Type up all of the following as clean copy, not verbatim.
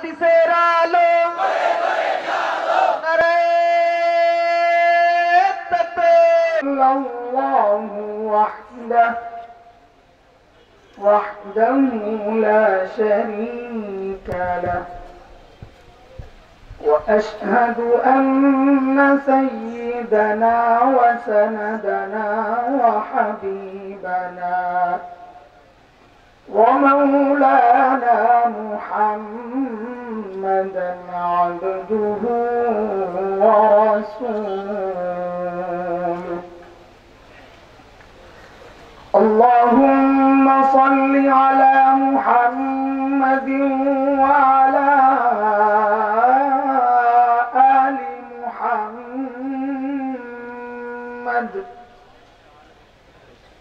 হাদিসের আলো নারে তাকবীর আল্লাহু ওয়াহদাহু লা শারীকা লাহু وأشهد أن سيدنا وسندنا وحبيبنا ومولانا محمدا عبده ورسوله اللهم صل على محمد وعلى آل محمد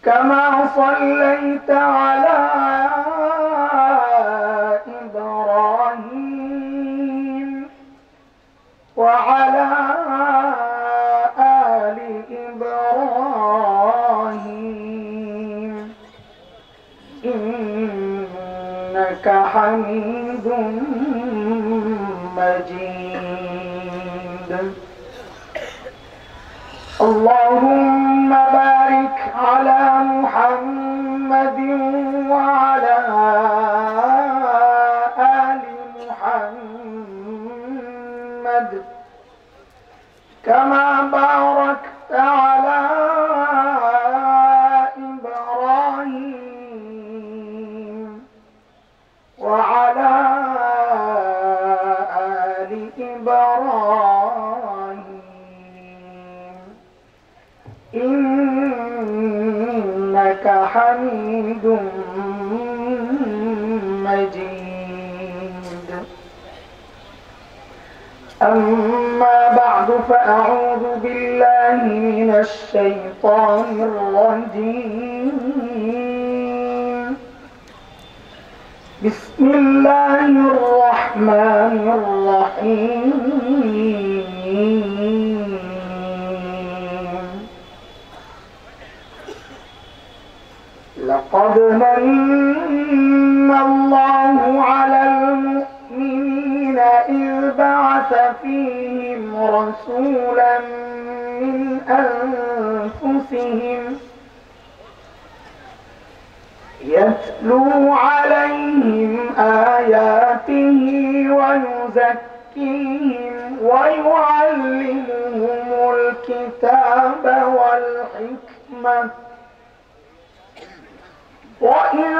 كما صليت على إبراهيم وعلى آل إبراهيم إنك حميد مجيد اللهم بارك على محمد وعلى آل محمد كما باركت على إبراهيم وعلى آل إبراهيم إنك حميد مجيد أما بعد فأعوذ بالله من الشيطان الرجيم بسم الله الرحمن الرحيم لقد من الله على المؤمنين إذ بعث فيهم رسولا من أنفسهم يتلو عليهم آياته ويزكيهم ويعلمهم الكتاب والحكمة وإن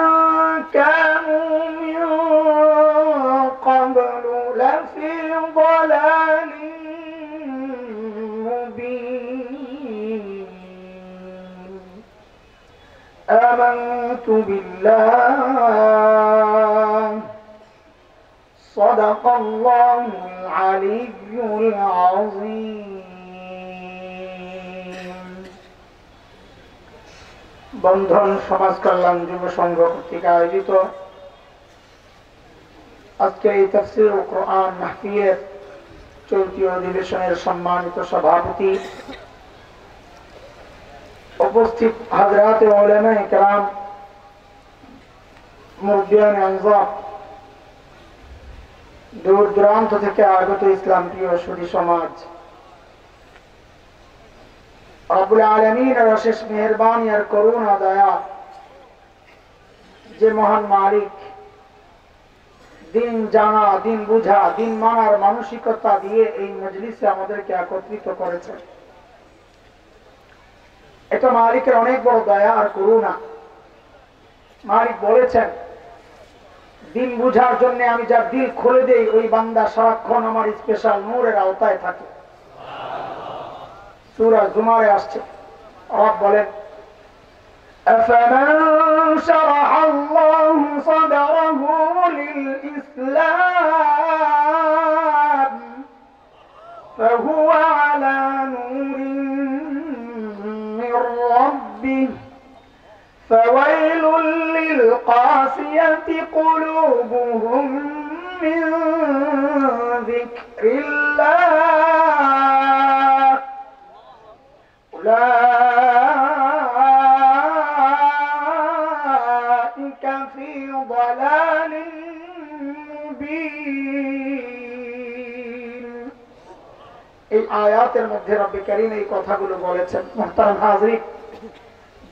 كانوا من قبل لفي ضلال مبين آمنت بالله صدق الله العلي العظيم বন্ধন সমাজ কল্যাণ যুব সংঘ কর্তৃক আয়োজিত আজকে এই তাফসীর ও কোরআন মাহফিলের চলতি অধিবেশনের সম্মানিত সভাপতি উপস্থিত হাজরাতে উলামায়ে কেরাম মুরব্বিয়ান আনজার দূর দূরান্ত থেকে আগত ইসলাম প্রিয় সুধী সমাজ রব্বুল আলামিনের অশেষ মেহেরবানি আর করুণা দয়া যে মহান মালিক দিন জানা দিন বুঝা দিন মানার মানসিকতা দিয়ে এই মজলিসে আমাদেরকে একত্রিত করেছে এটা মালিকের অনেক বড় দয়া আর করুণা মালিক বলেছেন দিন বুঝার জন্য আমি যার দিল খুলে দেই ওই বান্দা সারাক্ষণ আমার স্পেশাল নূরের আওতায় থাকে সূরা জুমারে আসছে রব বলেন أفمن شرح الله صدره للإسلام فهو على نور من ربه فويل للقاسية قلوبهم من ذكر الله أولئك في ضلال মুবিন। এই আয়াতের মধ্যে রব্বে কারীম এই কথাগুলো বলেছেন। মুহতারাম হাজরিন,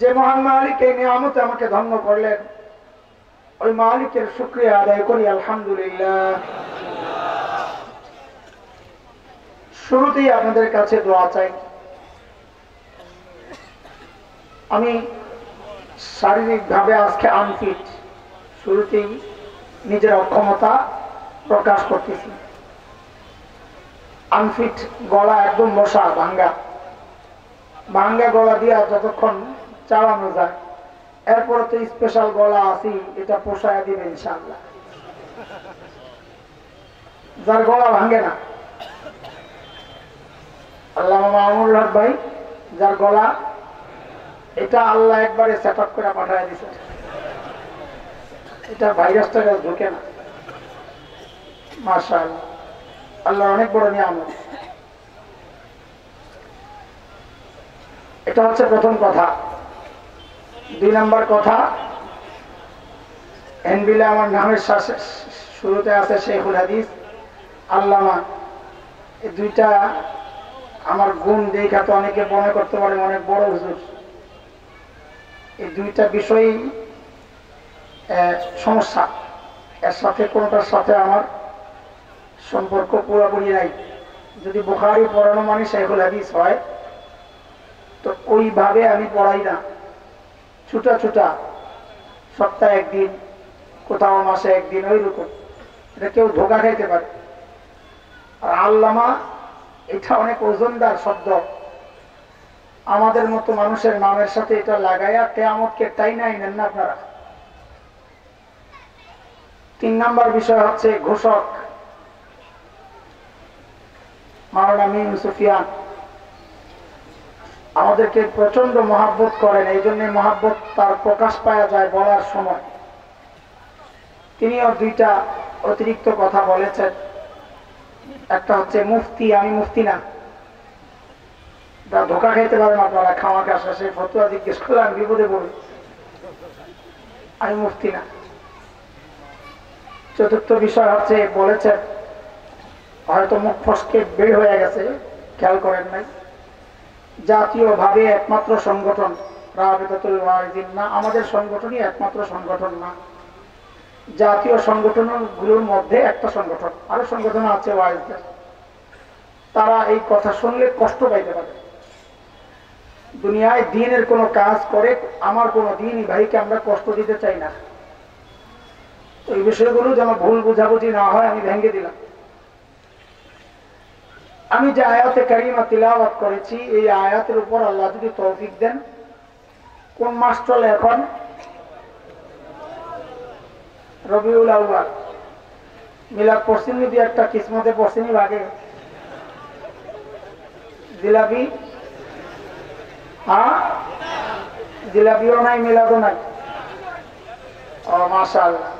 যে মহান মালিক এই নিয়ামতে আমাকে ধন্য করলেন, ওই মালিকের শুকরিয়া আদায় করি আলহামদুলিল্লাহ। শুরুতেই আপনাদের কাছে দোয়া চাই। আমি শারীরিকভাবে আজকে আনফিট, শুরুতেই নিজের অক্ষমতা প্রকাশ করতেছি। আনফিট, গলা একদম বসা, ভাঙ্গা ভাঙ্গা গলা দিয়া যতক্ষণ চালানো যায়, এরপরে তো স্পেশাল গলা আছি, এটা পোষায় দিবে ইনশাআল্লাহ। যার গলা ভাঙ্গে না, আল্লামা মামুনুল হক ভাই, যার গলা, এটা আল্লাহ একবারে সেট আপ করে পাঠায় দিছে, এটা ভাইরাসটা ঢুকে না। মাশাআল্লাহ, আল্লাহর অনেক বড় নিয়ামত। এটা হচ্ছে প্রথম কথা। 2 নম্বর কথা, এনবিলে আমার নামের শুরুতে আছে শেখুল হাদিস আল্লামা। এই দুইটা আমার গুণ দেখা তো অনেকে মনে করতে পারে অনেক বড় হুজুর। এই দুইটা বিষয়ই সমস্যা, এর সাথে কোনটার সাথে আমার সম্পর্ক পুরোপুরি নাই। যদি বুখারী পড়ানো মানে শেখুল হাদিস হয়, তো ওইভাবে আমি পড়াই না, ছুটা ছুটা, সপ্তাহে একদিন, কোথাও মাসে একদিন, ওই রকম। এটা কেউ ধোকা খাইতে পারে। আর আল্লামা, এটা অনেক ওজনদার শব্দ। আমাদের মতো মানুষের নামের সাথে এটা লাগাইয়া কিয়ামতকে টাইনাই নেন না আপনারা। 3 নম্বর বিষয় হচ্ছে ঘোষক মাওলানা মিম সুফিয়ান। আমাদেরকে প্রচন্ড মহাব্বত করেন, এই জন্য মহাব্বত তার প্রকাশ পাওয়া যায় বলার সময়। তিনিও 2টা অতিরিক্ত কথা বলেছেন। একটা হচ্ছে মুফতি, আমি মুফতি না। ধোকা খাইতে পারেন আপনারা, খামাখা শেষে ফতুয়া জিজ্ঞেস করলে আমি বিপদে পড়ি। আমি মুফতি না। চতুর্থ বিষয় হচ্ছে বলেছেন, হয়তো মুখ ফসকে বের হয়ে গেছে, খেয়াল করেন নাই, জাতীয়ভাবে একমাত্র সংগঠন রাবিতাতুল ওয়াইজিন না, আমাদের সংগঠনই একমাত্র সংগঠন না। জাতীয় সংগঠনগুলোর মধ্যে একটা সংগঠন, আরো সংগঠন আছে ওয়াইজদের। তারা এই কথা শুনলে কষ্ট পাইতে পারে। দুনিয়ায় দ্বীনের কোনো কাজ করে আমার কোনো দ্বীনি ভাইকে আমরা কষ্ট দিতে চাই না। তো এই বিষয়গুলো যেন ভুল বুঝাবুঝি না হয়, আমি ভেঙে দিলাম। আমি যে আয়াতে কারিমা তিলাওয়াত করেছি, এই আয়াতের উপর আল্লাহ যদি তৌফিক দেন, কোন মাস চলে এখন? রবিউল আউয়াল। মিলাদ পড়ছেন যদি একটা, কিসমতে পড়ছেনি ভাগে জিলাপি? হ্যাঁ, জিলাপিও নাই, মিলাদও নাই। ও মাশাআল্লাহ।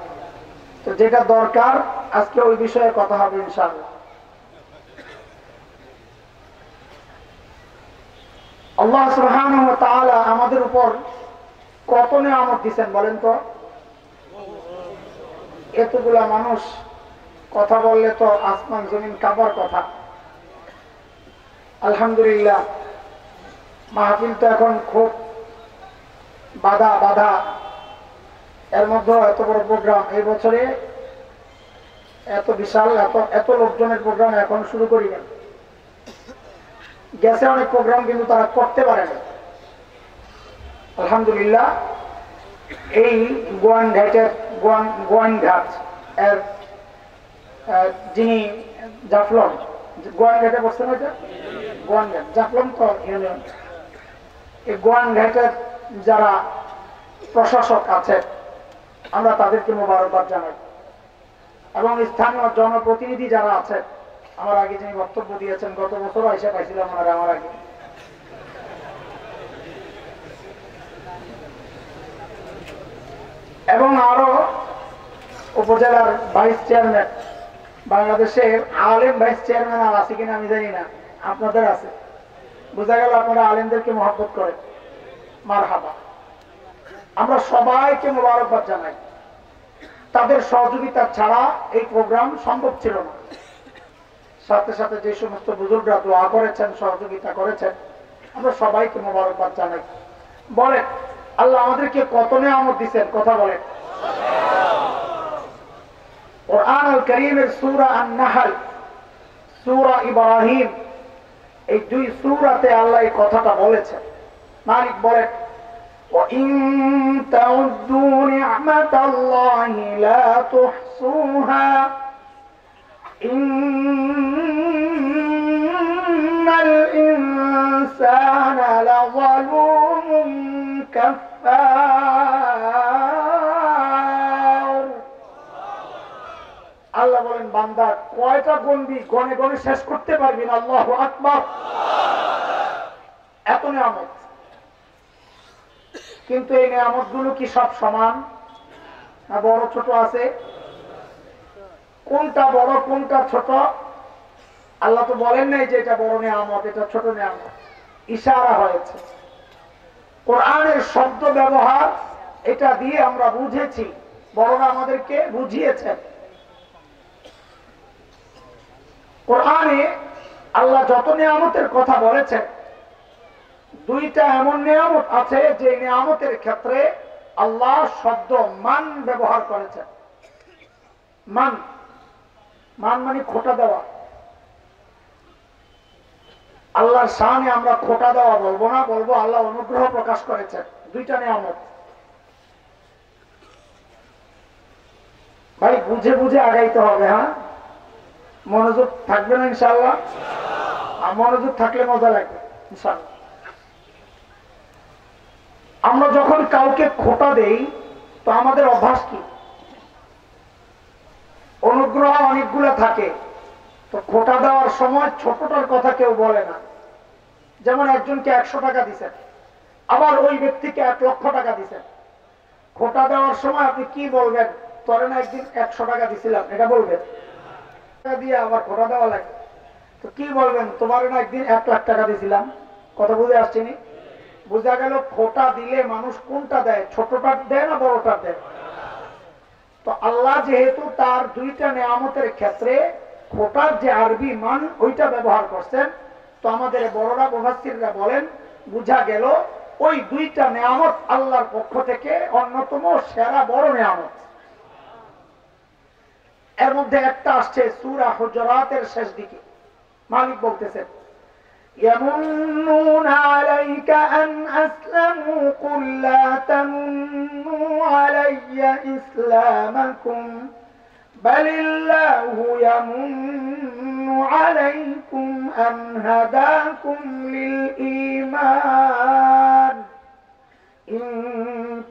তো যেটা দরকার আজকে ওই বিষয়ে কথা হবে ইনশাআল্লাহ। আল্লাহ সুবহানাহু ওয়া তাআলা আমাদের উপর কত নিয়ামত দিয়েছেন বলেন তো? এতগুলা মানুষ কথা বললে তো আসমান জমিন কাঁপার কথা। আলহামদুলিল্লাহ, মাহফিল তো এখন খুব বাধা বাধা, এর মধ্যে এত বড় প্রোগ্রাম। এই বছরে এত বিশাল, এত লোকজনের প্রোগ্রাম এখন শুরু করি না। গেছে অনেক প্রোগ্রাম, কিন্তু তারা করতে পারে না। আলহামদুলিল্লাহ, এই গোয়াইনঘাট এর যিনি জাফলং, গোয়াইনঘাটে বসছেন, ওইটা গোয়াইনঘাট, জাফলং তো ইউনিয়ন। এই গোয়াইনঘাটের যারা প্রশাসক আছে, আমরা তাদেরকে মোবারকবাদ জানাই। এবং স্থানীয় জনপ্রতিনিধি যারা আছে, আমার আগে যিনি বক্তব্য দিয়েছেন, গত বছর এসে পাইছিলাম ওনারা আমার আগে। এবং আরো উপজেলার ভাইস চেয়ারম্যান, বাংলাদেশের আলেম ভাইস চেয়ারম্যান আর আছে কিনা আমি জানি না, আপনাদের আছে। বোঝা গেল আপনারা আলেমদেরকে মহব্বত করেন। মারহাবা। আমরা সবাইকে মোবারকবাদ জানাই। তাদের সহযোগিতা ছাড়া এই প্রোগ্রাম সম্ভব ছিল না। সাথে সাথে যে সমস্ত বুজুর্গরা দোয়া করেছেন, সহযোগিতা করেছেন, আমরা সবাইকে মোবারকবাদ জানাই। বলেন আল্লাহ আমাদেরকে কত নেয়ামত দিচ্ছেন, কথা বলেন। কুরআন আল কারীমের সূরা আন-নাহল, সূরা ইব্রাহিম, এই দুই সূরাতে আল্লাহ এই কথাটা বলেছেন। মালিক বলেন وَإِن تَعُدُّوا نِعْمَةَ اللَّهِ لَا تُحْصُوهَا إِنَّ الْإِنسَانَ لَظَلُومٌ كَفَّارٌ। আল্লাহ বলেন বান্দা কয়টা গুনবি, গনে গনে শেষ করতে পারবি না। আল্লাহু আকবার। এত নিয়ামত, কিন্তু এই নিয়ামত গুলো কি সব সমান না বড় ছোট আছে? কোনটা বড় কোনটা ছোট আল্লাহ তো বলেন নাই যে এটা বড় নিয়ামত এটা ছোট নিয়ামত, ইশারা হয়েছে। কোরআনের শব্দ ব্যবহার এটা দিয়ে আমরা বুঝেছি, বড়রা আমাদেরকে বুঝিয়েছেন। কোরআনে আল্লাহ যত নিয়ামতের কথা বলেছেন, দুইটা এমন নিয়ামত আছে যে নিয়ামতের ক্ষেত্রে আল্লাহ শব্দ মান ব্যবহার করেছেন। মান, মান মানে খোটা দেওয়া। আল্লাহর শানে আমরা খোটা দেওয়া বলবো না, বলবো আল্লাহ অনুগ্রহ প্রকাশ করেছেন। দুইটা নিয়ামত ভাই বুঝে বুঝে আগাইতে হবে। হ্যাঁ, মনোযোগ থাকবে না ইনশাআল্লাহ? আর মনোযোগ থাকলে মজা লাগবে ইনশাআল্লাহ। আমরা যখন কাউকে খোটা দেই তো আমাদের অভ্যাস কি? অনুগ্রহ অনেকগুলো থাকে, তো খোটা দেওয়ার সময় ছোটটার কথা কেউ বলে না। যেমন একজনকে 100 টাকা দিচ্ছেন, আবার ওই ব্যক্তিকে 1 লক্ষ টাকা দিচ্ছেন। খোটা দেওয়ার সময় আপনি কি বলবেন? তোরে না একদিন 100 টাকা দিছিলাম, এটা বলবেন? দিয়ে আবার খোটা দেওয়া লাগে, তো কি বলবেন? তোমার না একদিন 1 লাখ টাকা দিছিলাম। কথা বুঝে আসছেনি? বুঝা গেল খোটা দিলে মানুষ কোনটা দেয়, ছোটটা দেয় না বড়টা দেয়? তো আল্লাহ যেহেতু তার দুইটা নিয়ামতের ক্ষেত্রে খোটার যে আরবি মান ওইটা ব্যবহার করছেন, তো আমাদের বড়রা মুফাসসিররা বলেন বুঝা গেল ওই দুইটা নিয়ামত আল্লাহর পক্ষ থেকে অন্যতম সেরা বড় নিয়ামত। এর মধ্যে একটা আসছে সূরা হুজুরাতের শেষ দিকে। মালিক বলতেছেন يَمُنُّونَ عَلَيْكَ أَنْ أَسْلَمُوا قُلْ لَا تَمُنُّوا عَلَيَّ إِسْلَامَكُمْ بَلِ اللَّهُ يَمُنُّ عَلَيْكُمْ أَنْ هَدَاكُمْ لِلْإِيمَانِ إِن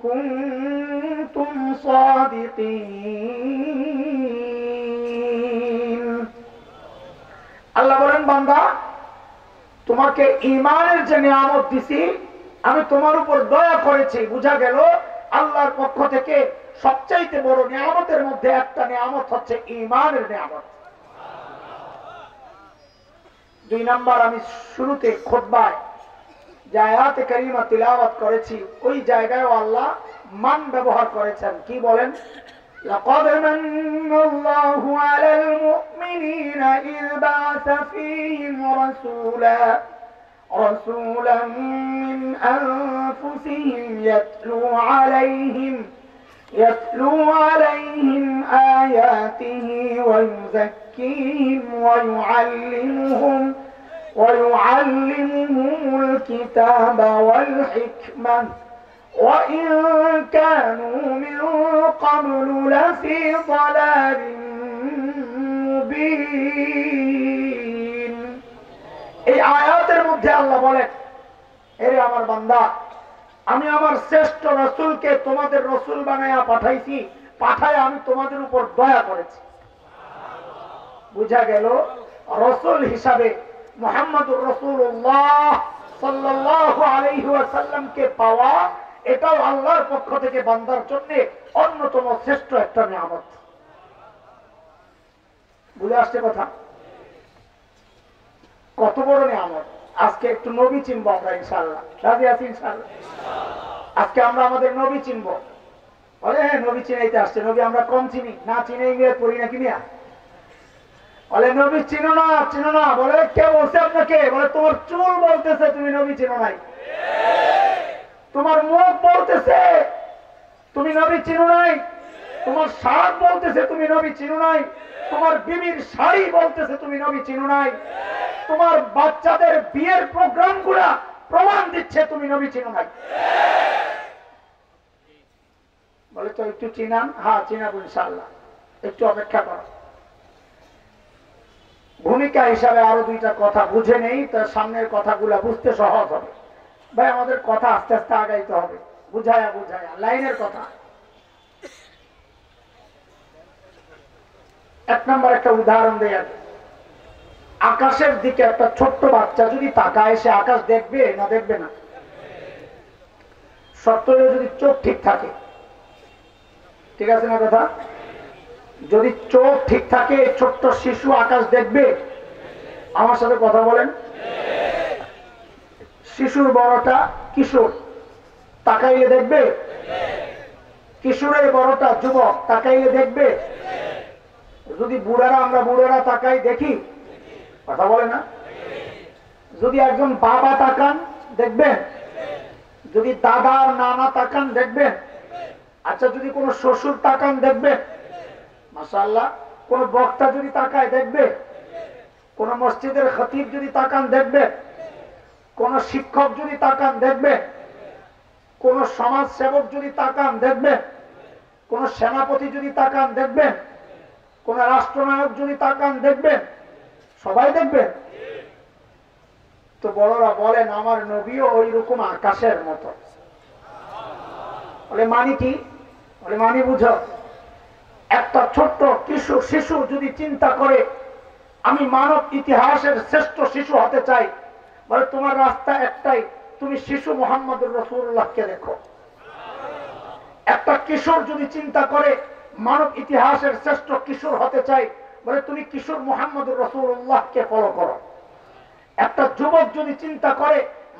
كُنتُمْ صَادِقِينَ। আল্লাহ বলেন বান্দা তোমাকে ঈমানের যে নিয়ামত দিছি, আমি তোমার উপর দয়া করেছি। বুঝা গেল আল্লাহর পক্ষ থেকে সবচাইতে বড় নিয়ামতের মধ্যে একটা নিয়ামত হচ্ছে ঈমানের নিয়ামত। 2 নাম্বার, আমি শুরুতে খুতবায় যে আয়াতে কারিমা তিলাওয়াত করেছি ওই জায়গায় আল্লাহ মান ব্যবহার করেছেন। কি বলেন? لقد من الله على المؤمنين إذ بعث فيهم رسولا من أنفسهم يتلو عليهم آياته ويزكيهم ويعلمهم الكتاب والحكمة وإن كانوا من قبل لفي ضلال مبين। এই আয়াতের মধ্যে আল্লাহ বলেন, এরে আমার বান্দা, আমি আমার শ্রেষ্ঠ রাসূলকে তোমাদের রাসূল বানায়া পাঠাইছি, পাঠায় আমি তোমাদের উপর দয়া করেছি। বুঝা গেল রাসূল হিসাবে মুহাম্মদুর রাসূলুল্লাহ সাল্লাল্লাহু আলাইহি ওয়াসাল্লামকে পাওয়া এটাও আল্লাহর পক্ষ থেকে বান্দার জন্য অন্যতম শ্রেষ্ঠ একটা নিয়ামত। বুঝে আসছে কথা? কত বড় নিয়ামত। আজকে একটু নবী চিনবো আমরা ইনশাআল্লাহ। রাজি আছি ইনশাআল্লাহ? আজকে আমরা আমাদের নবী চিনবো। বলে হ্যাঁ নবী চিনাইতে আসছে। নবী আমরা কম চিনি না, চিনে গিয়ে পড়ি নাকি মিয়া? বলে নবী চিনো না, চিনো না। বলে কে বলছে আপনাকে? বলে তোমার চুল বলতেছে তুমি নবী চিনো নাই, তোমার মুখ বলতেছে তুমি নবী চিনো নাই, তোমার শার্ট বলতেছে তুমি নবী চিনো নাই, তোমার বিবির শাড়ি বলতেছে তুমি নবী চিনো নাই, তোমার বাচ্চাদের বিয়ের প্রোগ্রাম গুলা প্রমাণ দিচ্ছে তুমি নবী চিনো নাই। বলে তো একটু চিনান। হ্যাঁ চিনাবো ইনশাআল্লাহ, একটু অপেক্ষা করো। ভূমিকা হিসাবে আরো দুইটা কথা বুঝে নেই, তার সামনের কথাগুলা বুঝতে সহজ হবে। ভাই আমাদের কথা আস্তে আস্তে আগাইতে হবে, বুঝায়া বুঝায়া লাইনের কথা। এক নম্বর একটা উদাহরণ দেয়, আকাশের দিকে একটা ছোট্ট বাচ্চা যদি তাকায় সে আকাশ দেখবে না দেখবে না? সত্ত্বেও যদি চোখ ঠিক থাকে, ঠিক আছে না কথা? যদি চোখ ঠিক থাকে ছোট্ট শিশু আকাশ দেখবে? আমার সাথে কথা বলেন। শিশুর বড়টা কিশোর তাকাইলে দেখবে? কিশোরের বড়টা যুবক তাকাইলে দেখবে? যদি বুড়ারা, আমরা বুড়ারা তাকাই দেখি? কথা বলে না? যদি একজন বাবা তাকান দেখবেন? যদি দাদা আর নানা তাকান দেখবেন? আচ্ছা যদি কোনো শ্বশুর তাকান দেখবেন? মাশাআল্লাহ। কোন বক্তা যদি তাকায় দেখবে? কোন মসজিদের খতিব যদি তাকান দেখবে? কোন শিক্ষক যদি তাকান দেখবে? কোন সমাজ সেবক যদি তাকান দেখবে? কোন সেনাপতি যদি তাকান দেখবেন? কোন রাষ্ট্রনায়ক যদি তাকান দেখবেন? সবাই দেখবেন। তো বড়রা বলেন আমার নবীও ওই রকম আকাশের মতো। বলে মানি কি? বলে মানি বুঝো, একটা ছোট্ট কিশোর শিশু যদি চিন্তা করে আমি মানব ইতিহাসের শ্রেষ্ঠ শিশু হতে চাই, বলে তোমার রাস্তা একটাই, তুমি শিশু মুহাম্মদুর রাসূলুল্লাহকে দেখো। একটা কিশোর যদি চিন্তা করে মানব ইতিহাসের শ্রেষ্ঠ কিশোর হতে চাই, বলে তুমি কিশোর মুহাম্মদুর রাসূলুল্লাহকে ফলো করো। একটা যুবক যদি চিন্তা করে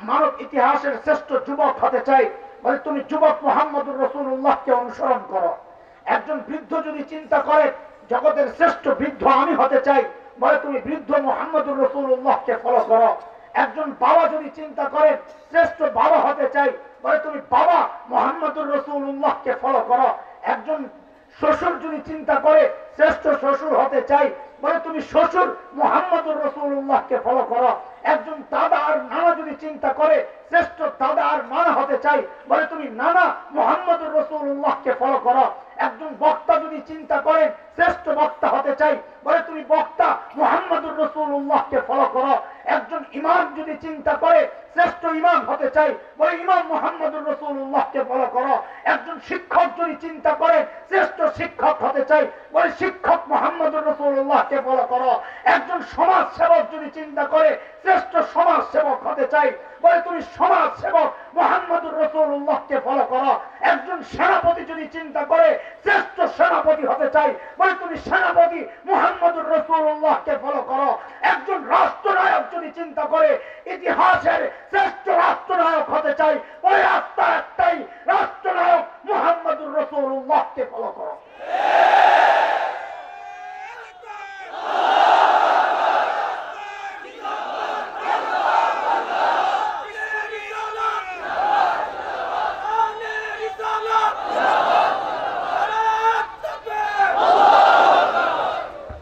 মানব ইতিহাসের শ্রেষ্ঠ যুবক হতে চাই, বলে তুমি যুবক মুহাম্মদুর রাসূলুল্লাহকে অনুসরণ করো। একজন বৃদ্ধ যদি চিন্তা করে জগতের শ্রেষ্ঠ বৃদ্ধ আমি হতে চাই, বলে তুমি বৃদ্ধ মুহাম্মদুর রাসূলুল্লাহকে ফলো করো। একজন বাবা যদি চিন্তা করে শ্রেষ্ঠ বাবা হতে চাই, বলে তুমি বাবা মুহাম্মদুর রাসূলুল্লাহকে ফলো করো। একজন শ্বশুর যদি চিন্তা করে শ্রেষ্ঠ শ্বশুর হতে চাই, বলে তুমি শ্বশুর মুহাম্মদুর রাসূলুল্লাহকে ফলো করো। একজন দাদা আর নানা যদি চিন্তা করে শ্রেষ্ঠ দাদা আর নানা হতে চাই, বলে তুমি নানা মুহাম্মদুর রাসূলুল্লাহকে ফলো করো। একজন বক্তা যদি চিন্তা করে শ্রেষ্ঠ বক্তা হতে চাই, বলে তুমি বক্তা মুহাম্মদুর রাসূলুল্লাহকে ফলো করো। একজন ইমাম যদি চিন্তা করে শ্রেষ্ঠ ইমাম হতে চাই, বলে ইমাম মুহাম্মদুর রাসূলুল্লাহকে ফলো করো। একজন শিক্ষক যদি চিন্তা করে শ্রেষ্ঠ শিক্ষক হতে চাই, বলে শিক্ষক মুহাম্মদুর রাসূলুল্লাহকে ফলো করো। একজন সমাজ সেবক যদি চিন্তা করে শ্রেষ্ঠ সমাজ সেবক হতে চাই, বলে তুমি সমাজ সেবক মুহাম্মদুর রাসূলুল্লাহকে ফলো করো। একজন সেনাপতি যদি চিন্তা করে শ্রেষ্ঠ সেনাপতি হতে চাই, বলে তুমি সেনাপতি মুহাম্মদুর রাসূলুল্লাহকে ফলো করো। একজন রাষ্ট্রনায়ক যদি চিন্তা করে ইতিহাসের শ্রেষ্ঠ রাষ্ট্রনায়ক হতে চাই, বলে রাস্তা একটাই, রাষ্ট্রনায়ক মুহাম্মদুর রাসূলুল্লাহকে ফলো করো।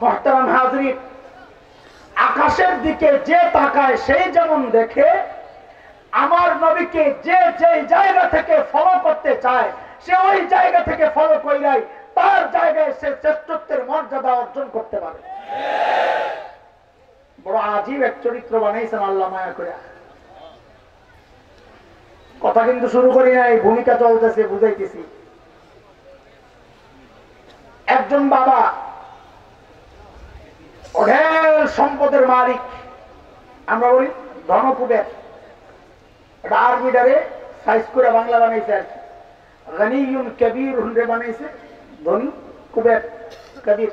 মুহতারাম হাজরিন, আকাশের দিকে যে তাকায় সেই যেমন দেখে, আমার নবীকে যে যে জায়গা থেকে ফলো করতে চায় সে ওই জায়গা থেকে ফলো কইরাই তার জায়গায় সে শ্রেষ্ঠত্বের মর্যাদা অর্জন করতে পারে। বড় আজীব এক চরিত্র বানাইছেন আল্লাহ মায়া করে। কথা কিন্তু শুরু করি নাই, ভূমিকা চলতেছে, বুঝাইতেছি। একজন বাবা অঢেল সম্পদের মালিক, আমরা বলি ধনকুবের। এটা আরবিটারে সাইজ করে বাংলা বানাইছে আর কি। গনিয়ুন কবির হুন্ডে বানাইছে ধনী কুবের কবির,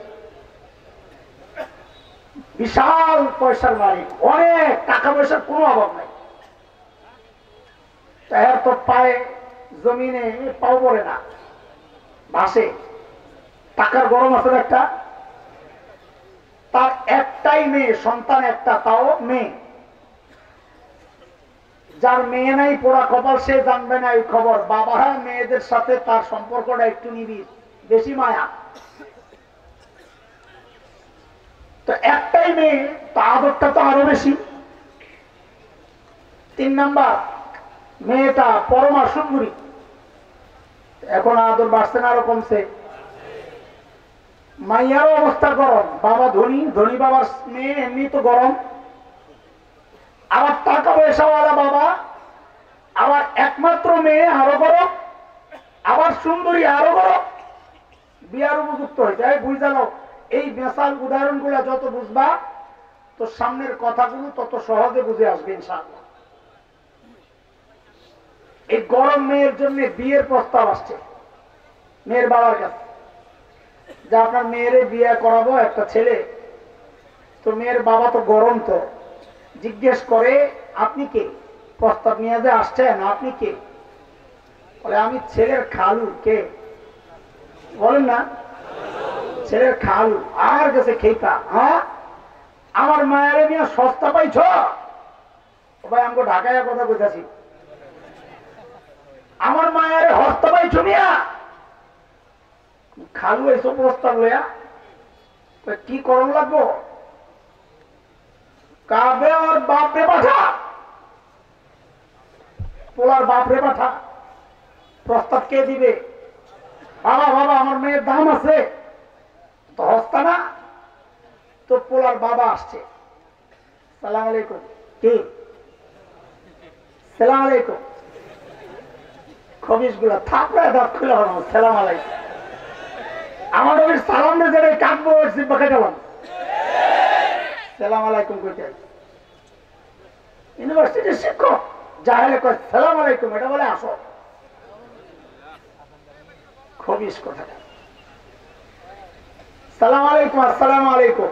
বিশাল পয়সার মালিক, অনেক টাকা পয়সার কোনো অভাব নাই। তার তো পায়ে জমিনে পাও পড়ে না, ভাসে, টাকার গরম আছে একটা, তার একটাই মেয়ে, সন্তান একটা, তাও মেয়ে। যার মেয়ে নাই পোড়া কপাল, সে জানবে না এই খবর। বাবারা মেয়েদের সাথে তার সম্পর্কটা একটু নিবিড়, বেশি মায়া। তো একটাই মেয়ে, তো আদরটা তো আরো বেশি। 3 নাম্বার, মেয়েটা পরমা সুন্দরী। এখন আদর বাড়ছে না আরো কমছে? মাইয়ারও অবস্থা গরম, বাবা ধনী, ধনী বাবার মেয়ে এমনি তো গরম, আবার টাকা পয়সাওয়ালা বাবা, আবার একমাত্র মেয়ে আরো গরম, আবার সুন্দরী আরো গরম। বিয়ার উপযুক্ত হয়েছে। বুঝালো, এই বেসাল উদাহরণ গুলা যত বুঝবা, তো সামনের কথাগুলো তত সহজে বুঝে আসবে ইনশাআল্লাহ। এই গরম মেয়ের জন্য বিয়ের প্রস্তাব আসছে মেয়ের বাবার কাছে, যে আপনার মেয়েরে বিয়ে করাবো, একটা ছেলে। তো মেয়ের বাবা তো গরম, তো জিজ্ঞেস করে আপনি কে? প্রস্তাব নিয়ে যে আসছেন, আপনি কে? বলে আমি ছেলের খালু। কে বলেন না? ছেলের খালু। আর গেছে খেপা, হ্যাঁ আমার মায়ের নিয়ে সস্তা পাইছ? ভাই আমাকে ঢাকায় কথা কইতাছি, আমার মায়ের হস্তা পাইছ মিয়া? খালু এসব প্রস্তাব লইয়া কি করণ লাগবো? কাবে আর বাপরে পাঠা, পোলার বাপরে পাঠা। প্রস্তাব কে দিবে? বাবা, বাবা আমার মেয়ের দাম আছে, তো হস্তা না। তো পোলার বাবা আসছে, সালাম আলাইকুম। কি সালাম আলাইকুম? খবিস গুলা থাকলে দাঁত খুলে হলো সালাম আলাইকুম। আমার ওই সালাম রে যেটা কাটবো জিব্বাকে গেলাম, সালাম আলাইকুম কইতে। ইউনিভার্সিটির শিক্ষক জাহেলে কয় সালাম আলাইকুম, এটা বলে আসো। খবিস কথাটা, সালাম আলাইকুম। আসসালাম আলাইকুম।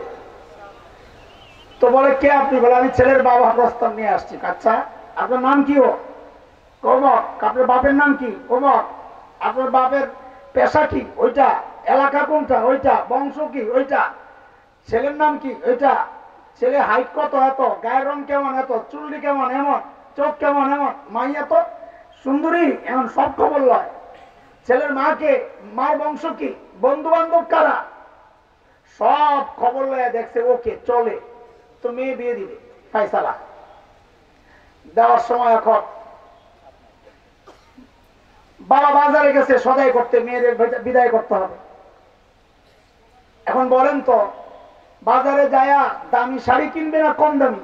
তো বলে কে আপনি? বলে আমি ছেলের বাবা, প্রস্তাব নিয়ে আসছি। আচ্ছা আপনার নাম কি? ও কবক। আপনার বাপের নাম কি? কবক। আপনার বাপের পেশা কি? ওইটা। এলাকা কোনটা? ওইটা। বংশ কি? ওইটা। ছেলের নাম কি? ওইটা। ছেলে হাইট কত? এত। গায়ের রং কেমন? এত। চুলটি কেমন? এমন। চোখ কেমন? এমন। মাইয়া তো সুন্দরী? এমন। সব খবর লয়। ছেলের মাকে, মার বংশ কি, বন্ধু বান্ধব কারা, সব খবর লয়ে দেখছে। ওকে চলে, তো মেয়ে বিয়ে দিবে। ফাইসালা দেওয়ার সময় এখন বাবা বাজারে গেছে সদাই করতে, মেয়েদের বিদায় করতে হবে। এখন বলেন তো, বাজারে যায়া দামি শাড়ি কিনবে না কম দামি?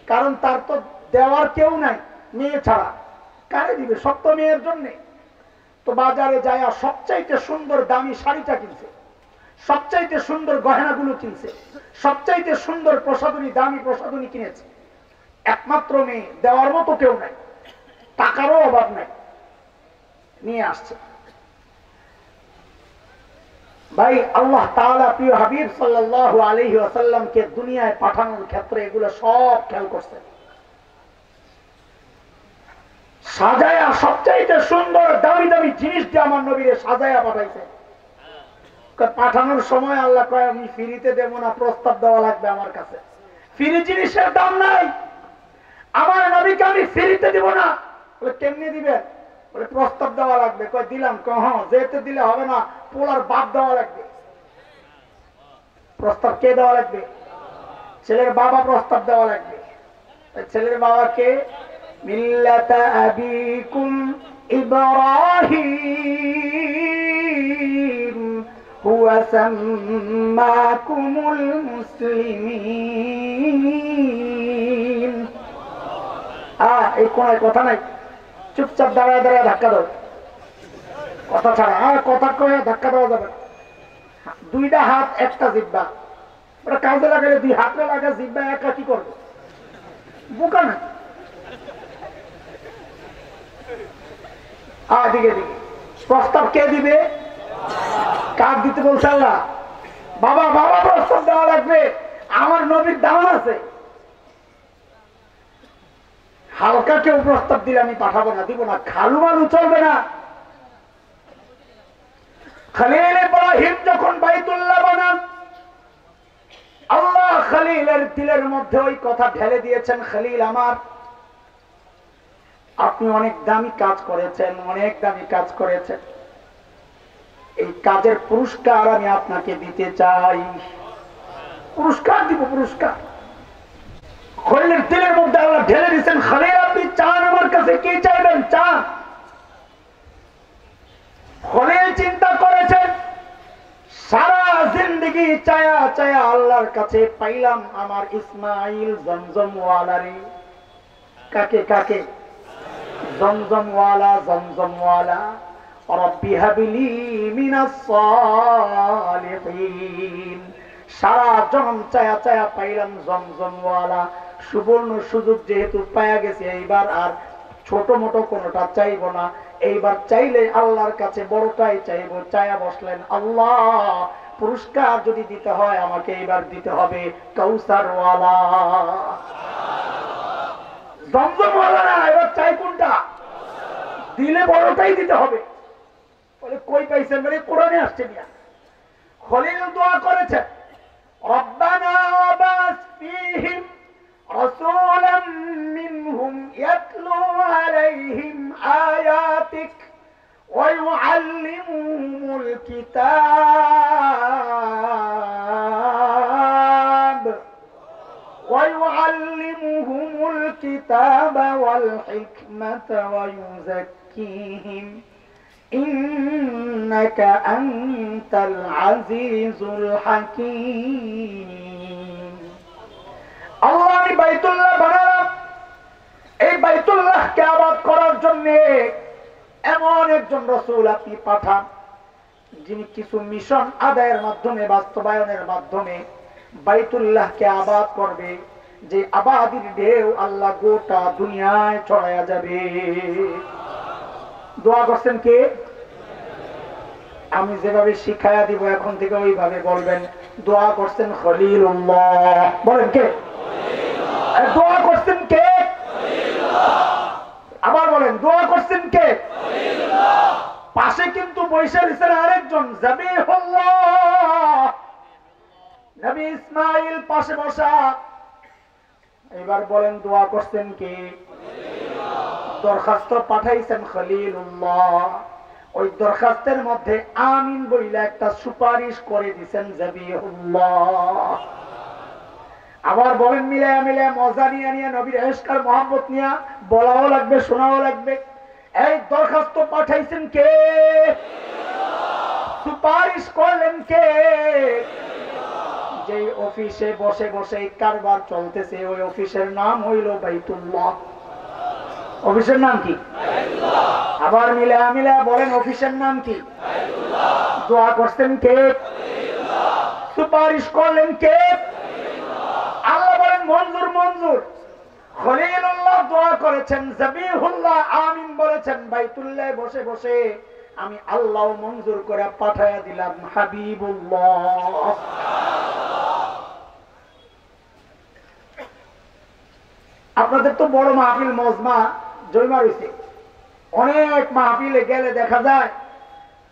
কারণ তার তো দেওয়ার কেউ নাই মেয়ে ছাড়া, কারে দিবে? সব তো মেয়ের জন্যে। তো বাজারে যায়া সবচাইতে সুন্দর দামি শাড়িটা কিনছে, সবচাইতে সুন্দর গয়নাগুলো কিনছে, সবচাইতে সুন্দর প্রসাধনী, দামি প্রসাধনী কিনেছে। একমাত্র মেয়ে, দেওয়ার মতো কেউ নাই, টাকারও অভাব নাই, নিয়ে আসছে। ভাই আল্লাহ তাআলা প্রিয় হাবিব সাল্লাল্লাহু আলাইহি ওয়াসাল্লামকে দুনিয়ায় পাঠানোর ক্ষেত্রে এগুলো সব খেয়াল করছেন। সাজায়া সবচাইতে সুন্দর দামি দামি জিনিস দিয়ে আমার নবীরে সাজায়া পাঠাইছে। পাঠানোর সময় আল্লাহ কয় আমি ফ্রিতে দেব না, প্রস্তাব দেওয়া লাগবে আমার কাছে। ফ্রি জিনিসের দাম নাই, আমার নবীকে আমি ফ্রিতে দিব না। বলে কেমনি দিবেন? বলে প্রস্তাব দেওয়া লাগবে। কয় দিলাম। হ্যাঁ, যেতে দিলে হবে না, পোলার বাপ দেওয়া লাগবে। প্রস্তাব কে দেওয়া লাগবে? ছেলের বাবা প্রস্তাব দেওয়া লাগবে। ছেলের বাবাকে মিল্লাতা আবিকুম ইব্রাহিম হুয়া সাম্মাকুমুল মুসলিমিন। এই কোনায় কথা নাই, চুপচাপ দাঁড়ায় দাঁড়ায় ধাক্কা দাও, কথা ছাড়া। কথা কয়ে ধাক্কা দেওয়া যাবে না। দুইটা হাত একটা জিব্বা, ওটা কাজে লাগালে দুই হাতে লাগা, জিব্বা একা কি করবে? বোকা না। দিকে দিকে প্রস্তাব কে দিবে? কার দিতে বলছে আল্লাহ? বাবা, বাবা প্রস্তাব দেওয়া লাগবে, আমার নবীর দাম আছে। হালকা কেউ প্রস্তাব দিলে আমি পাঠাবো না, দিব না। খালু মালু চলবে না। খলিল ইব্রাহিম যখন বাইতুল্লাহ বানান, আল্লাহ খলিলের দিলের মধ্যে ওই কথা ঢেলে দিয়েছেন, খলিল আমার, আপনি অনেক দামি কাজ করেছেন, অনেক দামি কাজ করেছেন, এই কাজের পুরস্কার আমি আপনাকে দিতে চাই। পুরস্কার দিব, পুরস্কার। খলিলের দিলের মধ্যে আল্লাহ ঢেলে দিয়েছেন, খলিল আপনি চান আমার কাছে, কি চাইবেন? চান। খলিল চিন্তা করেছেন, সারা জিন্দগি চায়া চায়া আল্লাহর কাছে পাইলাম আমার ইসমাইল জমজমওয়ালারে। কাকে কাকে? জমজমওয়ালা, জমজমওয়ালা। রব্বি হাবলি মিনাস সালিহিন। সারা জন্ম চায়া চায়া পাইলাম জমজমওয়ালা। সুবর্ণ সুযোগ যেহেতু পায়া গেছে, এইবার আর ছোট মোটো কোনোটা চাইব না, এইবার চাইলে আল্লাহর কাছে বড়টাই চাইব। চায়া বসলেন, আল্লাহ পুরস্কার যদি দিতে হয় আমাকে এইবার দিতে হবে কাউসারওয়ালা। জমজমওয়ালা না, এবার চাই কোনটা? দিলে বড়টাই দিতে হবে। বলে কই পাইছেন? মানে কোরআনে আসছে না। খলিল দোয়া করেছেন, রব্বানা ওয়াবাস ফীহিম রাসূলাম মিনহুম ইয়াতলু আলাইহিম আয়াতিক ওয়া ইউআল্লিমুহুমুল কিতাব ওয়াল হিকমাতা ওয়া ইউযাক্কিহিম ইন্নাকা আনতাল আজিজুল হাকীম। আল্লাহ আমি বাইতুল্লাহ বানালাম, এই বাইতুল্লাহকে আবাদ করার জন্য এমন একজন রাসূল আপনি পাঠান, যিনি কিছু মিশন আদায়ের মাধ্যমে, বাস্তবায়নের মাধ্যমে বাইতুল্লাহকে আবাদ করবে, যে আবাদির ঢেউ আল্লাহ গোটা দুনিয়ায় ছড়ায়া যাবে। দোয়া করছেন কে? আমি যেভাবে শিখায়া দিব এখন থেকে ওইভাবে বলবেন। দোয়া করছেন খলিলুল্লাহ। বলেন কে? দোয়া করছেন কে? আবার বলেন, দোয়া করছেন কে? পাশে কিন্তু বৈশা দিচ্ছেন আরেকজন, জাবিহুল্লাহ, নবী ইসমাইল পাশে বসা। এবার বলেন দোয়া করছেন কে? দরখাস্ত পাঠাইছেন খলিলুল্লাহ। ওই দরখাস্তের মধ্যে আমিন বইলা একটা সুপারিশ করে দিছেন জাবিহুল্লাহ। আবার বলেন মিলায়া মিলায়া মজা নিয়ে নিয়ে নবীর ইশক আর মহব্বত নিয়ে বলাও লাগবে, শোনাও লাগবে। এই দরখাস্ত পাঠাইছেন কে? সুপারিশ করলেন কে? যে অফিসে বসে বসে কারবার চলতেছে, ওই অফিসের নাম হইল বাইতুল্লাহ। অফিসের নাম কি? আবার মিলায়া মিলায়া বলেন অফিসের নাম কি? দোয়া করছেন কে? সুপারিশ করলেন কে? আল্লাহ বলেন মঞ্জুর, মঞ্জুর। খলিলুল্লাহ দোয়া করেছেন, জাবিহুল্লাহ আমিন বলেছেন, বাইতুল্লাহ বসে বসে আমি আল্লাহ মঞ্জুর করে পাঠায়া দিলাম হাবিবুল্লাহ। আপনাদের তো বড় মাহফিল, মজমা জয়মা রয়েছে। অনেক মাহফিলে গেলে দেখা যায়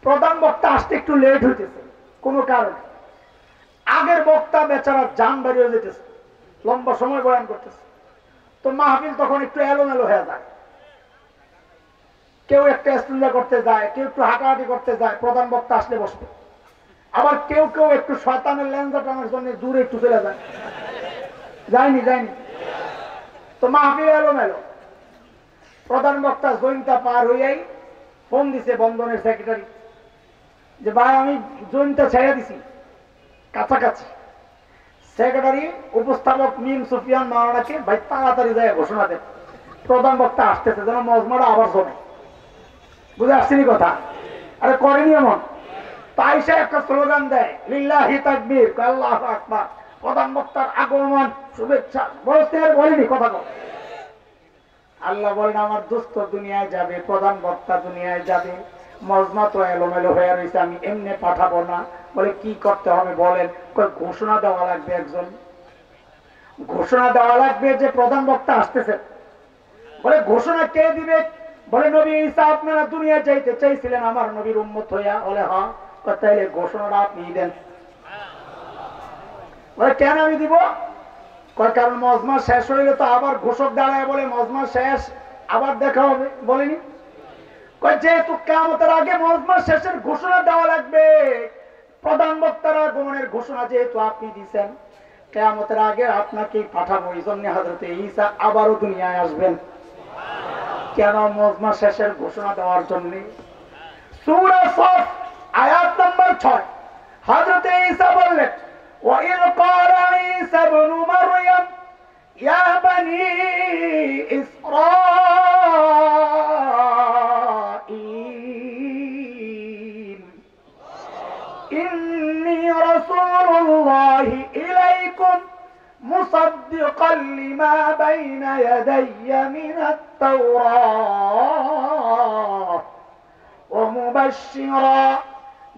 প্রধান বক্তা আসতে একটু লেট হইতেছে কোন কারণে। আগের বক্তা বেচারা জান বেরিয়ে যেতেছে, লম্বা সময় বয়ান করতেছে, তো মাহফিল তখন একটু এলোমেলো হয়ে যায়। কেউ একটা ইস্তেঞ্জা করতে যায়, কেউ একটু হাঁটাহাঁটি করতে যায়, প্রধান বক্তা আসলে বসবে। আবার কেউ কেউ একটু শয়তানের লেঞ্জা টানার জন্য দূরে একটু চলে যায়। যায়নি তো মাহফিল এলোমেলো। প্রধান বক্তা জৈনতা পার হইয়াই ফোন দিছে বন্ধনের সেক্রেটারি, যে ভাই আমি জৈনতা ছেড়ে দিছি কাছাকাছি। সেক্রেটারি উপস্থাপক মিম সুফিয়ান মাওলানাকে ভাই তাড়াতাড়ি যায় ঘোষণা দেন, প্রধান বক্তা আসতেছে, যেন মজমাটা আবার জমে। বুঝে আসছেনি কথা? আরে করেনি এমন। তাই সে একটা স্লোগান দেয়, লিল্লাহি তাকবীর, আল্লাহু আকবার। প্রধান বক্তার আগমন, শুভেচ্ছা বলতে আর বলেনি কথা কম। আল্লাহ বলেন আমার দোস্ত দুনিয়ায় যাবে, প্রধান বক্তা দুনিয়ায় যাবে, মজমা তো এলোমেলো হয়ে রয়েছে, আমি এমনি পাঠাবো না। বলে কি করতে হবে বলেন? ঘোষণা দেওয়া লাগবে, একজন ঘোষণা দেওয়া লাগবে যে প্রধান বক্তা আসতেছে। বলে ঘোষণা কে দিবে? বলে নবী ঈসা আপনারা দুনিয়া যাইতে চাইছিলেন আমার নবীর উম্মত হইয়া। বলে হ্যাঁ। তাইলে ঘোষণাটা আপনি দেন। কেন আমি দিব? কারণ মজমা শেষ হইলে তো আবার ঘোষক দাঁড়ায় বলে মজমা শেষ, আবার দেখা হবে, বলেনি? যেহেতু কিয়ামতের আগে মজমা শেষের ঘোষণা দেওয়া লাগবে, প্রধান বক্তার আগমনের ঘোষণা যেহেতু আপনি দিচ্ছেন, কিয়ামতের আগে আপনাকেই পাঠাবো। এই জন্য হযরতে ঈসা আবারও দুনিয়ায় আসবেন। কেন? মজমা শেষের ঘোষণা দেওয়ার জন্য। সূরা সফ আয়াত নম্বর 6 হযরতে ঈসা বললেন, وَإِذْ قَالَ عِيسَى ابْنُ مَرْيَمَ يَا بَنِي إِسْرَائِيلَ إِنِّي رَسُولُ اللَّهِ إِلَيْكُمْ مُصَدِّقًا لِمَا بَيْنَ يَدَيَّ مِنَ التَّوْرَاةِ وَمُبَشِّرًا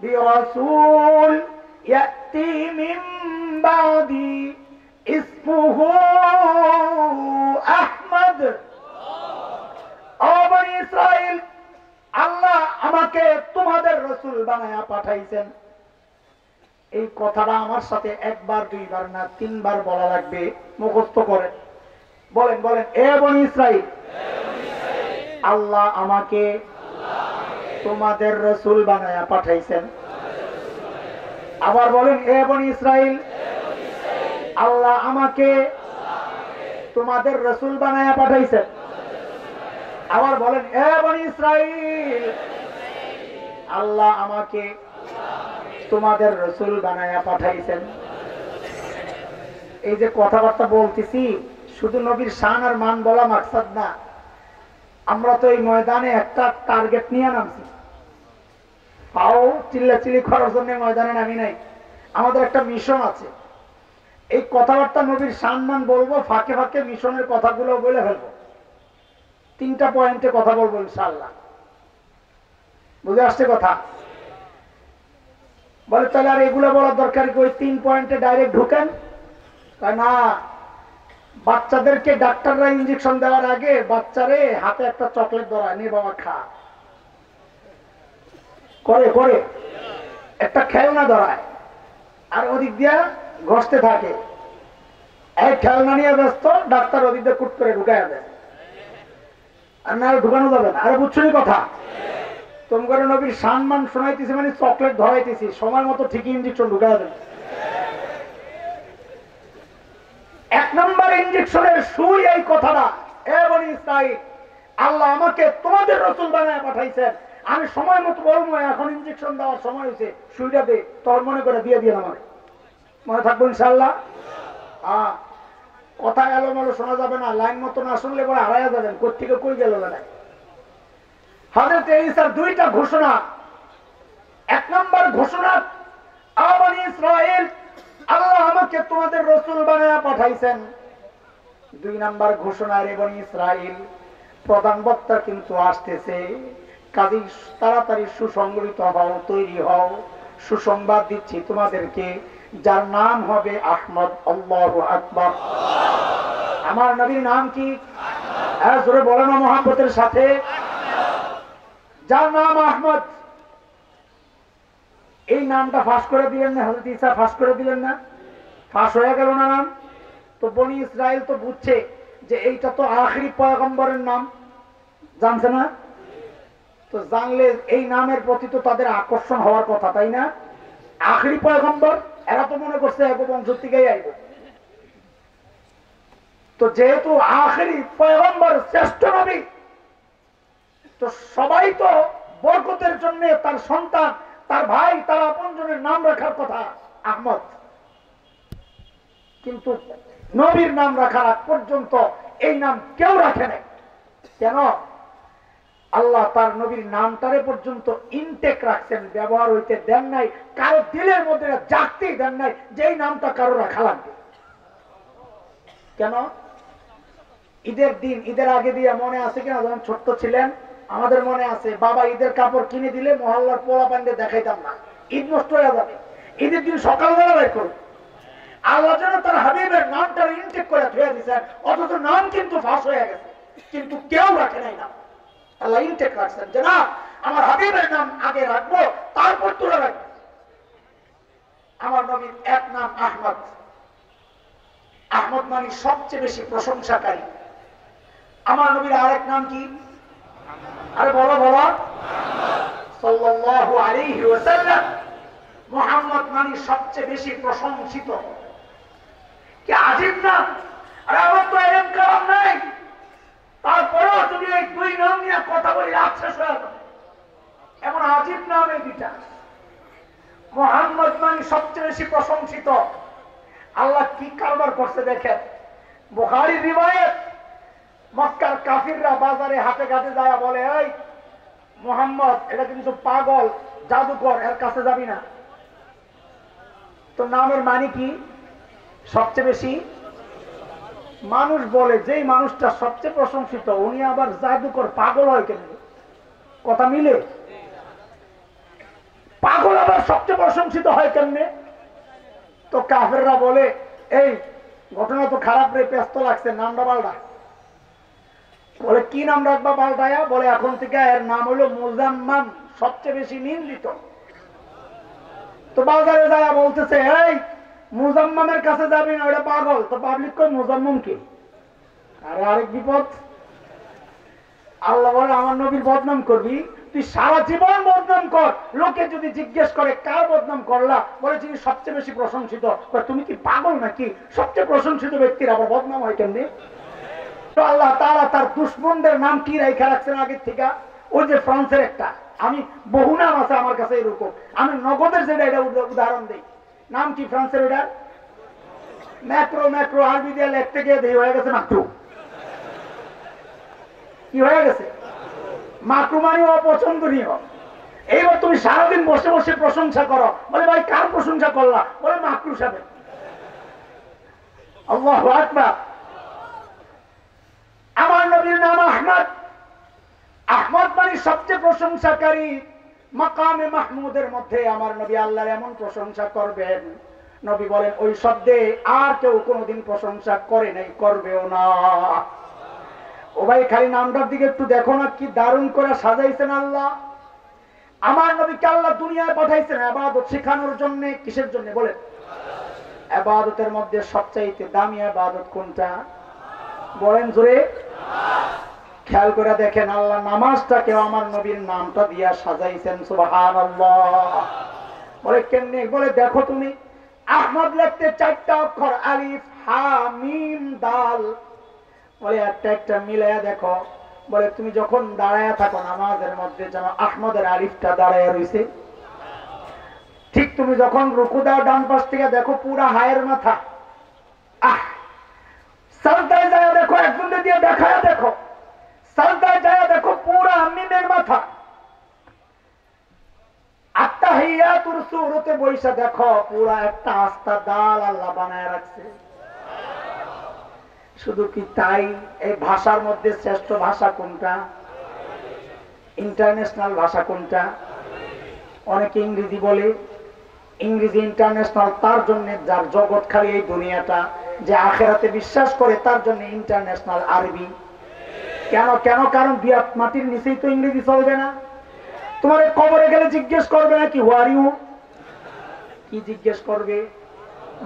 بِرَسُولٍ يأتي من بعدي اسمه أحمد। ও বনি ইসরাইল, আল্লাহ আমাকে তোমাদের রাসূল বানায়া পাঠাইছেন। এই কথাটা আমার সাথে একবার দুইবার না তিনবার বলা লাগবে, মুখস্থ করেন। বলেন বলেন, এ বনি ইসরাইল, আল্লাহ আমাকে তোমাদের রাসূল বানায়া পাঠাইছেন। আবার বলেন, এ বনি ইসরাইল, আল্লাহ আমাকে তোমাদের রাসূল বানায়া পাঠাইছেন। আবার বলেন, এ বনি ইসরাইল, আল্লাহ আমাকে তোমাদের রাসূল বানায়া পাঠাইছেন। এই যে কথাবার্তা বলতেছি, শুধু নবীর শান আর মান বলা মাকসাদ না। আমরা তো এই ময়দানে একটা টার্গেট নিয়ে নামছি। পাও চিল্লাচিল্লি করার জন্য ময়দানে নামি নাই, আমাদের একটা মিশন আছে। এই কথাবার্তা নবীর সম্মান বলবো, ফাঁকে ফাঁকে মিশনের কথাগুলো বলে ফেলবো। 3টা পয়েন্টে কথা বলবো ইনশাআল্লাহ। বুঝে আসছে কথা? বলে তাহলে আর এগুলো বলার দরকার কি? ওই 3 পয়েন্টে ডাইরেক্ট ঢুকেন? না, বাচ্চাদেরকে ডাক্তাররা ইঞ্জেকশন দেওয়ার আগে বাচ্চারে হাতে একটা চকলেট ধরায়, নে বাবা খা, করে করে একটা খেলনা ধরায়, আর ওদিক দিয়ে ঘষতে থাকে। এক খেলনা নিয়ে ব্যস্ত, ডাক্তার ওদিক দিয়ে কুট করে ঢুকাইয়া দেয়। আর না ঢুকানো যাবে না। আরে বুঝছো কথা? তোমার নবীর সম্মান শোনাইতেছি মানে চকলেট ধরাইতেছি, সময় মতো ঠিকই ইঞ্জেকশন ঢুকাইয়া দেবে। 1 নম্বর ইঞ্জেকশনের সুই এই কথাটা, এ বনি ইসরাইল, আল্লাহ আমাকে তোমাদের রাসূল বানায় পাঠাইছেন। আমি সময় মতো বলবো, এখন ইঞ্জেকশন দেওয়ার সময় হয়েছে, সুইটা দে, তোর মনে করে দিয়ে দিয়ে আমার মনে থাকবো ইনশাআল্লাহ। হ্যাঁ, কথা এলোমেলো শোনা যাবে না, লাইন মতো না শুনলে পরে হারাইয়া যাবেন, কোত্থেকে কই গেল না। হযরত ঈসার 2টা ঘোষণা। 1 নম্বর ঘোষণা, ও বনি ইসরাইল, আল্লাহ আমাকে তোমাদের রাসূল বানায়া পাঠাইছেন। 2 নম্বর ঘোষণা, রে বনি ইসরাইল, প্রধান বক্তা কিন্তু আসতেছে, কাজেই তাড়াতাড়ি সুসংগঠিত হও, তৈরি হও। সুসংবাদ দিচ্ছি তোমাদেরকে, যার নাম হবে আহমদ। আল্লাহু আকবার। আমার নবীর নাম কি? জোরে বলো না মুহাব্বতের সাথে। যার নাম আহমদ। এই নামটা ফাঁস করে দিলেন না হযরত ঈসা? ফাঁস করে দিলেন না? ফাঁস হয়ে গেল না নাম? তো বনি ইসরাইল তো বুঝছে যে এইটা তো আখেরি পয়গম্বরের নাম, জানছে না? তো জানলে এই নামের প্রতি তো তাদের আকর্ষণ হওয়ার কথা, তাই না? আখেরি পয়গম্বর, এরা তো মনে করছে এক বংশ থেকেই আইব। তো যেহেতু আখেরি পয়গম্বর, শ্রেষ্ঠ নবী, তো সবাই তো বরকতের জন্য তার সন্তান, তার ভাই, তার আপনজনের নাম রাখার কথা আহমদ। কিন্তু নবীর নাম রাখার আগ পর্যন্ত এই নাম কেউ রাখে নাই। কেন? আল্লাহ তার নবীর নামটারে পর্যন্ত ইনটেক রাখছেন, ব্যবহার হইতে দেন নাই, কারো দিলের মধ্যে জাগতেই দেন নাই যে এই নামটা কারো রাখা লাগবে। কেন? ঈদের দিন, ঈদের আগে দিয়ে মনে আছে কিনা, যখন ছোট্ট ছিলেন আমাদের মনে আছে, বাবা ঈদের কাপড় কিনে দিলে মহল্লার পোলা পান্ডে দেখাইতাম না, ঈদ নষ্ট হয়ে যাবে। ঈদের দিন সকালবেলা বের করব। আল্লাহ যেন তার হাবিবের নামটা ইনটেক করে ধুয়ে দিচ্ছেন, অথচ নাম কিন্তু ফাঁস হয়ে গেছে, কিন্তু কেউ রাখে নাই নাম। আল্লাহ ইনটেক রাখছেন যে না, আমার হাবিবের নাম আগে রাখবো, তারপর তুলে রাখবো। আমার নবীর এক নাম আহমদ। আহমদ মানে সবচেয়ে বেশি প্রশংসাকারী। আমার নবীর আরেক নাম কি? আরে বলো বলো। সাল্লাল্লাহু আলাইহি ওয়াসাল্লাম। মুহাম্মদ মানে সবচেয়ে বেশি প্রশংসিত। কি আজীব নাম! আরে আমার তো এরকম কালাম নাই, তারপরেও যদি এই দুই নাম নিয়ে কথা বলি রাত শেষ হয়ে যাবে। এমন আজীব নাম এই দুইটা। মুহাম্মদ মানে সবচেয়ে বেশি প্রশংসিত। আল্লাহ কি কারবার করছে দেখেন। বুখারীর রিওয়ায়াত, মক্কার কাফিররা বাজারে হাটে ঘাটে যায় বলে, এই মুহাম্মদ এটা কিন্তু পাগল, জাদুকর, এর কাছে যাবি না। তো নামের মানে কি? সবচেয়ে বেশি। মানুষ বলে যেই মানুষটা সবচেয়ে প্রশংসিত উনি আবার জাদুকর, পাগল হয় কেন? কথা মিলে? পাগল আবার সবচেয়ে প্রশংসিত হয় কেমনে? তো কাফেররা বলে, এই ঘটনা তো খারাপ রে, ব্যস্ত লাগছে, নামটা পাল্টা। বলে কি নাম রাখবা পাল্টায়া? বলে এখন থেকে এর নাম হলো মুজাম্মাম, সবচেয়ে বেশি নিন্দিত। তো বাজারে যায় বলতেছে, এই মুজাম্মামের কাছে যাবি না, ওটা পাগল। তো পাবলিক কই মুজাম্মাম কি? আরে আরেক বিপদ। আল্লাহ বলে আমার নবীর বদনাম করবি? তুই সারা জীবন বদনাম কর, লোকে যদি জিজ্ঞেস করে কার বদনাম করলা, বলে যিনি সবচেয়ে বেশি প্রশংসিত। তুমি কি পাগল নাকি? সবচেয়ে প্রশংসিত ব্যক্তির আবার বদনাম হয় কেমনি? তো আল্লাহ তাআলা তার দুশমনদের নাম কি রাইখা রাখছেন আগের থেকে? ওই যে ফ্রান্সের একটা, আমি বহু নাম আছে আমার কাছে এরকম, আমি নগদের যেটা এটা উদাহরণ দিই। নাম কি ফ্রান্সের? ওটা ম্যাক্রো। ম্যাক্রো আরবি দিয়ে লিখতে গিয়ে দিয়ে হয়ে গেছে মাক্রু। কি হয়ে গেছে? মাক্রু মানে অপছন্দনীয়। এইবার তুমি সারাদিন বসে বসে প্রশংসা করো, বলে ভাই কার প্রশংসা করলা? বলে মাক্রু সাহেব। আল্লাহু আকবার। আমার নবীর নাম আহমদ। আহমদ মানে সবচেয়ে প্রশংসাকারী। মাকামে মাহমুদের মধ্যে আমার নবী আল্লাহর এমন প্রশংসা করবেন, নবী বলেন ওই শব্দে আর কেউ কোনোদিন প্রশংসা করে নাই, করবেও না। ও ভাই খালি নামটার দিকে একটু দেখো না, কি দারুণ করে সাজাইছেন আল্লাহ। আমার নবীকে আল্লাহ দুনিয়ায় পাঠাইছেন ইবাদত শেখানোর জন্য। কিসের জন্য বলেন? ইবাদতের মধ্যে সবচাইতে দামি ইবাদত কোনটা? বলেন জোরে। খেয়াল করে দেখেন, আল্লাহ নামাজটাকেও আমার নবীর নামটা দিয়া সাজাইছেন। সুবহানাল্লাহ। বলে কেমনে? বলে দেখো তুমি, আহমদ লিখতে 4টা অক্ষর, আলিফ হা মিম দাল। বলে একটা একটা মিলাইয়া দেখো। বলে তুমি যখন দাঁড়ায়া থাকো নামাজের মধ্যে, যেন আহমদের আলিফটা দাঁড়ায়া রইছে। ঠিক তুমি যখন রুকু দাও ডান পাশ থেকে দেখো পুরা হায়ের মাথা। সাজদায় যায় দেখো, একজন দিয়ে দেখায় দেখো, সাজদায় যায় দেখো পুরা মিমের মাথা। আত্তাহিয়াতুর সূরাতে বইসা দেখো পুরা একটা আস্তা দাল আল্লাহ বানায় রাখছে। শুধু কি তাই? এই ভাষার মধ্যে শ্রেষ্ঠ ভাষা কোনটা? ইন্টারন্যাশনাল ভাষা কোনটা? অনেকে ইংরেজি বলে। ইংরেজি ইন্টারন্যাশনাল তার জন্য যার জগৎ খালি এই দুনিয়াটা, যে আখেরাতে বিশ্বাস করে তার জন্য ইন্টারন্যাশনাল আরবি। কেন কেন? কারণ দুই হাত মাটির নিচেই তো ইংরেজি চলবে না। তোমার কবরে গেলে জিজ্ঞেস করবে না কি হোয়ার ইউ, কি জিজ্ঞেস করবে?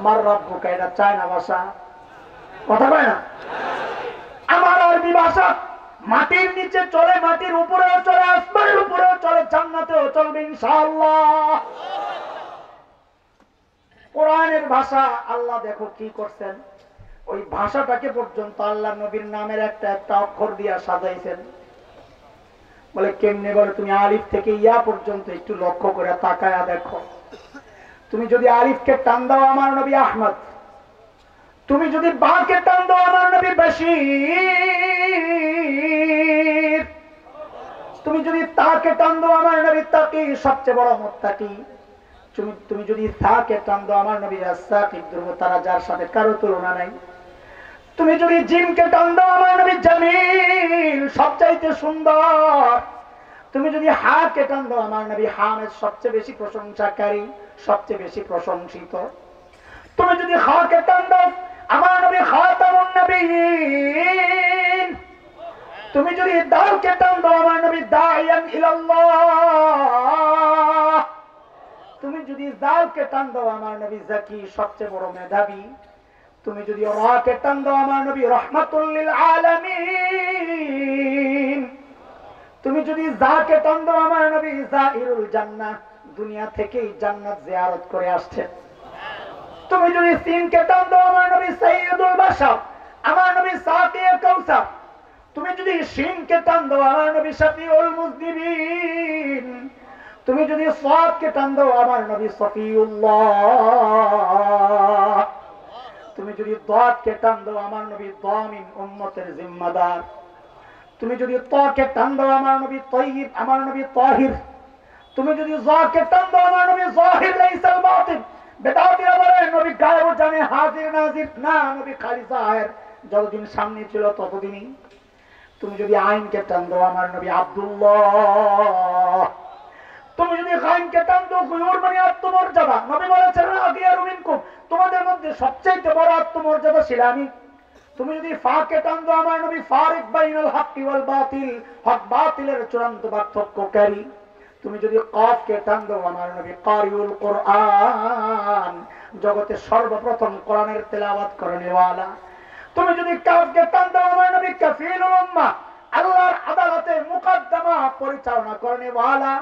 মার রাব্বুকা। এটা চায়না ভাষা, কথা কয় না। আমার আরবি ভাষা মাটির নিচে চলে, মাটির উপরেও চলে, আসমানের উপরেও চলে, জান্নাতেও চলবে ইনশাআল্লাহ। কোরআনের ভাষা আল্লাহ দেখো কি করছেন, ওই ভাষাটাকে পর্যন্ত আল্লাহ নবীর নামের একটা একটা অক্ষর দিয়া সাজাইছেন। বলে কেমনে? বলে তুমি আলিফ থেকে ইয়া পর্যন্ত একটু লক্ষ্য করে তাকায়া দেখো। তুমি যদি আলিফকে টান দাও আমার নবী আহমদ, তুমি যদি বাকে টান দাও আমার নবী বাশীর, তুমি যদি তাকে টান দাও আমার নবী তাকি, সবচেয়ে বড় মুত্তাকি। তুমি যদি তাকে টান দাও আমার নবী আস-সাকিব, ধ্রুবতারা যার সাথে কারো তুলনা নাই। তুমি যদি জিমকে টান দাও আমার নবী জামিল, সবচাইতে সুন্দর। তুমি যদি হাকে টান দাও আমার নবী হামেদ, সবচেয়ে বেশি প্রশংসাকারী, সবচেয়ে বেশি প্রশংসিত। তুমি যদি হাকে টান দাও আমার নবী খাতামুন নবিয়্যিন। তুমি যদি দালকে টান দাও আমার নবী দাইয়ান ইলাল্লাহ। তুমি যদি জালকে টান দাও আমার নবী জাকি সবচেয়ে বড় মেধাবী। তুমি যদি রাকে টান দাও আমার নবী রাহমাতুল লিল আলামিন। তুমি যদি যাকে টান দাও আমার নবী জাহিরুল জান্নাহ, দুনিয়া থেকেই জান্নাত জিয়ারত করে আসছেন। তুমি যদি সিনকে টান দাও আমার নবী সাইয়্যিদুল বাশার, আমার নবী সাকিয়ে কাউসার। তুমি যদি শিনকে টান দাও আমার নবী শাফিউল মুজনিবিন। তুমি যদি সাদকে টান দাও আমার নবী সফিউল্লাহ। তুমি যদি দাদকে টান দাও আমার নবী দামিন উম্মতের জিম্মাদার। তুমি যদি তাকে টান দাও আমার নবী তাইয়িব, আমার নবী তাহির। তুমি যদি যাকে টান দাও আমার নবী যাহির লাইসাল বাতিন। বেদাতীরা বলে নবী গায়েব জানে, হাজির নাজির না, নবী খালি জাহির। যতদিন সামনে ছিল ততদিনই। তুমি যদি আইনকে টান দাও আমার নবী আব্দুল্লাহ। তুমি যদি গায়নকে টান দাও গুয়ুর মানে আত্মমর্যাদা। নবী বলেছেন আগিয়ারু মিনকুম, তোমাদের মধ্যে সবচেয়ে বড় আত্মমর্যাদাশীল আমি। তুমি যদি ফাকে টান দাও আমার নবী ফারিক বাইনাল হাক্কি ওয়াল বাতিল, হক বাতিলের চূড়ান্ত পার্থক্যকারী। তুমি যদি কাফকে টান দাও আমার নবী কারিউল কোরআন, জগতে সর্বপ্রথম কোরআনের তেলাওয়াত করেনেওয়ালা। তুমি যদি কাফকে টান দাও আমার নবী কাফিলুল উম্মাহ, আল্লাহর আদালতে মুকদ্দমা পরিচালনা করেনেওয়ালা।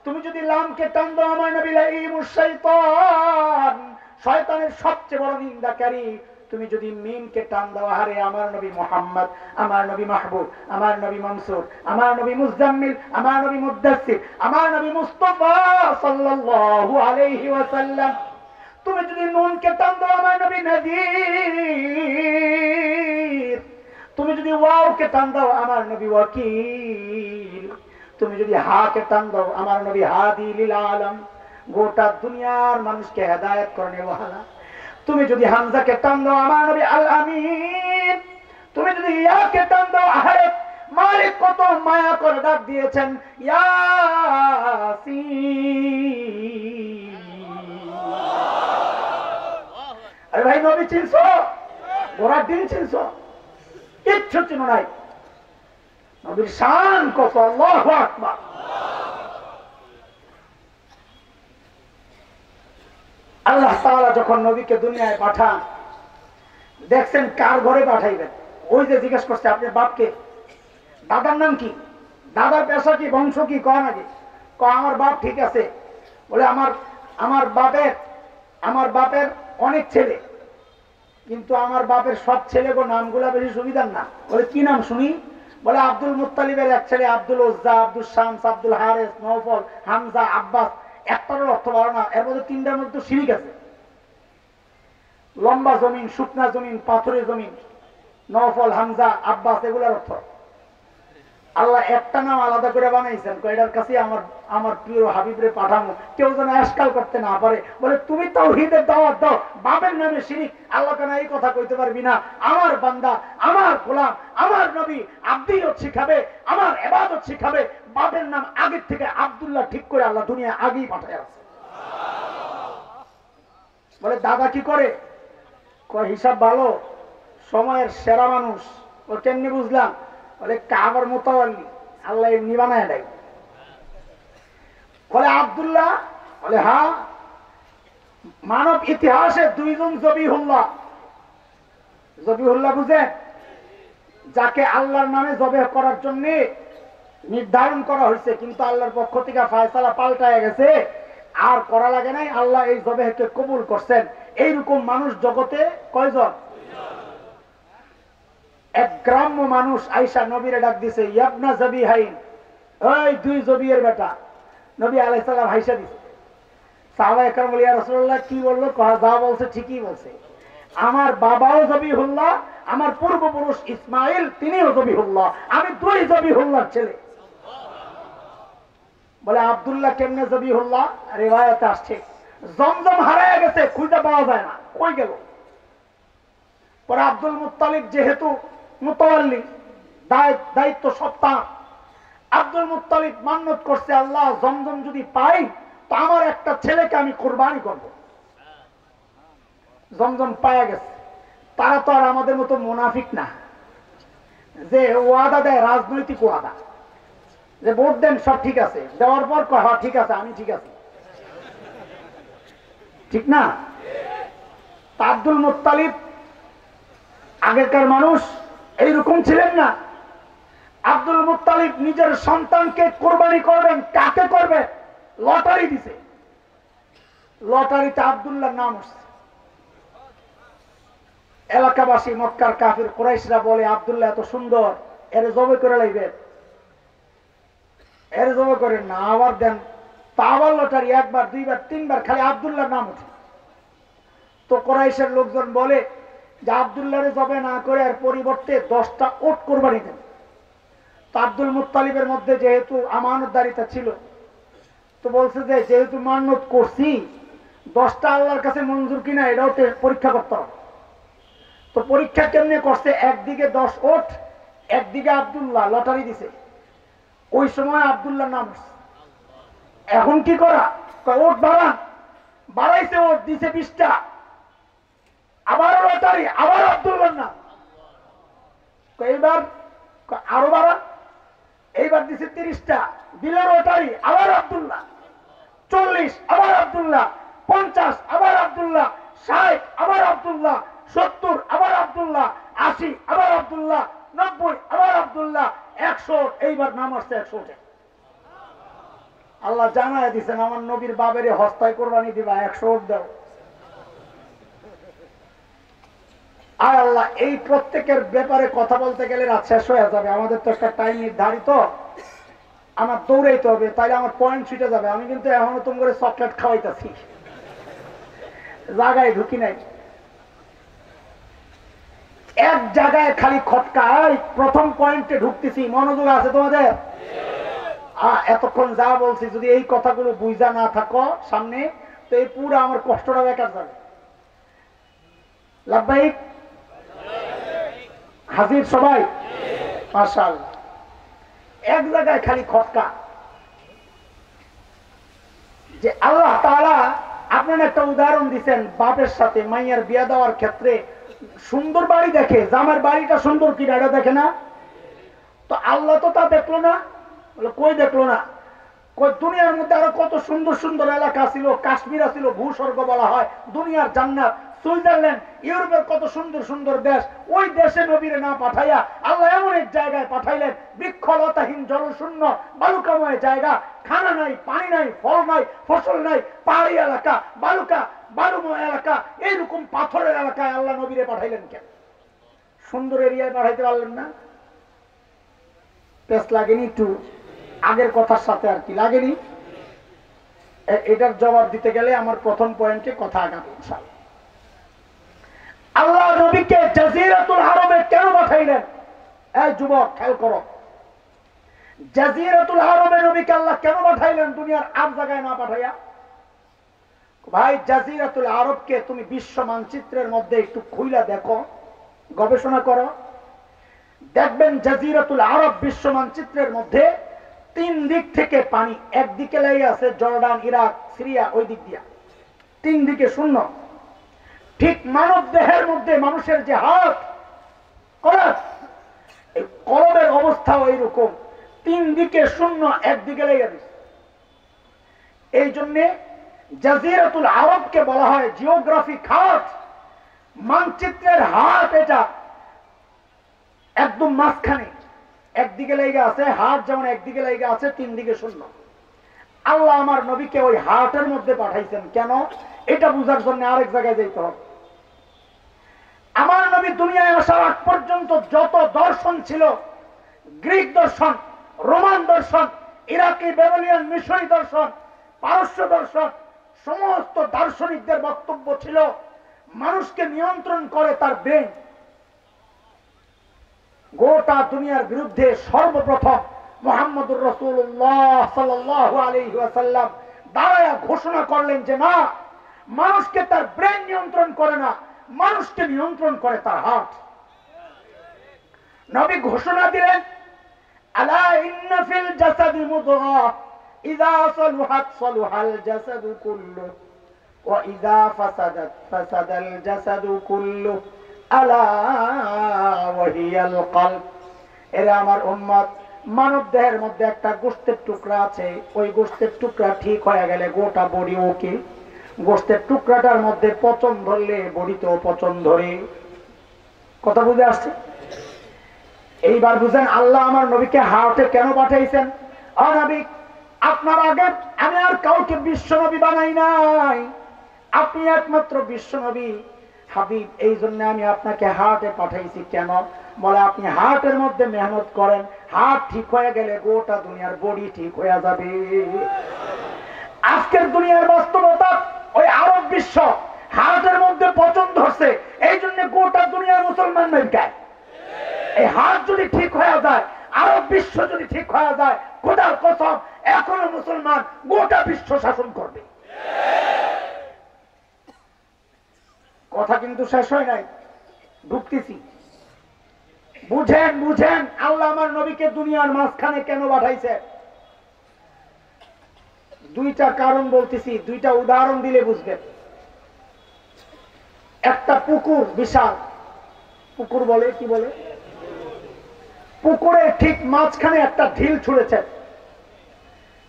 তুমি যদি লামকে টান দাও আমার নবী লাঈমুশ শাইতান, শয়তানের সবচেয়ে বড় নিন্দাকারী। তুমি যদি মিমকে টান দাও আরে আমার নবী মুহাম্মদ, আমার নবী মাহবুব, আমার নবী মনসুর, আমার নবী মুজাম্মিল, আমার নবী মুদ্দাসসির, আমার নবী মুস্তাফা সাল্লাল্লাহু আলাইহি ওয়াসাল্লাম। তুমি যদি নুনকে টান দাও আমার নবী নাযীর। তুমি যদি ওয়াওকে টান দাও আমার নবী ওয়াকিল। তুমি যদি হাকে টান দাও আমার নবী হাদি লিল আলম, গোটা দুনিয়ার মানুষকে হেদায়েত করেনেওয়ালা। তুমি যদি হামজাকে টান দাও আমার নবী আল আমিন। তুমি যদি ইয়াকে টান দাও আহারে মালিক কত মায়া করে ডাক দিয়েছেন ইয়াসিন। আরে ভাই নবী চিনছো? ঘোড়ার দিন চিনছো? কিচ্ছু চিনো নাই। নবীর শান কত, আল্লাহু আকবার। আল্লাহ তাআলা যখন নবীকে দুনিয়ায় পাঠান, দেখছেন কার ঘরে পাঠাইবেন। ওই যে জিজ্ঞেস করছে আপনার বাপকে, দাদার নাম কি, দাদার পেশা কি, বংশ কি, কয় নাকি? আমার বাপ ঠিক আছে। বলে আমার বাপের অনেক ছেলে, কিন্তু আমার বাপের সব ছেলেগো নামগুলা বেশি সুবিধার না। বলে কি নাম শুনি? বলে আব্দুল মুত্তালিবের এক ছেলে আব্দুল উজ্জা, আব্দুল শামস, আব্দুল হারেস, নওফল, হামজা, আব্বাস। একটারও অর্থ ভালো না, এর মধ্যে তিনটার মধ্যে শিরিক আছে। লম্বা জমিন, শুকনা জমিন, পাথরের জমিন, নওফল, হামজা, আব্বাস, এগুলার অর্থ। আল্লাহ একটা নাম আলাদা করে বানাইছেন, এটার কাছে আমার প্রিয় হাবিবরে পাঠানো, কেউ যেন আশকাল করতে না পারে। বলে তুমি তাওহীদের দাওয়াত দাও, বাপের নামে শিরিক। আল্লাহ কেন এই কথা কইতে পারবি না? আমার বান্দা, আমার গোলাম, আমার নবী আব্দিয়ত শিখাবে, আমার ইবাদত শিখাবে। বাপের নাম আগে থেকে আব্দুল্লাহ ঠিক করে আল্লাহ দুনিয়া আগেই পাঠায় আছে। বলে দাদা কি করে? কয় হিসাব ভালো, সময়ের সেরা মানুষ। ও কেমনি বুঝলাম? বলে কাবার মুতাওয়াল্লি, আল্লাহ এমনি বানায় দেয়। বলে আব্দুল্লাহ? বলে হ্যাঁ। মানব ইতিহাসে দুইজন জবিহুল্লাহ। জবিহুল্লাহ বুঝেন? যাকে আল্লাহর নামে জবেহ করার জন্য নির্ধারণ করা হয়েছে, কিন্তু আল্লাহর পক্ষ থেকে ফয়সালা পাল্টায় গেছে, আর করা লাগে নাই, আল্লাহ এই জবেহকে কবুল করছেন। এইরকম মানুষ জগতে কয়জন? এক গ্রাম্য মানুষ আইসা নবীরে ডাক দিছে, ইয়াবনা জবিহাইন, ওই দুই জবিয়ের বেটা। নবী আলাইহিস সালাম হাইসা দিছে। সাহাবায়ে কেরাম বলে ইয়া রাসূলুল্লাহ কি বললো? কয় যা বলছে ঠিকই বলছে। আমার বাবাও জবিহুল্লাহ, আমার পূর্বপুরুষ ইসমাইল তিনিও জবিহুল্লাহ, আমি দুই জবিহুল্লাহর ছেলে। বলে আব্দুল্লাহ কেমনে জবিহুল্লাহ? রিওয়ায়াতে আসছে জমজম হারায় গেছে, খুঁজে পাওয়া যায় না, কই গেল? পরে আব্দুল মুত্তালিব যেহেতু মুতাওয়াল্লি, দায়িত্ব সত্তা, আব্দুল মুত্তালিব মান্নত করছে আল্লাহ জমজম যদি পাই তো আমার একটা ছেলেকে আমি কুরবানি করব। জমজম পাওয়া গেছে। তারা তো আর আমাদের মতো মুনাফিক না যে ওয়াদা দেয়, রাজনৈতিক ওয়াদা, যে ভোট দেন সব ঠিক আছে, দেওয়ার পর কয় হ্যাঁ ঠিক আছে, আমি ঠিক আছে। ঠিক না? আব্দুল মুত্তালিব আগেকার মানুষ এইরকম ছিলেন না। আব্দুল মুত্তালিব নিজের সন্তানকে কোরবানি করবেন, কাকে করবে? লটারি দিছে, লটারিতে আব্দুল্লাহ নাম আসছে। এলাকাবাসী মক্কার কাফির কুরাইশরা বলে, আব্দুল্লাহ এত সুন্দর, এর জবে করে লাইবেন, এর জবে করে না, আবার দেন। তা আবার লটারি একবার, দুইবার, তিনবার, খালি আব্দুল্লাহ নাম উঠে। তো কুরাইশের লোকজন বলে যে আব্দুল্লাহরে জবে না করে আর পরিবর্তে 10টা ওট কোরবানি দেন। তো আব্দুল মুত্তালিবের মধ্যে যেহেতু আমানতদারিতা ছিল, তো বলছে যে যেহেতু মান্নত করছি, 10টা আল্লাহর কাছে মঞ্জুর কিনা এটাও পরীক্ষা করতে হবে। তো পরীক্ষা কেমনে করছে? একদিকে 10 ওট, একদিকে আব্দুল্লাহ, লটারি দিছে। ওই সময় আব্দুল্লাহ নাম আসছে। এখন কি করা? ওট বাড়ান, বাড়াইছে, ওট দিছে 20টা, আবার লটারি, আবার আব্দুল্লাহ নাম। এইবার আরো বাড়ান, এইবার দিছে 30টা, দিল লটারি, আবার আব্দুল্লাহ। 40, আবার আব্দুল্লাহ। 50, আবার আব্দুল্লাহ। 60, আবার আব্দুল্লাহ। 70, আবার আব্দুল্লাহ। 80, আবার আব্দুল্লাহ। 90, আবার আব্দুল্লাহ। 100, এইবার নাম আসছে 100। আল্লাহ জানায় দিচ্ছেন, আমার নবীর বাবের হস্তায় কোরবানি দিবা, 100 দাও। আর আল্লাহ এই প্রত্যেকের ব্যাপারে কথা বলতে গেলে রাত শেষ হয়ে যাবে। আমাদের তো একটা টাইম নির্ধারিত, আমার দৌড়াইতে হবে, তাইলে আমার পয়েন্ট ছুটে যাবে। আমি কিন্তু এখনো তুমি করে চকলেট খাওয়াইতেছি, জায়গায় ঢুকি নাই। এক জায়গায় খালি খটকায়, প্রথম পয়েন্টে ঢুকতেছি। মনোযোগ আছে তোমাদের? এতক্ষণ যা বলছি যদি এই কথাগুলো বুঝা না থাকো সামনে, তো এই পুরো আমার কষ্টটা বেকার যাবে। লাভবাহিক হাজির সবাই? মাশাআল্লাহ। এক জায়গায় খালি খটকা যে আল্লাহ তাআলা আপনার একটা উদাহরণ দিচ্ছেন, বাপের সাথে মাইয়ার বিয়া দেওয়ার ক্ষেত্রে সুন্দর বাড়ি দেখে, জামার বাড়িটা সুন্দর কিনা এটা দেখে না। তো আল্লাহ তো তা দেখলো না। বলে কই দেখলো না? কই দুনিয়ার মধ্যে আরো কত সুন্দর সুন্দর এলাকা ছিল, কাশ্মীর ছিল, ভূস্বর্গ বলা হয়, দুনিয়ার জান্নাত, সুইজারল্যান্ড, ইউরোপের কত সুন্দর সুন্দর দেশ। ওই দেশে নবীরে না পাঠাইয়া আল্লাহ এমন এক জায়গায় পাঠাইলেন, বৃক্ষলতাহীন, জলশূন্য, বালুকাময় জায়গা, খানা নাই, পানি নাই, ফল নাই, ফসল নাই, পাহাড়ি এলাকা, বালুকা, বালুময় এলাকা, এইরকম পাথরের এলাকায় আল্লাহ নবীরে পাঠাইলেন কেন? সুন্দর এরিয়ায় পাঠাইতে পারলেন না? পেস লাগেনি একটু আগের কথার সাথে? আর কি লাগেনি? এটার জবাব দিতে গেলে আমার প্রথম পয়েন্টে কথা আগাবে ইনশাআল্লাহ। আল্লাহ নবীকে জাজিরাতুল আরবে কেন পাঠাইলেন? এই যুবক খেয়াল করো, জাজিরাতুল আরবে নবীকে আল্লাহ কেন পাঠাইলেন দুনিয়ার আর জায়গায় না পাঠাইয়া? ভাই, জাজিরাতুল আরবকে তুমি বিশ্ব মানচিত্রের মধ্যে একটু খুইলা দেখো, গবেষণা করো, দেখবেন জাজিরাতুল আরব বিশ্ব মানচিত্রের মধ্যে 3 দিক থেকে পানি। একদিকে লেগে আছে জর্ডান, ইরাক, সিরিয়া, ওই দিক দিয়া 3 দিকে শূন্য। ঠিক মানব দেহের মধ্যে মানুষের যে হাত, কলবের অবস্থা এইরকম, 3 দিকে শূন্য, একদিকে লেগে গেছে। এই জন্য জাজিরাতুল আরবকে বলা হয় জিওগ্রাফিক হার্ট, মানচিত্রের হার্ট। এটা একদম মাঝখানে, একদিকে লেগে আছে হার্ট, যেমন একদিকে লেগে আছে, 3 দিকে শূন্য। আল্লাহ আমার নবীকে ওই হার্টের মধ্যে পাঠাইছেন কেন? এটা বুঝার জন্য আরেক জায়গায় যেতে হবে। আমার নবী দুনিয়ায় আসার আগ পর্যন্ত যত দর্শন ছিল, গ্রিক দর্শন, রোমান দর্শন, ইরাকি, ব্যাবিলনিয়ান, মিশরী দর্শন, পারস্য দর্শন, সমস্ত দার্শনিকদের বক্তব্য ছিল মানুষকে নিয়ন্ত্রণ করে তার ব্রেন। গোটা দুনিয়ার বিরুদ্ধে সর্বপ্রথম মুহাম্মদুর রাসূলুল্লাহ সাল্লাল্লাহু আলাইহি ওয়াসাল্লাম দাঁড়ায়া ঘোষণা করলেন যে না, মানুষকে তার ব্রেন নিয়ন্ত্রণ করে না, মানুষকে নিয়ন্ত্রণ করে তার হার্ট। নবী ঘোষণা দিলেন, আলা ইন্না ফিল জাসাদি মুদগা ইযা সালুহাত সালুহাল জাসাদু কুল্লু ওয়া ইযা ফাসাদাত ফাসাদাল জাসাদু কুল্লু আলা ওয়া হিয়াল কলব। এরা আমার উম্মত, মানব দেহের মধ্যে একটা গোশতের টুকরা আছে, ওই গোশতের টুকরা ঠিক হয়ে গেলে গোটা বডি ওকে। গোস্তের টুকরাটার মধ্যে পচন ধরলে বড়িতেও পচন ধরে। কথা বুঝে আসছে? এইবার বুঝেন আল্লাহ আমার নবীকে হার্টে কেন পাঠাইছেন। নবী, আপনার আগে আমি আর কাউকে বিশ্ব নবী বানাই নাই, আপনি একমাত্র বিশ্ব নবী হাবিব, এই জন্য আমি আপনাকে হার্টে পাঠাইছি। কেন? বলে আপনি হার্টের মধ্যে মেহনত করেন, হার্ট ঠিক হয়ে গেলে গোটা দুনিয়ার বডি ঠিক হয়ে যাবে। আজকের দুনিয়ার বাস্তবতা, ওই আরব বিশ্ব হার্টের মধ্যে পচন ধরছে, এই জন্য গোটা দুনিয়ার মুসলমান মেরকায়। এই হার্ট যদি ঠিক হয়ে যায়, আরব বিশ্ব যদি ঠিক হয়ে যায়, খোদার কসম এখনো মুসলমান গোটা বিশ্ব শাসন করবে। কথা কিন্তু শেষ হয় নাই, ঢুকতেছি। বুঝেন বুঝেন আল্লাহ আমার নবীকে দুনিয়ার মাঝখানে কেন পাঠাইছে। দুইটা কারণ বলতেছি, দুইটা উদাহরণ দিলে বুঝবেন। একটা পুকুর, বিশাল পুকুর বলে, কি বলে, পুকুরের ঠিক মাঝখানে একটা ঢিল ছুঁড়েছে,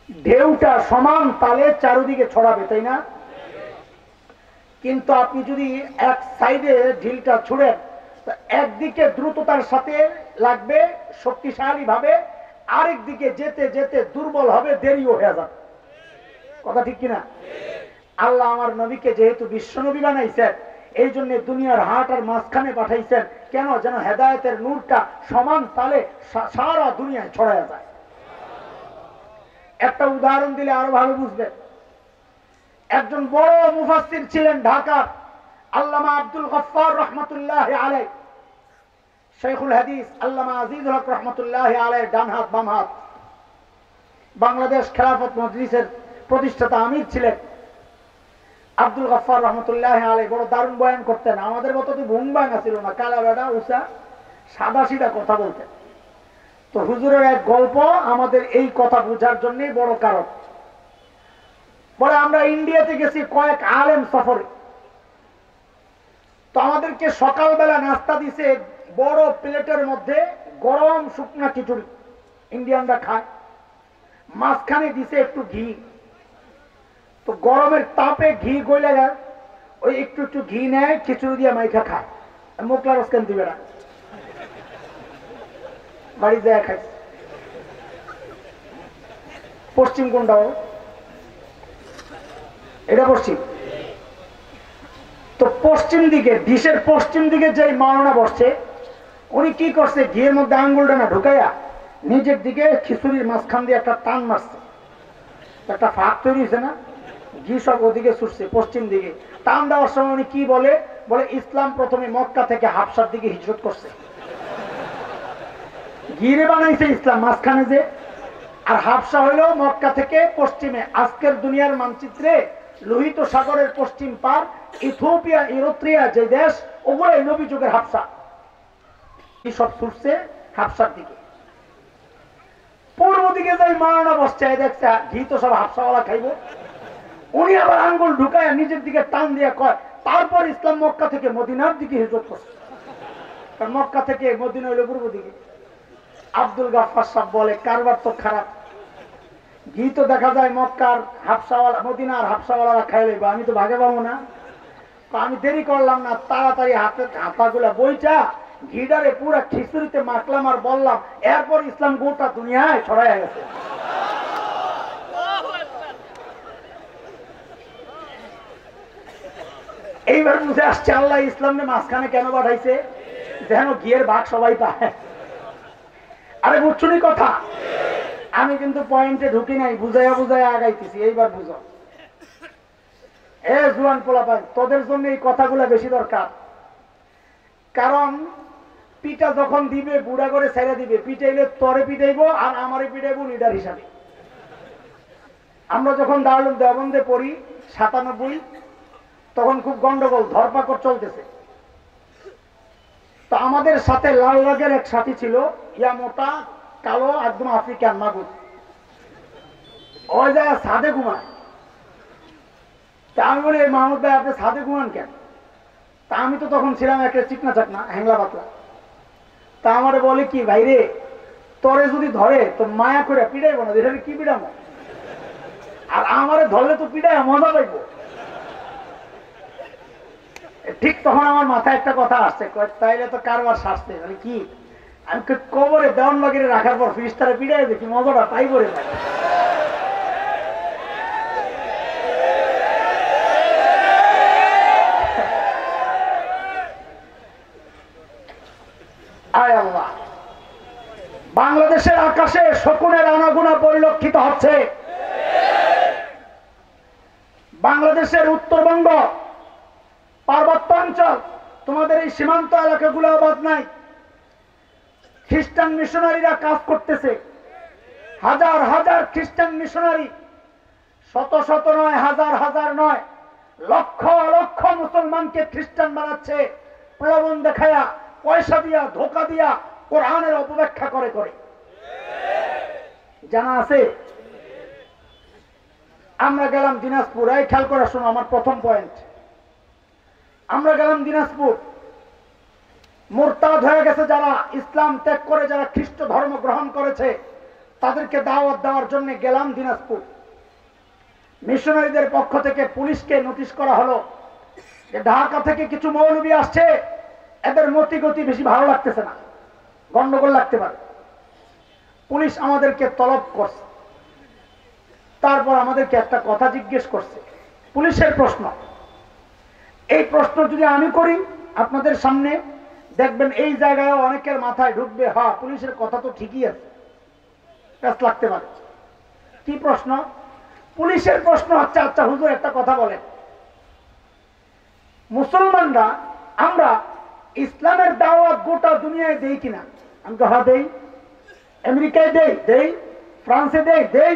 ঢেউটা সমান তালে চারিদিকে ছড়াবে, তাই না? কিন্তু আপনি যদি এক সাইডে ঢিলটা ছুঁড়েন, একদিকে দ্রুততার সাথে লাগবে শক্তিশালী ভাবে, আরেক দিকে যেতে যেতে দুর্বল হবে, দেরিও হয়ে যাবে। কথা ঠিক কিনা? আল্লাহ আমার নবীকে যেহেতু বিশ্ব নবী বানাইছেন, এই জন্য দুনিয়ার হাট আর মাঝখানে পাঠাইছেন। কেন? যেন হেদায়েতের নূরটা সমান তালে সারা দুনিয়ায় ছড়ায় যায়। একটা উদাহরণ দিলে আরো ভালো বুঝবেন। একজন বড় মুফাসসির ছিলেন ঢাকার, আল্লামা আব্দুল গফফার রহমতুল্লাহ আলাইহি, শাইখুল হাদিস আল্লামা আজিজুল হক রহমতুল্লাহ আলাইহি ডান হাত বাম হাত, বাংলাদেশ খেলাফত মজলিসের প্রতিষ্ঠাতা আমির ছিলেন আব্দুল গফফার রহমতুল্লাহ আলাইহি। বড় দারুণ বয়ান করতেন, আমাদের মতো তো ভুং ভাঙা ছিল না, কালা বেড়া উষা সাদা সিধা কথা বলতেন। তো হুজুরের এক গল্প আমাদের এই কথা বোঝার জন্য বড় কারণ। বলে আমরা ইন্ডিয়াতে গেছি কয়েক আলেম সফরে, তো আমাদেরকে সকালবেলা নাস্তা দিছে বড় প্লেটের মধ্যে গরম শুকনা খিচুড়ি, ইন্ডিয়ানরা খায়, মাঝখানে দিছে একটু ঘি। তো গরমের তাপে ঘি গইলে যায়, ওই একটু একটু ঘি নেয়, খিচুড়ি দিয়ে মাইখা খায়। মোকলা রসকেন দিবে না, বাড়ি যায় খাই। পশ্চিম কোনটাও? এটা পশ্চিম। তো পশ্চিম দিকে, ডিশের পশ্চিম দিকে যে মাওনা বসছে, উনি কি করছে, ঘিয়ের মধ্যে আঙ্গুলটা না ঢুকাইয়া নিজের দিকে খিচুড়ির মাঝখান দিয়ে একটা টান মারছে, একটা ফাঁক তৈরি হয়েছে না, ঘি সব ওদিকে ছুটছে পশ্চিম দিকে। টান দেওয়ার সময় উনি কি বলে, বলে ইসলাম প্রথমে মক্কা থেকে হাবশার দিকে হিজরত করছে। ঘিরে বানাইছে ইসলাম মাঝখানে যে, আর হাবশা হইল মক্কা থেকে পশ্চিমে। আজকের দুনিয়ার মানচিত্রে লোহিত সাগরের পশ্চিম পার ইথিওপিয়া, ইরিত্রিয়া যে দেশ, ওগুলোই নবী যুগের হাবশা। কি সব ছুটছে হাবশার দিকে। পূর্ব দিকে যাই মাওনা বসছে, দেখছে ঘি তো সব হাবশাওয়ালা খাইব। উনি আবার আঙ্গুল ঢুকায় নিজের দিকে টান দিয়ে কয়, তারপর ইসলাম মক্কা থেকে মদিনার দিকে হিজরত করছে। কারণ মক্কা থেকে মদিনা হইল পূর্ব দিকে। আব্দুল গফফার সাহেব বলে, কারবার তো খারাপ, ঘি তো দেখা যায় মক্কার হাবশাওয়ালা, মদিনার হাবশাওয়ালারা খাই লইব, আমি তো ভাগে পাবো না। আমি দেরি করলাম না, তাড়াতাড়ি হাতের হাতাগুলা বইটা ঘিডারে পুরা খিচুড়িতে মাখলাম আর বললাম, এরপর ইসলাম গোটা দুনিয়ায় ছড়াইয়া গেছে। এইবার বুঝে আসছে আল্লাহ ইসলামের মাঝখানে কেন পাঠাইছে, যেন ঘিয়ের ভাগ সবাই পায়। আরে বুঝছুনি কথা? আমি কিন্তু পয়েন্টে ঢুকি নাই, বুঝাইয়া বুঝাইয়া আগাইতেছি। এইবার বুঝো, এ জুয়ান পোলাপান, তোদের জন্য এই কথাগুলা বেশি দরকার। কারণ পিঠা যখন দিবে বুড়া করে ছেড়ে দিবে, পিটাইলে তরে পিটাইব আর আমারে পিটাইব লিডার হিসাবে। আমরা যখন দারুল দেওবন্দে পড়ি 97, তখন খুব গন্ডগোল, ধরপাকড় চলতেছে। তো আমাদের সাথে লাল রঙের এক সাথী ছিল, ইয়া মোটা কালো একদম আফ্রিকান মাগুর, ওই জায়গায় ছাদে ঘুমায়। তা আমি বলি, মাহমুদ ভাই আপনি ছাদে ঘুমান কেন? তা আমি তো তখন ছিলাম একটা চিকনা চাকনা হ্যাংলা পাতলা। তা আমারে বলে কি, ভাই রে তরে যদি ধরে তো মায়া করে পিড়াইব না, এটা কি পিড়ামো, আর আমারে ধরলে তো পিড়াই মজা পাইব। ঠিক তখন আমার মাথায় একটা কথা আসছে, তাইলে তো কারবার শাস্তি কি, আমি কবরে দেওয়ানবাগিরে রাখার পর ফিরিস্তারে পিড়াই দেখি মজাটা তাই করে যায়। আয় আল্লাহ, বাংলাদেশের আকাশে শকুনের আনাগোনা পরিলক্ষিত হচ্ছে। বাংলাদেশের উত্তরবঙ্গ পার্বত্যাঞ্চল, তোমাদের এই সীমান্ত এলাকাগুলো বাদ নাই, খ্রিস্টান মিশনারিরা কাজ করতেছে। হাজার হাজার খ্রিস্টান মিশনারি, শত শত নয়, হাজার হাজার নয়, লক্ষ লক্ষ মুসলমানকে খ্রিস্টান বানাচ্ছে, প্রলোভন দেখায়া, পয়সা দিয়া, ধোকা দিয়া, কোরআনের অপব্যাখ্যা করে করে। জানা আছে? আমরা গেলাম দিনাজপুর, এই খেয়াল করে শোনো আমার প্রথম পয়েন্ট। আমরা গেলাম দিনাজপুর, মুরতাদ হয়ে গেছে যারা, ইসলাম ত্যাগ করে যারা খ্রিস্ট ধর্ম গ্রহণ করেছে, তাদেরকে দাওয়াত দেওয়ার জন্য গেলাম দিনাজপুর। মিশনারিদের পক্ষ থেকে পুলিশকে নোটিশ করা হলো যে ঢাকা থেকে কিছু মৌলবী আসছে, এদের মতি গতি বেশি ভালো লাগতেছে না, গন্ডগোল লাগতে পারে। পুলিশ আমাদেরকে তলব করছে, তারপর আমাদেরকে একটা কথা জিজ্ঞেস করছে। পুলিশের প্রশ্ন, এই প্রশ্ন যদি আমি করি আপনাদের সামনে, দেখবেন এই জায়গায় অনেকের মাথায় ঢুকবে, হ্যাঁ পুলিশের কথা তো ঠিকই আছে, প্যাস লাগতে পারে। কি প্রশ্ন? পুলিশের প্রশ্ন হচ্ছে, আচ্ছা হুজুর একটা কথা বলেন, মুসলমানরা আমরা ইসলামের দাওয়াত গোটা দুনিয়ায় দেই কিনা? আমি তো হ্যাঁ দেই। আমেরিকায় দেই, দেই। ফ্রান্সে দেই, দেই।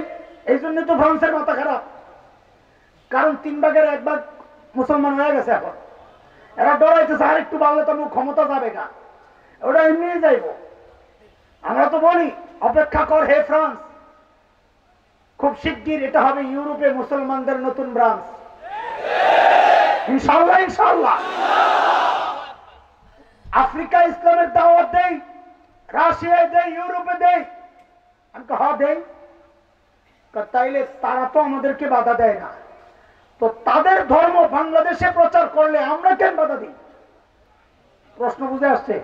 এই জন্য তো ফ্রান্সের মাথা খারাপ, কারণ 3 ভাগের 1 ভাগ মুসলমান হয়ে গেছে। এখন এরা ডরাইতেছে আর একটু বাড়লে তো ক্ষমতা যাবে না, ওটা এমনি যাইব। আমরা তো বলি অপেক্ষা কর হে ফ্রান্স, খুব শিগগির এটা হবে ইউরোপে মুসলমানদের নতুন ব্রাঞ্চ, ইনশাআল্লাহ ইনশাআল্লাহ। আফ্রিকা ইসলামের দাওয়াত দেই, রাশিয়ায় দেই, ইউরোপে দেই। আমি তো হ্যাঁ দেই। তাইলে তারা তো আমাদেরকে বাধা দেয় না, তো তাদের ধর্ম বাংলাদেশে প্রচার করলে আমরা কেন বাধা দিই? প্রশ্ন বুঝে আসছে?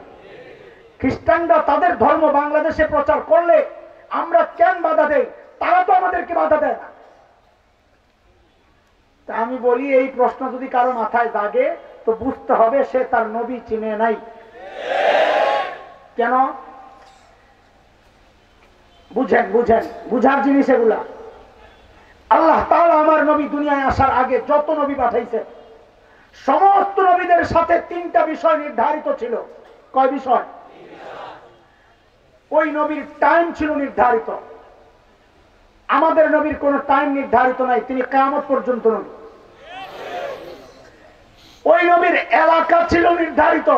খ্রিস্টানরা তাদের ধর্ম বাংলাদেশে প্রচার করলে আমরা কেন বাধা দেই? তারা তো আমাদেরকে বাধা দেয় না। তা আমি বলি, এই প্রশ্ন যদি কারো মাথায় জাগে তো বুঝতে হবে সে তার নবী চিনে নাই। কেন? বুঝেন বুঝেন, বুঝার জিনিস এগুলা। আল্লাহ তাআলা আমার নবী দুনিয়ায় আসার আগে যত নবী পাঠাইছে, সমস্ত নবীদের সাথে 3টা বিষয় নির্ধারিত ছিল। কয় বিষয়? ওই নবীর টাইম ছিল নির্ধারিত। আমাদের নবীর কোন টাইম নির্ধারিত নাই, তিনি কিয়ামত পর্যন্ত নবী। ওই নবীর এলাকা ছিল নির্ধারিত।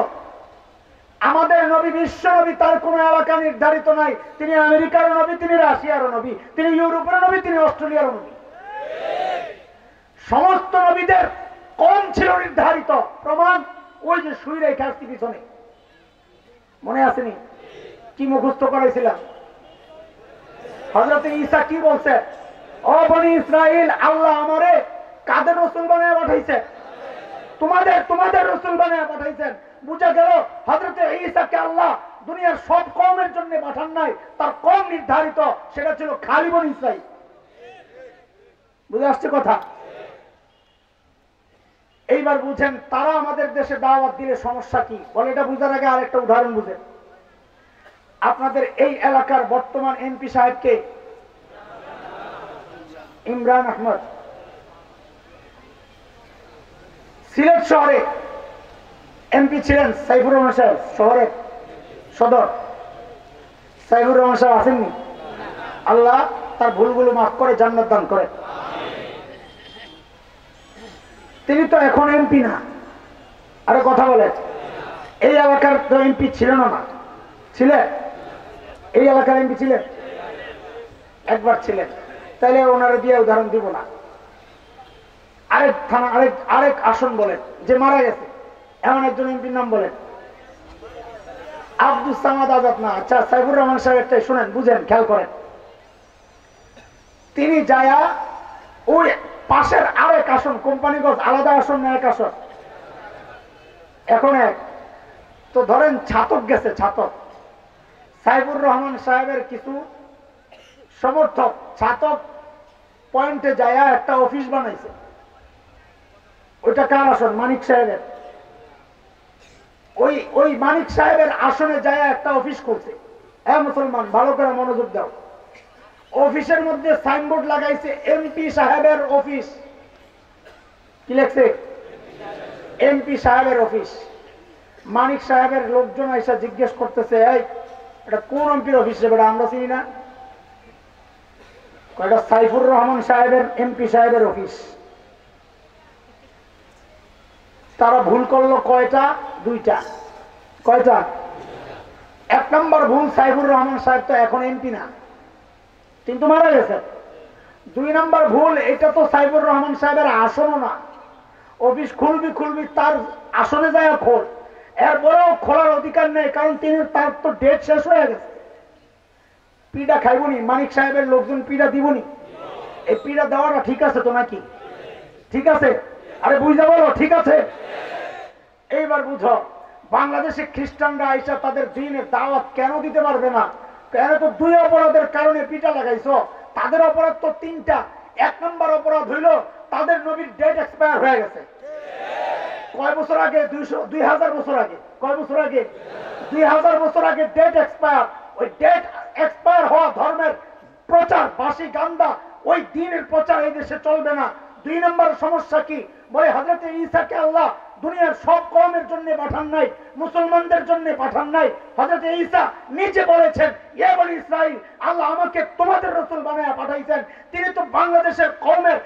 আমাদের নবী বিশ্ব নবী, তার কোন এলাকা নির্ধারিত নাই। তিনি আমেরিকার নবী, তিনি রাশিয়ার নবী, তিনি ইউরোপের নবী, তিনি অস্ট্রেলিয়ার নবী। সমস্ত নবীদের কম ছিল নির্ধারিত। প্রমাণ ওই যে শুই রেখে আসছি পিছনে, মনে আসেনি? কি মুখস্থ করেছিলাম? হযরত ঈসা কি বলছে? ও বনি ইসরাইল, আল্লাহ আমারে কাদের রাসূল বানায় পাঠাইছে? তোমাদের রাসূল বানায় পাঠাইছেন। বুঝা গেল হযরত ঈসাকে আল্লাহ দুনিয়ার সব কওমের জন্য পাঠান নাই, তার কওম নির্ধারিত, সেটা ছিল খালি বনি ইসরাইল। বুঝে আসছে কথা? এইবার বুঝেন, তারা আমাদের দেশে দাওয়াত দিলে সমস্যা কি বলে, এটা বুঝার আগে আরেকটা উদাহরণ বুঝেন। আপনাদের এই এলাকার বর্তমান এমপি সাহেবকে ইমরান আহমদ, সিলেট শহরে এমপি ছিলেন সাইফুর রহমান সাহেব, শহরের সদর। সাইফুর রহমান সাহেব আসেননি? আল্লাহ তার ভুলগুলো মাফ করে জান্নাত দান করে। তিনি তো এখন এমপি না। আরে কথা বলে, এই এলাকার তো এমপি ছিলেন না? ছিলেন? এই এলাকার এমপি ছিলেন? একবার ছিলেন। তাহলে ওনারা দিয়ে উদাহরণ দিব না। আরেক থানা, আরেক আসন বলেন যে মারা গেছে, এমন একজন এমপির নাম বলেন। আব্দুল সামাদ আজাদ না? আচ্ছা, সাইফুর রহমান সাহেবটাই শুনেন, বুঝেন, খেয়াল করেন। তিনি যায়া ওই পাশের আরেক আসন, কোম্পানিগঞ্জ, আলাদা আসন না এক আসন? এখন এক তো ধরেন ছাতক গেছে, ছাতক সাইফুর রহমান সাহেবের কিছু সমর্থক ছাতক পয়েন্টে যায় একটা অফিস বানাইছে। ওইটা কার আসন? মানিক সাহেবের। ওই মানিক সাহেবের আসনে যায় একটা অফিস করছে। হ্যাঁ মুসলমান, ভালো করে মনোযোগ দাও। অফিসের মধ্যে সাইনবোর্ড লাগাইছে এমপি সাহেবের অফিস। কি লেখছে? এমপি সাহেবের অফিস। মানিক সাহেবের লোকজন এসে জিজ্ঞেস করতেছে, এই এটা কোন এমপির অফিস রে বেটা, আমরা চিনি না। এটা সাইফুর রহমান সাহেবের, এমপি সাহেবের অফিস। তারা ভুল করলো কয়টা? দুইটা। কয়টা? এক নম্বর ভুল, সাইফুর রহমান সাহেব তো এখন এমপি না, কিন্তু মারা গেছে। দুই নম্বর ভুল, এটা তো সাইফুর রহমান সাহেবের আসনও না। অফিস খুলবি তার আসনে যায় খোল, এরপরেও খোলার অধিকার নেই, কারণ তার তো ডেট শেষ হয়ে গেছে। পিঠা খাইবনি, মানিক সাহেবের লোকজন পিঠা দিবনি। এই পিঠা দেওয়াটা ঠিক আছে তো নাকি? ঠিক আছে? আরে বুঝতে বলো ঠিক আছে। এইবার বুঝো, বাংলাদেশে খ্রিস্টানরা আইসা তাদের দিনের দাওয়াত কেন দিতে পারবে না? কেন? তো দুই অপরাধের কারণে পিঠা লাগাইছো। তাদের অপরাধ তো তিনটা। এক নম্বর অপরাধ হইল তাদের নবীর ডেট এক্সপায়ার হয়ে গেছে। কয় বছর আগে? 2000 বছর আগে। কয় বছর আগে? 2000 বছর আগে ডেট এক্সপায়ার। ওই ডেট এক্সপায়ার হওয়া ধর্মের প্রচার, বাসি গান্দা, ওই দিনের প্রচার এই দেশে চলবে না। দুই নম্বর সমস্যা কি? বলে হযরত ঈসাকে আল্লাহ দুনিয়ার সব কওমের জন্য পাঠান নাই, মুসলমানদের জন্য পাঠান নাই। হযরত ঈসা নিজে বলেছেন, ইয়া বনি ইসরাইল, আল্লাহ আমাকে তোমাদের রাসূল বানায়া পাঠাইছেন। তিনি তো বাংলাদেশের কওমের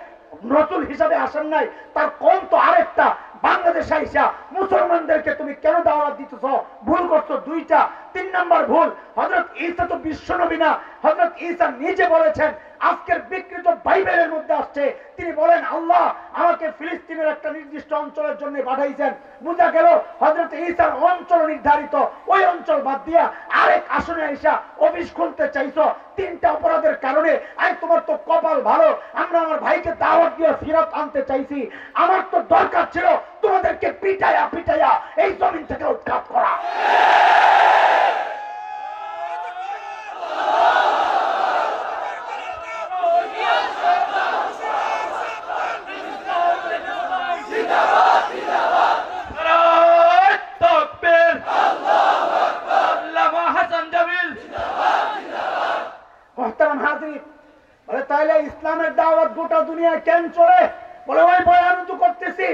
রাসূল হিসাবে আসেন নাই, তার কওম তো আরেকটা। বাংলাদেশে আইসা মুসলমানদেরকে তুমি কেন দাওয়াত দিতেছ? ভুল করছো দুইটা। তিন নম্বর ভুল, হযরত ঈসা তো বিশ্ব নবী না। হযরত ঈসা নিজে বলেছেন, আজকের বিকৃত বাইবেলের মধ্যে আসছে, তিনি বলেন আল্লাহ আমাকে ফিলিস্তিনের একটা নির্দিষ্ট অঞ্চলের জন্য পাঠাইছেন। বুঝা গেল হযরত ঈসার অঞ্চল নির্ধারিত, ওই অঞ্চল বাদ দিয়া আরেক আসনে আইসা অফিস খুলতে চাইছো। তিনটা অপরাধের কারণে। আই তোমার তো কপাল ভালো, আমরা আমার ভাইকে দাওয়াত দিয়ে ফিরত আনতে চাইছি। আমার তো দরকার ছিল তোমাদেরকে পিটায়া পিটায়া এই জমিন থেকে উৎখাত করা। তাহলে ইসলামের দাওয়াত গোটা দুনিয়ায় কেন চলে? বলে ওই বয়ান তো করতেছি।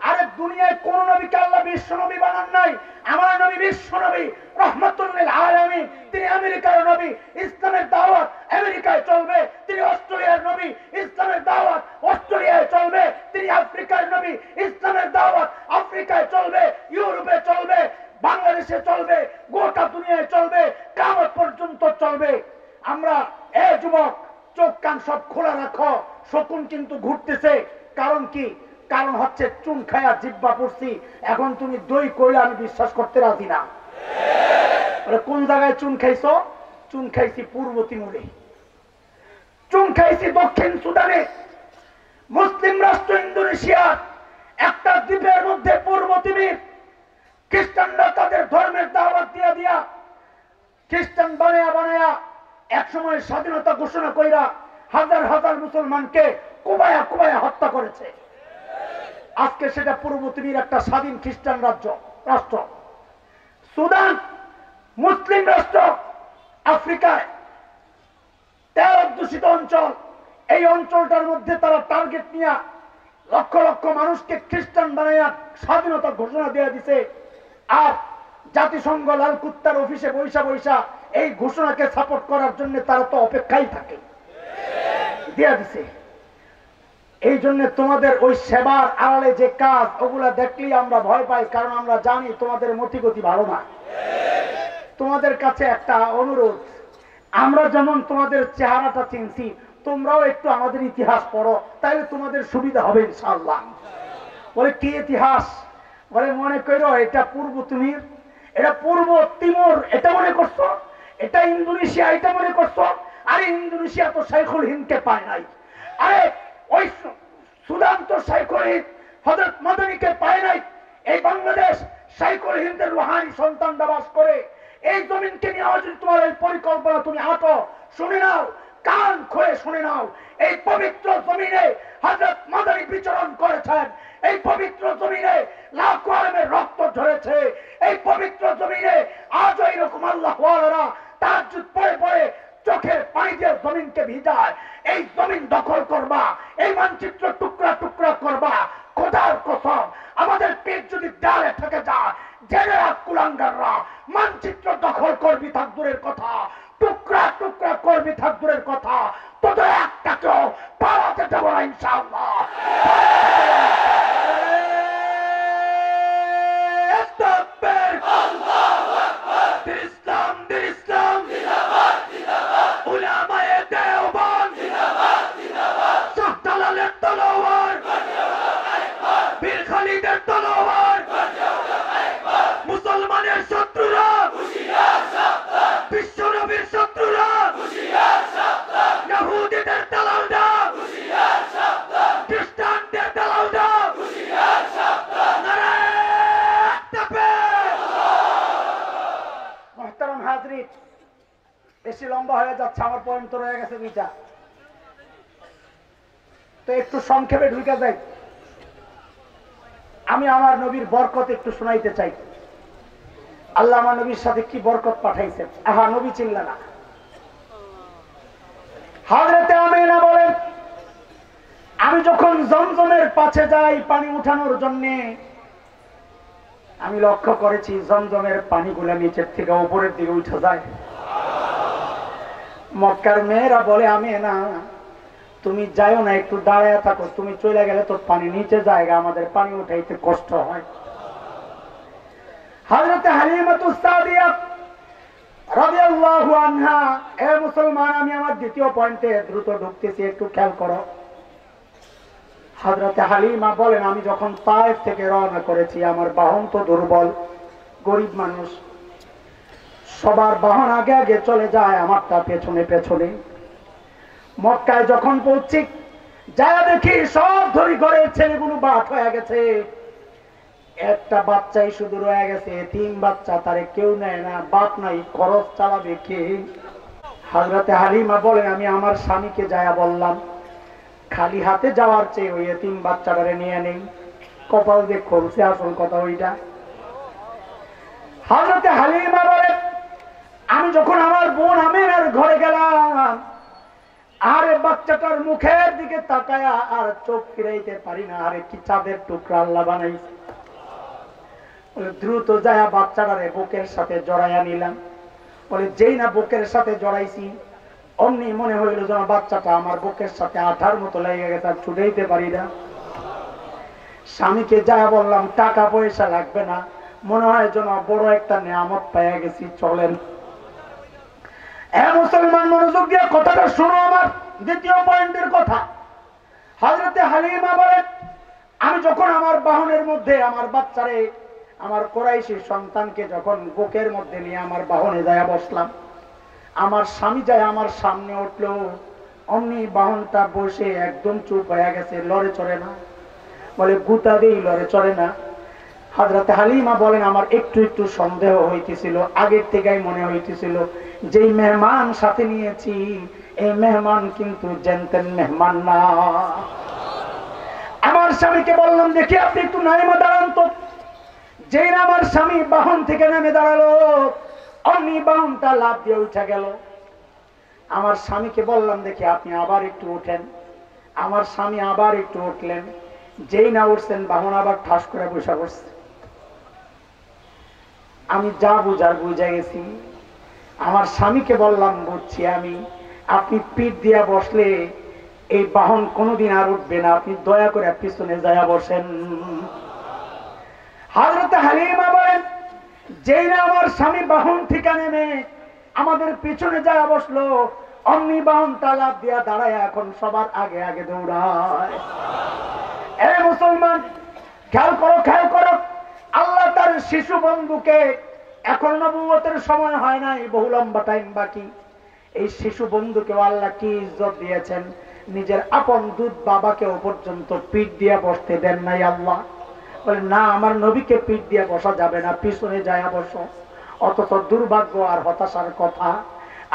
আরে দুনিয়ায় কোন নবীকে আল্লাহ বিশ্ব নবী বানান নাই। আমার নবী বিশ্ব নবী, রহমাতুল লিল আলামিন। তিনি আমেরিকার নবী, ইসলামের দাওয়াত আমেরিকায় চলবে। তিনি অস্ট্রেলিয়ার নবী, ইসলামের দাওয়াত অস্ট্রেলিয়ায় চলবে। তিনি আফ্রিকার নবী, ইসলামের দাওয়াত আফ্রিকায় চলবে, ইউরোপে চলবে, বাংলাদেশে চলবে, গোটা দুনিয়ায় চলবে, কিয়ামত পর্যন্ত চলবে। আমরা যুবক চোখ কান সব খোলা রাখো, শকুন কিন্তু ঘুরতেছে। কারণ কি? কারণ হচ্ছে চুন খায়া জিব্বা পড়ছি। এখন তুমি দই কইলে আমি বিশ্বাস করতে রাজি না। কোন জায়গায় চুন খাইছো? চুন খাইছি পূর্ব তিমুরে, চুন খাইছি দক্ষিণ সুদানে, মুসলিম রাষ্ট্র ইন্দোনেশিয়ার একটা দ্বীপের মধ্যে পূর্ব তিমির। খ্রিস্টানরা তাদের ধর্মের দাওয়াত দিয়া দিয়া খ্রিস্টান বানায়া বানায়া একসময় স্বাধীনতা ঘোষণা কইরা হাজার হাজার মুসলমানকে কুবায়া কুবায়া হত্যা করেছে। আজকে সেটা পূর্ব তিমির একটা স্বাধীন খ্রিস্টান রাষ্ট্র। সুদান মুসলিম রাষ্ট্র, আফ্রিকায় 13 দূষিত অঞ্চল। এই অঞ্চলটার মধ্যে তারা টার্গেট নিয়ে লক্ষ লক্ষ মানুষকে খ্রিস্টান বানাইয়া স্বাধীনতা ঘোষণা দিয়ে দিছে। আর জাতিসংঘ লাল কুত্তার অফিসে বৈশা বৈশা এই ঘোষণাকে সাপোর্ট করার জন্য তারা তো অপেক্ষাই থাকে, দিয়ে দিছে। এই জন্য তোমাদের ওই সেবার আড়ালে যে কাজ, ওগুলা দেখলেই আমরা ভয় পাই, কারণ আমরা জানি তোমাদের মতিগতি ভালো না। তোমাদের কাছে একটা অনুরোধ, আমরা যেমন তোমাদের চেহারাটা চিনছি, তোমরাও একটু আমাদের ইতিহাস পড়ো, তাইলে তোমাদের সুবিধা হবে ইনশাআল্লাহ। বলে কি ইতিহাস? বলে মনে করো এটা পূর্ব তিমুর, এটা পূর্ব তিমুর, এটা মনে করছো? এটা ইন্দোনেশিয়া, এটা মনে করছো? আরে ইন্দোনেশিয়া তো শাইখুল হিন্দকে পায় নাই। আরে ওই সুদান তো শাইখুল হিন্দ হযরত মাদানীকে পায় নাই। এই বাংলাদেশ শাইখুল হিন্দের রুহানি সন্তানরা বাস করে। এই জমিনকে নিয়ে যদি তোমার এই পরিকল্পনা তুমি আঁটো, শুনে নাও, কান খুলে শুনে নাও, এই পবিত্র জমিনে হযরত মাদানী বিচরণ করেছেন। এই পবিত্র জমিনে লাখো আলেমের রক্ত ঝরেছে। এই পবিত্র জমিনে আজও এরকম আল্লাহওয়ালারা তাহাজ্জুদ পড়ে পড়ে চোখের পানি দিয়ে জমিনকে ভিজায়। এই জমিন দখল করবা, এই মানচিত্র টুকরা টুকরা করবা। খোদার কসম, আমাদের পেট যদি দেয়ালে থেকে যায়, জেনে রাখ কুলাঙ্গাররা, মানচিত্র দখল করবি থাক দূরের কথা, টুকরা টুকরা করবি থাক দূরের কথা, তোদের একটাকেও পালাতে দেব না ইনশাআল্লাহ। মুসলমানের শত্রুরা, বিশ্ব নবীর শত্রুরা, ইহুদিদের দালালরা, খ্রিস্টানদের দালালরা, নারায়ে তাকবীর। মুহতারাম হাজরিন, বেশি লম্বা হয়ে যাচ্ছে, আমার পয়েন্ট রয়ে গেছে দুইটা, তো একটু সংক্ষেপে ঢুকে যাই। আমি আমার নবীর বরকত একটু শোনাইতে চাই। আল্লাহ আমার নবীর সাথে কি বরকত পাঠাইছেন। আহা, নবী চিল্লা না। হযরতে আমিনা বলেন, আমি যখন জমজমের পাশে যাই পানি উঠানোর জন্য, আমি লক্ষ্য করেছি জমজমের পানিগুলা নিচের থেকে উপরের দিকে উঠে যায়। মক্কার মেয়েরা বলে, আমিনা তুমি যাইও না, একটু দাঁড়ায় থাকো, তুমি চলে গেলে তোর পানি নিচে জায়গা, আমাদের পানি উঠাইতে কষ্ট হয়। হযরত হালিমাতুস সাদিয়া রাদিয়াল্লাহু আনহা, এ মুসলমান, আমি আমার দ্বিতীয় পয়েন্টে দ্রুত ঢুকতেছি, একটু খেয়াল করো। হযরত হালিমা বলেন, আমি যখন তায়েফ থেকে রওনা করেছি, আমার বাহন তো দুর্বল, গরিব মানুষ, সবার বাহন আগে আগে চলে যায়, আমারটা পেছনে পেছনে। মক্কায় যখন পৌঁছি, যা দেখি সব ধরি ঘরের ছেলেগুলো বাট হয়ে গেছে, একটা বাচ্চাই শুধু রয়ে গেছে, তিন বাচ্চা, তারে কেউ নেয় না, বাপ নাই, খরচ চালাবে কে? হযরতে হালিমা বলেন, আমি আমার স্বামীকে যায়া বললাম, খালি হাতে যাওয়ার চেয়ে ওই তিন বাচ্চাটারে নিয়ে নেই। কপাল দিয়ে খুলছে, আসল কথা ওইটা। হযরতে হালিমা বলেন, আমি যখন আমার বোন আমিনার ঘরে গেলাম, আরে বাচ্চাটার মুখের দিকে তাকায়া আর চোখ ফিরাইতে পারি না। আরে কি চাঁদের টুকরা আল্লাহ বানাইছে। দ্রুত যায়া বাচ্চাটারে বুকের সাথে জড়াইয়া নিলাম। বলে, যেই না বুকের সাথে জড়াইছি, অমনি মনে হইল যেন বাচ্চাটা আমার বুকের সাথে আঠার মতো লেগে গেছে, আর ছুটাইতে পারি না। স্বামীকে যায়া বললাম, টাকা পয়সা লাগবে না, মনে হয় যেন বড় একটা নিয়ামত পাইয়া গেছি, চলেন। মুসলমান, মনোযোগ দিয়ে কথাটা শুনো, আমার দ্বিতীয় পয়েন্টের কথা। হযরতে হালিমা বলেন, আমি যখন আমার বাহনের মধ্যে আমার বাচ্চারে, আমার কুরাইশী সন্তানকে যখন বুকের মধ্যে নিয়ে আমার বাহনে যায় বসলাম, আমার স্বামী যায় আমার সামনে উঠলো, অমনি বাহনটা বসে একদম চুপ হয়ে গেছে, লড়ে চড়ে না। বলে, গুতা দেই, লড়ে চড়ে না। হযরতে হালিমা বলেন, আমার একটু একটু সন্দেহ হইতেছিল, আগের থেকেই মনে হইতেছিল যেই মেহমান সাথে নিয়েছি, এই মেহমান কিন্তু জানতেন মেহমান না। আমার স্বামীকে বললাম, দেখি আপনি একটু নাইমা দাঁড়ান তো। যেই না আমার স্বামী বাহন থেকে নেমে দাঁড়ালো, অমনি বাহনটা লাফ দিয়ে উঠে গেল। আমার স্বামীকে বললাম, দেখি আপনি আবার একটু উঠেন। আমার স্বামী আবার একটু উঠলেন। যেই না উঠছেন, বাহন আবার ঠাস করে বসে বসছে। আমি যা বুঝার বুঝে গেছি। আমার স্বামীকে বললাম, বুঝছি আমি, আপনি পিঠ দিয়া বসলে এই বাহন কোনোদিন আর উঠবে না, আপনি দয়া করে পিছনে যায়া বসেন। হযরত হালিমা বলেন, যেই না আমার স্বামী বাহন থেকে নেমে আমাদের পিছনে যায়া বসলো, অমনি বাহনটা লাফ দিয়া দাঁড়ায় এখন সবার আগে আগে দৌড়ায়। এ মুসলমান, খেয়াল করো, খেয়াল করো। আল্লাহ তার শিশু বন্ধুকে, এখন নবুয়তের সময় হয় নাই, বহু লম্বা টাইম বাকি, এই শিশু বন্ধুকে আল্লাহ কি ইজ্জত দিয়েছেন, নিজের আপন দুধ বাবাকেও পর্যন্ত পিঠ দিয়া বসতে দেন নাই আল্লাহ। বলে না, আমার নবীকে পিঠ দিয়ে বসা যাবে না, পিছনে যায় বসো। অথচ দুর্ভাগ্য আর হতাশার কথা,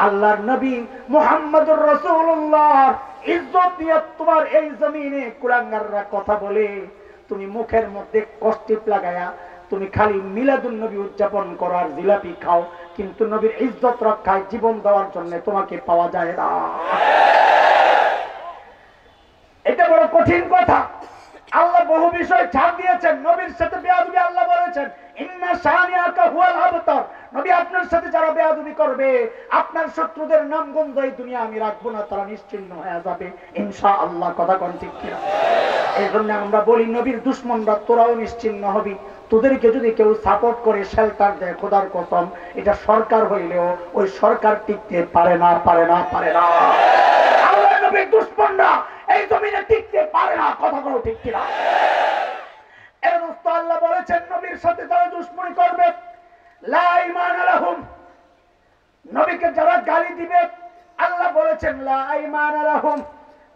আল্লাহর নবী মুহাম্মদুর রাসূলুল্লাহ ইজ্জত নিয়ে তোমার এই জমিনে কুলাঙ্গাররা কথা বলে, তুমি মুখের মধ্যে কষ্টিপ লাগায়া তুমি খালি মিলাদুন নবী উদযাপন করো আর জিলাপি খাও, কিন্তু নবীর ইজ্জত রক্ষায় জীবন দেওয়ার জন্য তোমাকে পাওয়া যায় না। এটা বড় কঠিন কথা। আল্লাহ বহু বিষয় ছাড় দিয়েছেন। নবীর সাথে বেয়াদবি আল্লাহ বলেছেন ইন্না শানিআকা হুয়াল আবতার, নবী আপনার সাথে যারা বেয়াদবি করবে, আপনার শত্রুদের নাম গন্ধ এই দুনিয়া আমি রাখবো না, তারা নিশ্চিহ্ন হয়ে যাবে ইনশাআল্লাহ। কথা কোন ঠিক কিনা? এই জন্য আমরা বলি নবীর দুশমনরা তোরাও নিশ্চিহ্ন হবি। তোদেরকে যদি কেউ সাপোর্ট করে শেল্টার দেয়, খোদার কসম এটা সরকার হইলেও ওই সরকার টিকতে পারে না, পারে না, পারে না। আল্লাহর নবীর দুশমনরা এই জমিনে টিকতে পারে না। কথা বলো ঠিক কিনা? এর দোস্ত আল্লাহ বলেছেন নবীর সাথে যারা দুশমনি করবে লা ঈমান লাহুম, নবীকে যারা গালি দিবে আল্লাহ বলেছেন লা ঈমান লাহুম,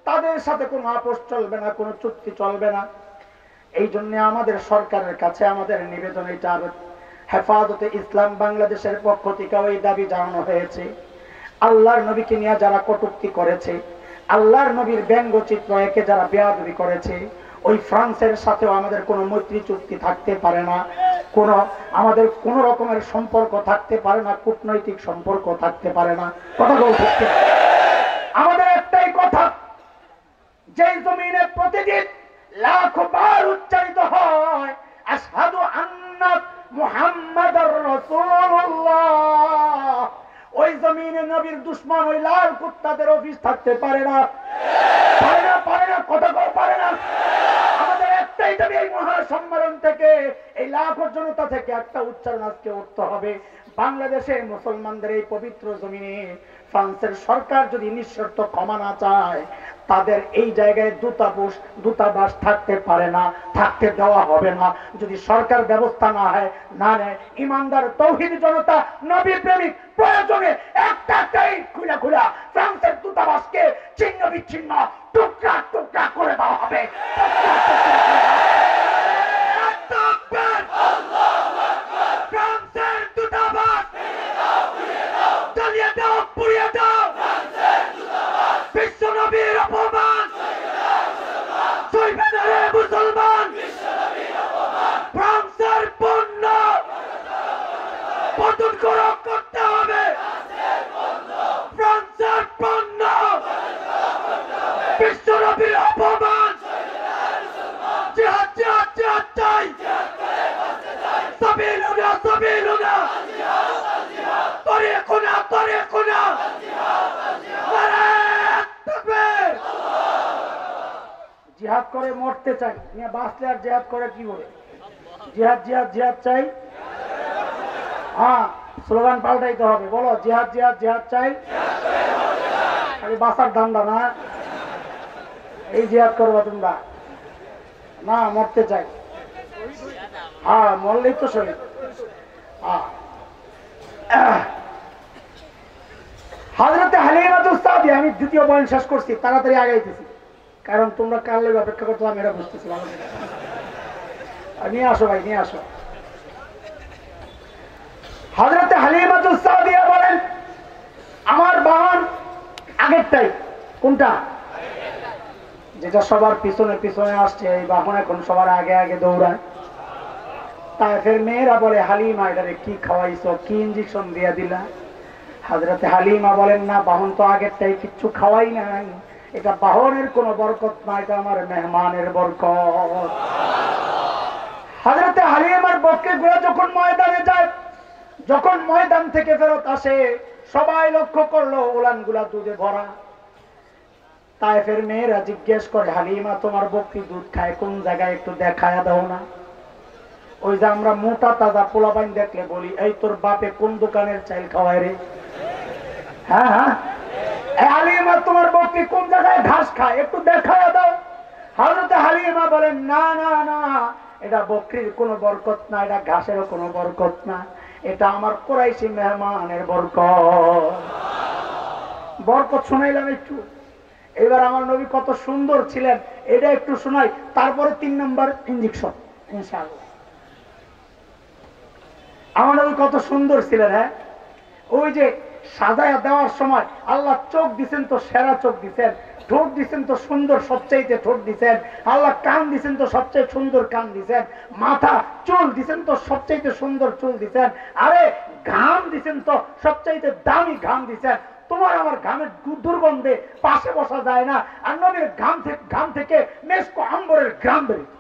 তাদের সাথে কোনো আপোষ চলবে না, কোনো চুক্তি চলবে না। এই জন্য আমাদের সরকারের কাছে আমাদের নিবেদন, এটা হেফাজতে ইসলাম বাংলাদেশের পক্ষ থেকে ওই দাবি জানানো হয়েছে, আল্লাহর নবীকে নিয়ে যারা কটূক্তি করেছে, আল্লাহর নবীর ব্যঙ্গচিত্র একে যারা বেয়াদবি করেছে, ওই ফ্রান্সের সাথেও আমাদের কোনো মৈত্রী চুক্তি থাকতে পারে না, আমাদের কোন রকমের সম্পর্ক থাকতে পারে না, কূটনৈতিক সম্পর্ক থাকতে পারে না। কথা বলতে আমাদের একটাই কথা, যেই জমিনে প্রতিদিন লাখো বার উচ্চারিত হয় আশহাদু আন্না মুহাম্মাদুর রাসূলুল্লাহ, ওই জমিনে নবীর দুশমন ওই লাল কুত্তাদের অফিস থাকতে পারে না, পারে না, পারে না। কথা বল, পারে না। আমাদের একটাই দাবি, এই মহাসম্মেলন থেকে এই লাখো জনতা থেকে একটা উচ্চারণ আজকে উঠতে হবে, বাংলাদেশের মুসলমানদের এই পবিত্র জমিনে ফ্রান্সের সরকার যদি নিঃশর্ত ক্ষমা না চায়, তাদের এই জায়গায় দূতাবাস থাকতে পারে না, থাকতে দেওয়া হবে না। যদি সরকার ব্যবস্থা না হয়, না নেয়, ইমানদার তৌহিদ জনতা নবী প্রেমিক প্রয়োজনে একটা খুলা খুলা ফ্রান্সের দূতাবাসকে ছিন্ন বিচ্ছিন্ন টুকরা টুকরা করে দেওয়া হবে। ফ্রান্সের দূতাবাস জ্বালিয়ে দাও, পুড়িয়ে দাও। বিশ্ব নবীর অপমান সইবে না রে মুসলমান। ফ্রান্সের পণ্য বন্ধ করতে হবে। ফ্রান্সের পণ্য বিশ্ব নবীর অপমান। জিহাদ জিহাদ জিহাদ চাই, সাবিলুনা সাবিলুনা, তরিকুনা তরিকুনা। জিহাদ করে মরতে চাই, বাঁচলে আর জিহাদ করে কি বলে? জিহাদ জিহাদ জিহাদ চাই। হ্যাঁ, স্লোগান পাল্টাইতে হবে, বলো জিহাদ জিহাদ জিহাদ চাই। খালি বাঁচার ধান্দা না, এই জিহাদ করবো তোমরা না, মরতে চাই। হ্যাঁ, মরলেই তো শহীদ। হযরতে হালিমাতুস সাদিয়া, আমি দ্বিতীয় পয়েন্ট শেষ করছি, তাড়াতাড়ি আগাইতেছি, কারণ তোমরা কাল লেগে অপেক্ষা করছিলাম, এটা বুঝতেছিলাম। নিয়ে আসো ভাই, নিয়ে আসো। হযরতে হালিমাতুস সাদিয়া বলেন আমার বাহন আগেরটাই। কোনটা? যেটা সবার পিছনে পিছনে আসছে, এই বাহন এখন সবার আগে আগে দৌড়ায়। তায়েফের মেয়েরা বলে হালিমা এটারে কি খাওয়াইছো, কি ইঞ্জেকশন দিয়া দিলা? হযরতে হালিমা বলেন না, বাহন তো আগেরটাই, কিচ্ছু খাওয়াই নাই, এটা বাহনের কোন বরকত না, এটা আমার মেহমানের বরকত। হযরতে হালিমার বকরিগুলো যখন ময়দানে যায়, যখন ময়দান থেকে ফেরত আসে, সবাই লক্ষ্য করলো উলানগুলা দুধে ভরা। তায়েফের মেয়েরা জিজ্ঞেস করে হালিমা তোমার বকরি দুধ খায় কোন জায়গায়, একটু দেখায় দাও না। ওই যে আমরা মোটা তাজা পোলাপাইন দেখলে বলি এই তোর বাপে কোন দোকানের চাইল খাওয়ায় রে? হ্যাঁ হ্যাঁ, হালিমা তোমার বকরি কোন জায়গায় ঘাস খায়, একটু দেখায় দাও। হযরতে হালিমা বলেন না না না, এটা বকরির কোনো বরকত না, এটা ঘাসেরও কোনো বরকত না, এটা আমার কুরাইশি মেহমানের বরকত। বরকত শোনাইলাম একটু। এবার আমার নবী কত সুন্দর ছিলেন এটা একটু শোনাই, তারপরে 3 নম্বর ইঞ্জেকশন। ইনশাআল্লাহ। আমার নবী কত সুন্দর ছিলেন। হ্যাঁ, ওই যে সাজায়া দেওয়ার সময় আল্লাহ চোখ দিচ্ছেন তো সেরা চোখ দিচ্ছেন, ঠোঁট দিচ্ছেন তো সুন্দর সবচাইতে ঠোঁট দিচ্ছেন, আল্লাহ কান দিচ্ছেন তো সবচেয়ে সুন্দর কান দিচ্ছেন, মাথা চুল দিচ্ছেন তো সবচাইতে সুন্দর চুল দিচ্ছেন, আরে ঘাম দিচ্ছেন তো সবচাইতে দামি ঘাম দিচ্ছেন। তোমার আমার ঘামের দুর্গন্ধে পাশে বসা যায় না, আর নবীর ঘাম থেকে মেসকো আম্বরের গ্রাম বেরিত।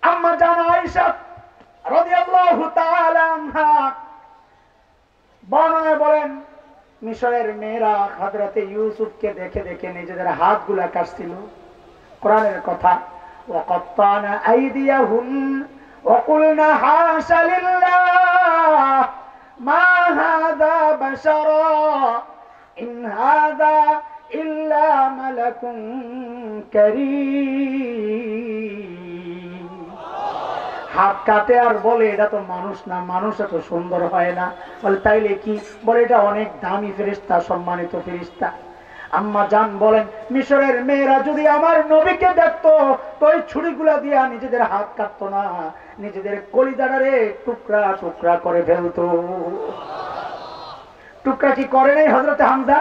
আম্মা জান আয়েশা রাদিয়াল্লাহু তাআলা আনহা বর্ণনায় বলেন, মিশরের মেয়েরা হযরতে ইউসুফকে দেখে দেখে নিজেদের হাতগুলা কাটছিল। কোরআনের কথা, ওয়াকাত্তানা আইদিয়াহুন ওয়াকুলনা হাশা লিল্লাহ মা হাযা বাশারা ইন হাযা ইল্লা মালাকুন কারীম। হাত কাটে আর বলে এটা তো মানুষ না, মানুষ এত সুন্দর হয় না। বলে তাইলে কি? বলে এটা অনেক দামি ফেরেশতা, সম্মানিত ফেরেশতা। আম্মা জান বলেন, মিশরের মেয়েরা যদি আমার নবীকে দেখতো তো ওই ছুরিগুলা দিয়া নিজেদের হাত কাটতো না, নিজেদের কলিজাটারে টুকরা টুকরা করে ফেলতো। টুকরা কি করে নাই হযরতে হামজা?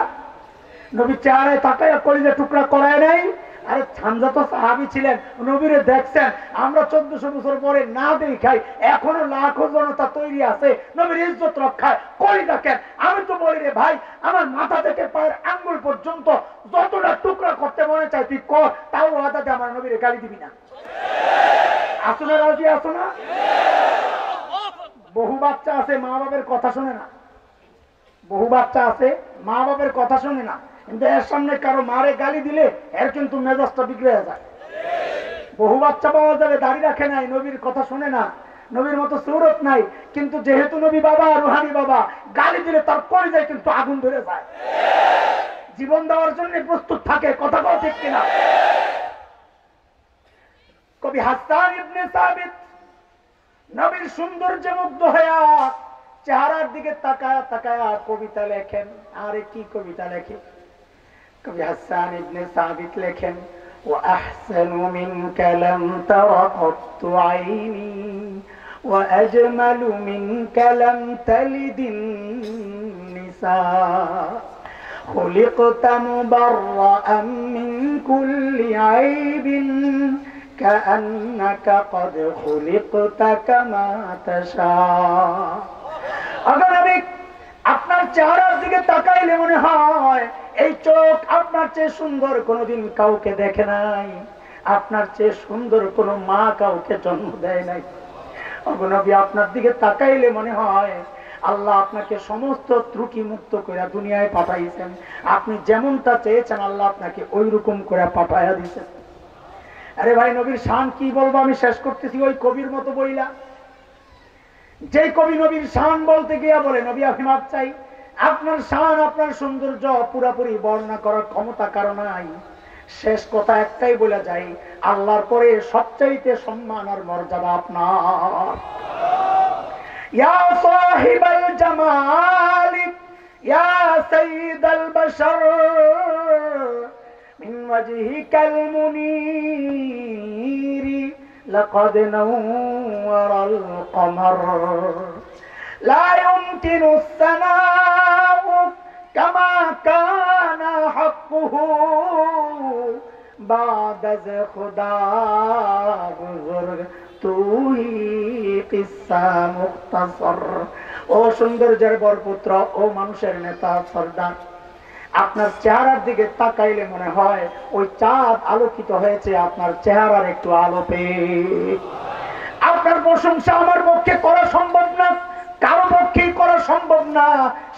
নবী চেহারায় তাকায় কলিজা টুকরা করায় নাই? আরে হামজা তো সাহাবী ছিলেন, নবীরে দেখছেন। আমরা 1400 বছর পরে না দেখাই, এখনো লাখো জনতা তৈরি আছে নবীর ইজ্জত রক্ষায়। কই দেখেন, আমি তো বলি রে ভাই, আমার মাথা থেকে পায়ের আঙ্গুল পর্যন্ত যতটা টুকরা করতে মনে চাই তুই কর, তাও ওয়াদা দে আমার নবীরে গালি দিবি না। আসো না রাজি, আসো না? বহু বাচ্চা আছে মা বাবার কথা শুনে না, বহু বাচ্চা আছে মা বাবার কথা শুনে না, কিন্তু এর সামনে কারো মারে গালি দিলে এর কিন্তু মেজাজটা বিগড়ে যায়। বহু বাচ্চা পাওয়া যাবে দাড়ি রাখে নাই, নবীর কথা শুনে না, নবীর মতো সুরত নাই, কিন্তু যেহেতু নবী বাবা, রুহানি বাবা, গালি দিলে তার কলিজায় কিন্তু আগুন ধরে যায়, জীবন দেওয়ার জন্য প্রস্তুত থাকে। কথা বল ঠিক কিনা? কবি হাসান ইবনে সাবিত নবীর সৌন্দর্যে মুগ্ধ হইয়া চেহারার দিকে তাকায়া তাকায়া কবিতা লেখেন। আরে কি কবিতা লেখে কবি হাসান ইবনে সাবিত লেখেন, وأحسن منك لم تر قط عيني وأجمل منك لم تلد النساء خلقت مبرأ من كل عيب كأنك قد خلقت كما تشاء। আগে নবী আপনার চেহারার দিকে তাকাইলে মনে হয় এই চোখ আপনার চেয়ে সুন্দর কোনোদিন কাউকে দেখে নাই, আপনার চেয়ে সুন্দর কোনো মা কাউকে জন্ম দেয় নাই। নবী আপনার দিকে তাকাইলে মনে হয় আল্লাহ আপনাকে সমস্ত ত্রুটি মুক্ত করে দুনিয়ায় পাঠাইছেন, আপনি যেমনটা চেয়েছেন আল্লাহ আপনাকে ওই রকম করে পাঠাইয়া দিয়েছেন। আরে ভাই, নবীর শান কি বলবো, আমি শেষ করতেছি ওই কবির মতো বইলা। যে কবি নবীর শান বলতে গিয়া বলে, নবী আমি মাপ চাই, আপনার শান আপনার সৌন্দর্য পুরাপুরি বর্ণনা করার ক্ষমতা কারো নাই। শেষ কথা একটাই বলে যাই, আল্লাহর পরে সবচাইতে সম্মান আর মর্যাদা আপনার। ইয়া সাহিবাল জামাল ইয়া সাইয়্যিদাল বাশার মিন ওয়াজহিকাল মুনীর লাকাদ নাওয়ারাল কমর لا يمكن الثناء كما كان حقه بعد خدا بزرگ تو ही किस्सा मुख्तसर। ও সৌন্দর্যের বরপুত্র, ও মানুষের নেতা সর্দার, আপনার চেহারার দিকে তাকাইলে মনে হয় ওই চাঁদ আলোকিত হয়েছে আপনার চেহারার একটু আলো পেয়ে। আপনার প্রশংসা আমার পক্ষে করা সম্ভব না, কারো পক্ষেই করা সম্ভব না।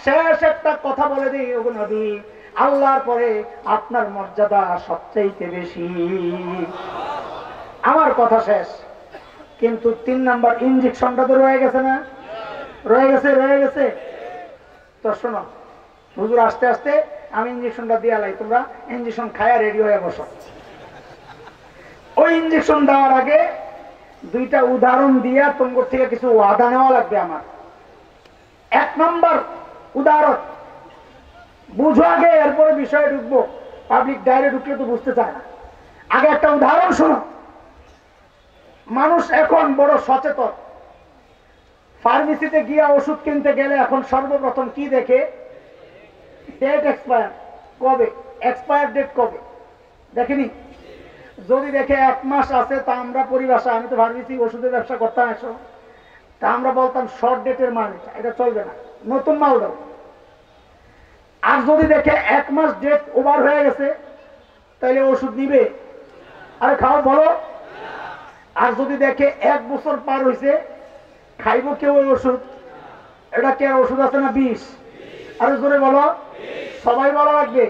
শেষ একটা কথা বলে দিই, ও নবী, আল্লাহর পরে আপনার মর্যাদা সবচেয়ে বেশি। আমার কথা শেষ, কিন্তু 3 নাম্বার ইনজেকশনটা তো রয়ে গেছে না? রয়ে গেছে। তো শোনো, হুজুর আস্তে আস্তে আমি ইনজেকশনটা দিয়ে লাই, তোমরা ইনজেকশন খায়া রেডি হয়ে বসো। ওই ইনজেকশন দেওয়ার আগে 2টা উদাহরণ দিয়া তোমার থেকে কিছু ওয়াদা নেওয়া লাগবে আমার। 1 নম্বর উদাহরণ বুঝো আগে, এরপরে বিষয়ে ঢুকবো। পাবলিক ডাইরে ঢুকলে তো বুঝতে চায় না। আগে একটা উদাহরণ শোনো। মানুষ এখন বড় সচেতন। ফার্মেসিতে গিয়ে ওষুধ কিনতে গেলে এখন সর্বপ্রথম কি দেখে? ডেট এক্সপায়ার কবে, এক্সপায়ার ডেট কবে দেখেনি? যদি দেখে 1 মাস আছে, তা আমরা পরিভাষা, আমি তো ফার্মেসি ওষুধের ব্যবসা করতাম একশো, তা আমরা বলতাম শর্ট ডেটের মাল, এটা চলবে না, নতুন মাল দাও। আর যদি দেখে 1 মাস ডেট ওভার হয়ে গেছে, তাহলে ওষুধ নিবে? আরে খাও বলো। আর যদি দেখে 1 বছর পার হয়েছে, খাইব কেউ ওই ওষুধ? এটা কে ওষুধ আছে না বিষ? আরে জোরে বলো, সবাই বলা লাগবে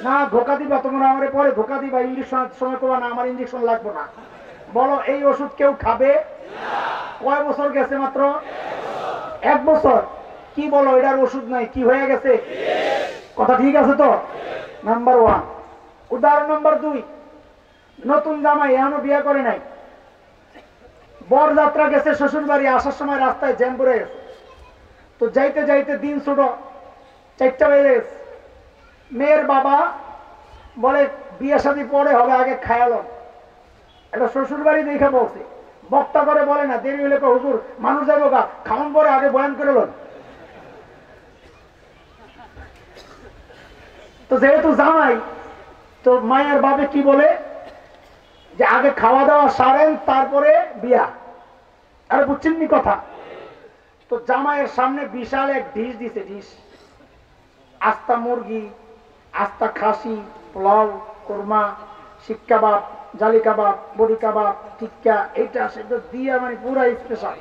না। ধোকা দিবা তোমরা আমারে, পরে ধোকা দিবা, ইঞ্জেকশন সময় করবা না, আমার ইঞ্জেকশন লাগবে না। বলো এই ওষুধ কেউ খাবে? কয় বছর গেছে? মাত্র 1 বছর। কি বলো এটার ওষুধ নাই, কি হয়ে গেছে? কথা ঠিক আছে তো? নাম্বার 1। উদাহরণ নাম্বার 2, নতুন জামাই এখনো বিয়ে করে নাই, বর যাত্রা গেছে শ্বশুর বাড়ি, আসার সময় রাস্তায় জ্যাম পড়ে গেছে। তো যাইতে যাইতে দিন ছোট, 4টা বেজে গেছে। মেয়ের বাবা বলে বিয়ে শাদী পরে হবে, আগে খায়ালো। এটা শ্বশুর বাড়ি দেখে বলছে, বক্তা করে বলে না, দেরি হলে হুজুর মানুষ যাবো গা, খাওয়ান পরে আগে বয়ান করে লোন। তো যেহেতু জামাই, তো মায়ের বাবা কি বলে যে আগে খাওয়া দাওয়া সারেন, তারপরে বিয়া। আরে বুঝছেন নি কথা? তো জামাইয়ের সামনে বিশাল এক ডিশ দিছে, ডিশ, আস্তা মুরগি, আস্তা খাসি, পোলাও, কোরমা, শিক কাবাব, জালি কাবাব, বড়ি কাবাব, টিক্কা, এইটা সেটা দিয়ে মানে পুরা স্পেশাল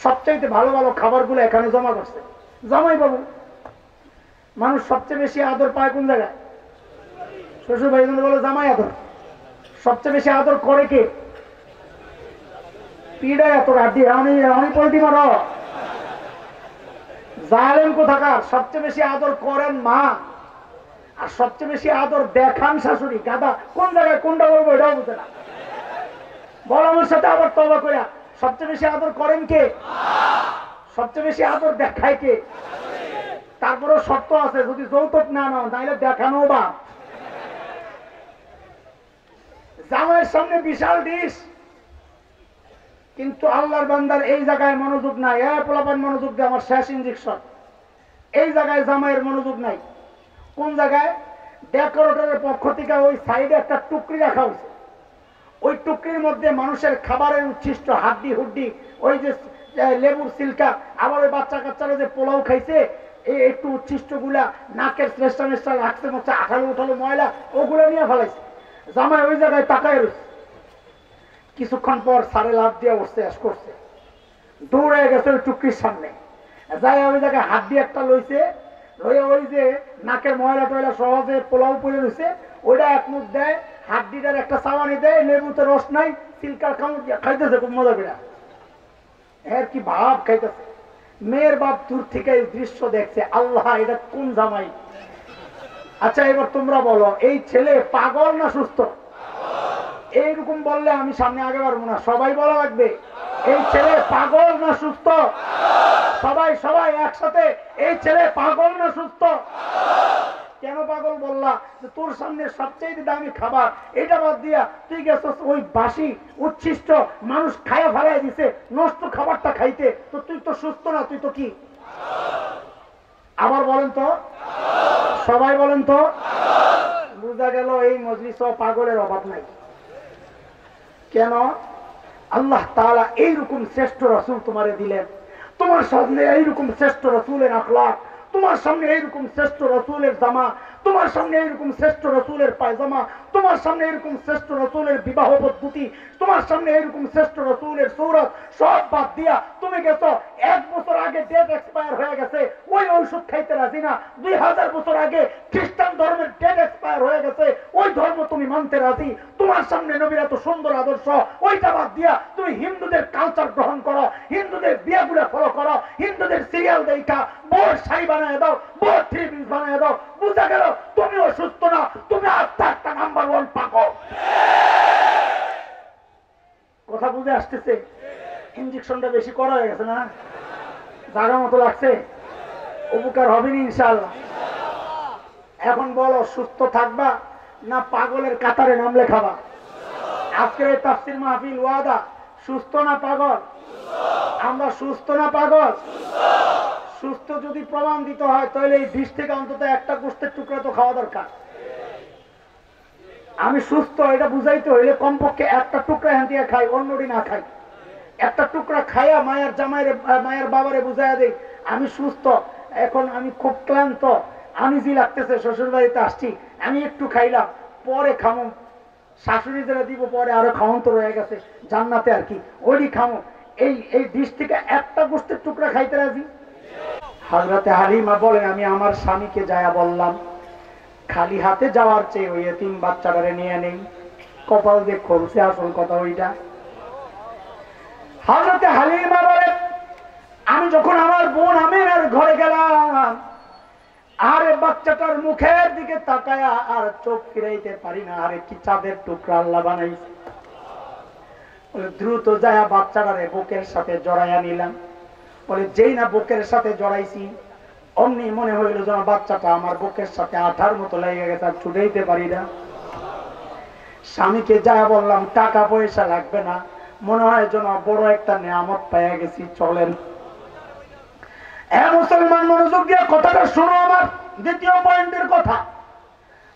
সবচাইতে ভালো ভালো খাবারগুলো এখানে জমা করছে জামাই বাবু। মানুষ সবচেয়ে বেশি আদর পায় কোন জায়গায়? শ্বশুর বাড়ি বলে জামাই আদর। সবচেয়ে বেশি আদর করে কে? পিড়ায় এত রাড্ডি, আমি পোল্ট্রি মারো জালেম কোথাকার। সবচেয়ে বেশি আদর করেন মা, আর সবচেয়ে বেশি আদর দেখান শাশুড়ি। গাদা কোন জায়গায় কোনটা বলবো এটাও বুঝে না। বল আমার সাথে আবার তওবা কইরা, সবচেয়ে বেশি আদর করেন কে? সবচেয়ে বেশি আদর দেখায় কে? তারপরেও শর্ত আছে, যদি যৌতুক না নাও, তাহলে দেখানো বা। জামাইয়ের সামনে বিশাল ডিশ, কিন্তু আল্লাহর বান্দার এই জায়গায় মনোযোগ নাই। পোলাপান মনোযোগ দিয়ে আমার শেষ ইঞ্জেকশন, এই জায়গায় জামাইয়ের মনোযোগ নাই। কোন জায়গায়? ডেকোরেটরের পক্ষ থেকে ওই সাইডে একটা টুকরি রাখা হয়েছে, ওই টুকরির মধ্যে মানুষের খাবারের উচ্ছিষ্ট, হাড্ডি হুড্ডি, ওই যে লেবুর সিলকা, আবার ওই বাচ্চা কাচ্চারা যে পোলাও খাইছে, এই একটু উচ্ছিষ্ট গুলা, নাকের শ্রেষ্ঠা মেষ্ঠা রাখছে, মধ্যে আঠালো উঠালো ময়লা, ওগুলো নিয়ে ফেলাইছে। জামাই ওই জায়গায় তাকায় রয়েছে। কিছুক্ষণ পর সারে লাভ দিয়ে উঠছে, এস করছে, দৌড়ে গেছে ওই টুকরির সামনে, যাই ওই জায়গায় হাড্ডি একটা লইছে, লইয়া ওই যে নাকের ময়লা টয়লা সহজে পোলাও পরে রয়েছে, ওইটা এক মুখ দেয়, হাড্ডিটার একটা সাবানি দেয়, লেবুতে রস নাই, সিলকার কামড় দিয়ে খাইতেছে খুব মজা করে। এর কি ভাব খাইতেছে। মেয়ের বাপ দূর থেকে এই দৃশ্য দেখছে, আল্লাহ এটা কোন জামাই। আচ্ছা এবার তোমরা বলো, এই ছেলে পাগল না সুস্থ? এইরকম বললে আমি সামনে আগে পারবো না, সবাই বলা লাগবে এই ছেলে পাগল না সুস্থ? সবাই সবাই একসাথে, এই ছেলে পাগল না সুস্থ? কেন পাগল বললা? যে তোর সামনে সবচেয়ে দামি খাবার, এটা বাদ দিয়া তুই গেছিস ওই বাসি উচ্ছিষ্ট মানুষ খাইয়া ফেলাই দিছে নষ্ট খাবারটা খাইতে, তো তুই তো সুস্থ না, তুই তো কি? আবার বলেন তো, সবাই বলেন তো। বুঝা গেল এই মজলিসে পাগলের অভাব নাই। কেন? আল্লাহ তাআলা এইরকম শ্রেষ্ঠ রাসূল তোমারে দিলেন, তোমার সামনে এইরকম শ্রেষ্ঠ রাসূলের আখলাক, তোমার সামনে এইরকম শ্রেষ্ঠ রাসূলের জামা, তোমার সামনে এইরকম শ্রেষ্ঠ রাসূলের পায়জামা, তোমার সামনে এরকম শ্রেষ্ঠ রাসূলের বিবাহ পদ্ধতি, তোমার সামনে এরকম শ্রেষ্ঠ রাসূলের সূরত, সব বাদ দিয়া তুমি গেছো 1 বছর আগে ডেট এক্সপায়ার হয়ে গেছে, ওই ঔষধ খাইতে রাজি না। 2000 বছর আগে খ্রিস্টান ধর্মের ডেট এক্সপায়ার হয়ে গেছে, ওই ধর্ম তুমি মানতে রাজি। তোমার সামনে নবীর এত সুন্দর আদর্শ, ওইটা বাদ দিয়া তুমি হিন্দুদের কালচার গ্রহণ করো, হিন্দুদের বিয়েগুলো ফলো করো, হিন্দুদের সিরিয়াল দেখা বোর শাড়ি বানায় দাও, বোর থ্রি পিস বানায় দাও। বুঝা গেল তুমি অসুস্থ না, তুমি আত্মা একটা নাম্বার 1 পাগল। কথা বুঝে আসতেছে? ইঞ্জেকশনটা বেশি করা হয়ে গেছে না? জায়গা মতো লাগছে? উপকার হবে না ইনশাআল্লাহ। এখন বলো সুস্থ থাকবা না পাগলের কাতারে নাম লেখাবা? আজকের এই তাফসীর মাহফিল ওয়াদা, সুস্থ না পাগল? আমরা সুস্থ না পাগল? সুস্থ যদি প্রমাণ দিতে হয় তাহলে এই ডিশ থেকে অন্তত একটা গোস্তের টুকরা তো খাওয়া দরকার। আমি সুস্থ এটা বুঝাইতে হইলে কমপক্ষে একটা টুকরা এখান থেকে খাই, অন্যটি না খাই। একটা টুকরা খাইয়া মায়ের জামাইরে মায়ের বাবারে বুঝাইয়া দেই আমি সুস্থ, এখন আমি খুব ক্লান্ত, আনিজি লাগতেছে, শ্বশুর বাড়িতে আসছি, আমি একটু খাইলাম, পরে খামো, শাশুড়ি যারা দিব পরে আরো খাওয়ান তো রয়ে গেছে জান্নাতে আর কি, ওইটি খামো। এই ডিশ থেকে একটা গোস্তের টুকরা খাইতে রাজি? হযরতে হালিমা বলেন আমি আমার স্বামীকে যায়া বললাম খালি হাতে যাওয়ার চেয়ে ওই এতিম বাচ্চাটারে নিয়ে নেই, কপাল দিয়ে খরচে, আসল কথা ওইটা। হযরতে হালিমা বলেন আমি যখন আমার বোন আমিনার ঘরে গেলাম আর বাচ্চাটার মুখের দিকে তাকায়া আর চোখ ফিরাইতে পারি না, আরে কি চাঁদের টুকরা আল্লাহ বানাইছে। বলে দ্রুত যায়া বাচ্চাটারে বুকের সাথে জড়াইয়া নিলাম। বলে যেই না বুকের সাথে জড়াইছি অমনি মনে হইল যেন বাচ্চাটা আমার বুকের সাথে আঠার মতো লেগে গেছে, আর ছুটাইতে পারি না। স্বামীকে যা বললাম টাকা পয়সা লাগবে না, মনে হয় যেন বড় একটা নিয়ামত পাইয়া গেছি, চলেন। মুসলমান মনোযোগ দিয়ে কথাটা শুনো, আমার দ্বিতীয় পয়েন্টের কথা।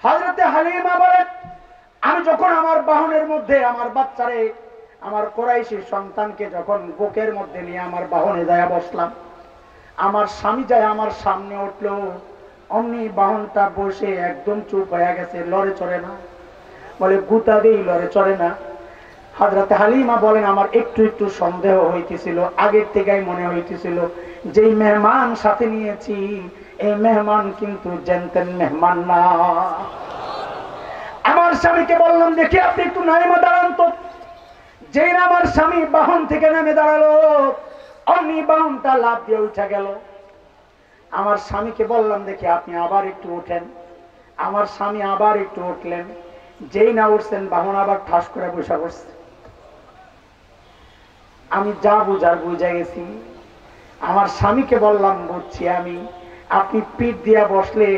হযরতে হালিমা বলেন আমি যখন আমার বাহনের মধ্যে আমার বাচ্চারে, আমার কুরাইশী সন্তানকে যখন বুকের মধ্যে নিয়ে আমার বাহনে যায় বসলাম, আমার স্বামী যায় আমার সামনে উঠলো, অমনি বাহনটা বসে একদম চুপ হয়ে গেছে, লড়ে চড়ে না। বলে গুতা দিই লড়ে চড়ে না। হযরতে হালিমা বলেন আমার একটু একটু সন্দেহ হইতেছিল, আগের থেকেই মনে হইতেছিল যেই মেহমান সাথে নিয়েছি এই মেহমান কিন্তু জেনতেন মেহমান না। আমার স্বামীকে বললাম দেখি আপনি একটু নাইমা দাঁড়ান তো। যেই না আমার স্বামী বাহন থেকে নেমে দাঁড়ালো অমনি বাহনটা লাফ দিয়ে উঠে গেল। আমার স্বামীকে বললাম দেখি আপনি আবার একটু উঠেন। আমার স্বামী আবার একটু উঠলেন, যেই না উঠছেন বাহন আবার ঠাস করে বসে পড়ছে। আমি যা বুঝার বুঝে গেছি। আমার স্বামীকে বললাম বুঝছি আমি, আপনি পিঠ দিয়া বসলে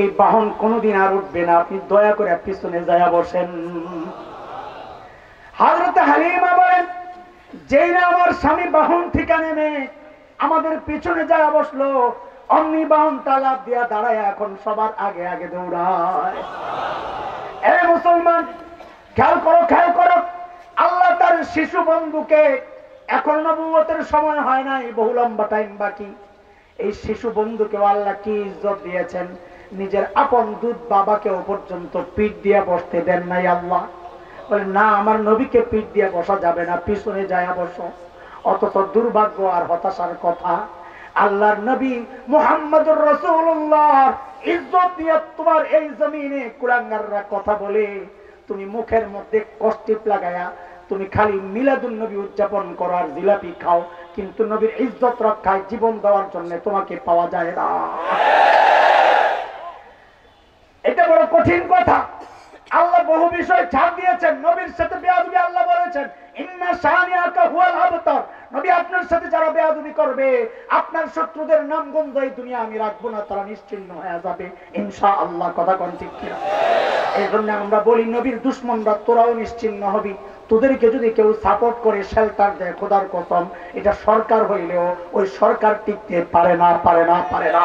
এই বাহন কোনোদিন আর উঠবে না, আপনি দয়া করে পিছনে যায়া বসেন। হযরতে হালিমা বলেন যেই না আমার স্বামী বাহন থেকে নেমে আমাদের পিছনে যায়া বসলো অমনি বাহনটা লাফ দিয়া দাঁড়ায় এখন সবার আগে আগে দৌড়ায়। এ মুসলমান খেয়াল করো, খেয়াল করো, আল্লাহ তার শিশু বন্ধুকে, এখন নবুয়তের সময় হয় নাই, বহু লম্বা টাইম বাকি, এই শিশু বন্ধুকেও আল্লাহ কি ইজ্জত দিয়েছেন, নিজের আপন দুধ বাবাকেও পর্যন্ত পিঠ দিয়ে বসতে দেন নাই আল্লাহ। বলে না আমার নবীকে পিঠ দিয়ে বসা যাবে না, পিছনে যায় বসো। অথচ দুর্ভাগ্য আর হতাশার কথা, আল্লাহর নবী মুহাম্মদুর রাসূলুল্লাহ ইজ্জত দিয়ে তোমার এই জমিনে কুলাঙ্গাররা কথা বলে, তুমি মুখের মধ্যে কষ্টিপ লাগায়া তুমি খালি মিলাদুন নবী উদযাপন করার জিলাপি খাও, কিন্তু নবীর ইজ্জত রক্ষায় জীবন দেওয়ার জন্য তোমাকে পাওয়া যায় না। এটা বড় কঠিন কথা। আল্লাহ বহু বিষয় ছাড় দিয়েছেন। নবীর সাথে বেয়াদবি আল্লাহ বলেছেন ইন্না শানিআকা হুয়াল আবতার, নবী আপনার সাথে যারা বেয়াদবি করবে আপনার শত্রুদের নাম গন্ধ এই দুনিয়া আমি রাখবো না, তারা নিশ্চিহ্ন হয়ে যাবে ইনশাআল্লাহ। কথা কোন ঠিক কিনা? এই জন্য আমরা বলি নবীর দুশমনরা তোরাও নিশ্চিহ্ন হবি। তোদেরকে যদি কেউ সাপোর্ট করে শেল্টার দেয়, খোদার কসম এটা সরকার হইলেও ওই সরকার টিকতে পারে না, পারে না, পারে না।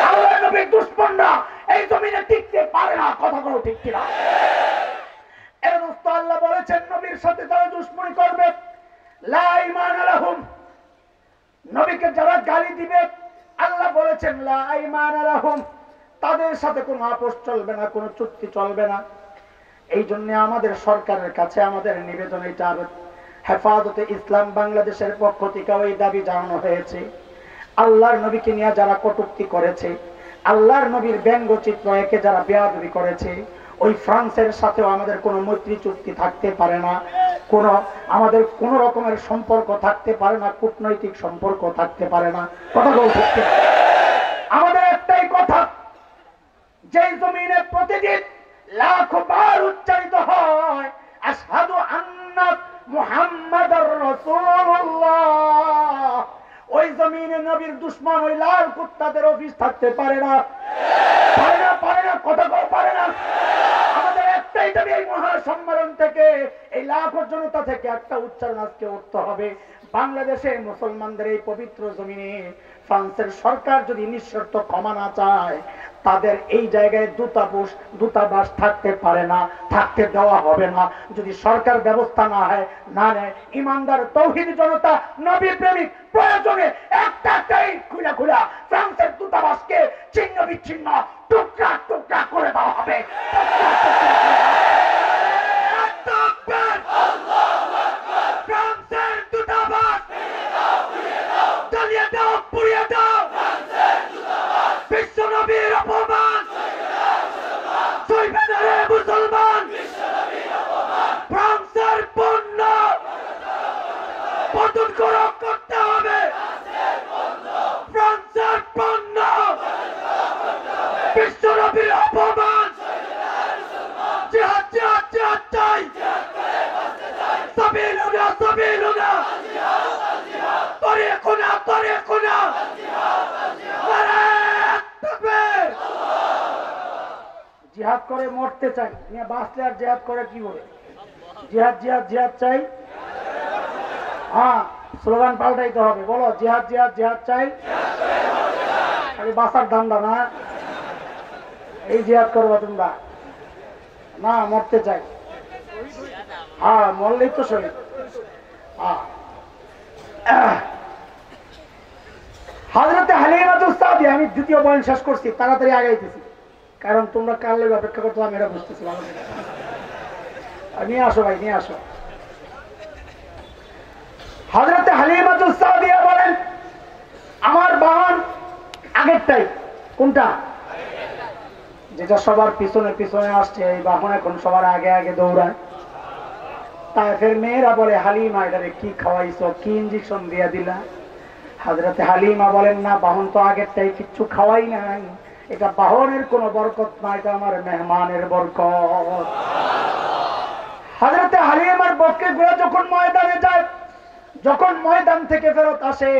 আল্লাহ নবীর দুশমনরা এই জমিনে টিকতে পারে না, কথা বলো ঠিক কিনা? এর দোস্ত আল্লাহ বলেছেন নবীর সাথে যারা দুশমনি করবে লা ঈমানা লাহুম, নবীকে যারা গালি দিবে আল্লাহ বলেছেন লা ঈমানা লাহুম, তাদের সাথে কোনো আপোষ চলবে না, কোনো চুক্তি চলবে না। এই জন্য আমাদের সরকারের কাছে আমাদের নিবেদন, এটা হেফাজতে ইসলাম বাংলাদেশের পক্ষ থেকে ওই দাবি জানানো হয়েছে, আল্লাহর নবীকে নিয়ে যারা কটূক্তি করেছে, আল্লাহর নবীর ব্যঙ্গচিত্র একে যারা বেয়াদবি করেছে, ওই ফ্রান্সের সাথেও আমাদের কোনো মৈত্রী চুক্তি থাকতে পারে না, আমাদের কোন রকমের সম্পর্ক থাকতে পারে না, কূটনৈতিক সম্পর্ক থাকতে পারে না। কথা বলতে আমাদের একটাই কথা, যে জমিনে প্রতিদিন লাখ বার উচ্চারিত হয় আশহাদু আন্না মুহাম্মাদুর রাসূলুল্লাহ, ওই জমিনে নবীর দুশমন ওই লাল কুত্তাদের অফিস থাকতে পারে না, পারে না, পারে না, কথা বল পারে না। আমাদের একটাই এই দাবি এই মহাসম্মেলন থেকে, এই লাখো জনতা থেকে একটা উচ্চারণ আজকে উঠতে হবে। বাংলাদেশের মুসলমানদের এই পবিত্র জমিনে ফ্রান্সের সরকার যদি নিঃশর্ত ক্ষমা না চায়, তাদের এই জায়গায় দূতাবাস থাকতে পারে না, থাকতে দেওয়া হবে না। যদি সরকার ব্যবস্থা না হয়, না নেয়, ইমানদার তৌহিদ জনতা, নবী প্রেমিক প্রয়োজনে একটা খুলা খুলা ফ্রান্সের দূতাবাসকে ছিন্ন বিচ্ছিন্ন টুকরা টুকরা করে দেওয়া হবে। ফ্রান্সের দূতাবাস জ্বালিয়ে দাও, পুড়িয়ে দাও। বিশ্ব নবীর অপমান সইবে না রে মুসলমান। ফ্রান্সের পণ্য পতন করতে হবে। ফ্রান্সের পণ্য বিশ্ব নবীর অপমান। জিহাদ জিহাদ জিহাদ চাই, সাবিলুনা সাবিলুনা, তরিকুনা তরিকুনা। জিহাদ করে মরতে চাই, বাঁচলে আর জিহাদ করে কি বলে? জিহাদ জিহাদ জিহাদ চাই। হ্যাঁ, স্লোগান পাল্টাইতে হবে। বলো, জিহাদ জিহাদ জিহাদ চাই। খালি বাঁচার ধান্দা না, এই জিহাদ করবো তোমরা না, মরতে চাই। হ্যাঁ, মরলেই তো শহীদ। হযরতে হালিমাতুস সাদিয়া, আমি দ্বিতীয় বয়ান শেষ করছি, তাড়াতাড়ি আগাইতেছি, কারণ তোমরা কার লাগি অপেক্ষা করতে, আমি এটা বুঝতেছি। নিয়ে আসো ভাই, নিয়ে আসো। হযরতে হালিমাতুস সাদিয়া বলেন, আমার বাহন আগেরটাই। কোনটা? যেটা সবার পিছনে পিছনে আসছে, এই বাহন এখন সবার আগে আগে দৌড়ায়। তায়েফের মেয়েরা বলে, হালিমা এটারে কি খাওয়াইছো, কি ইঞ্জেকশন দিয়া দিলা? হযরতে হালিমা বলেন, না, বাহন তো আগেরটাই, কিচ্ছু খাওয়াই নাই। এটা বাহনের কোন বরকত না, এটা আমার মেহমানের বরকত। হযরতে হালিমার বকরি গুলো যখন ময়দানে যায়, যখন ময়দান থেকে ফেরত আসে,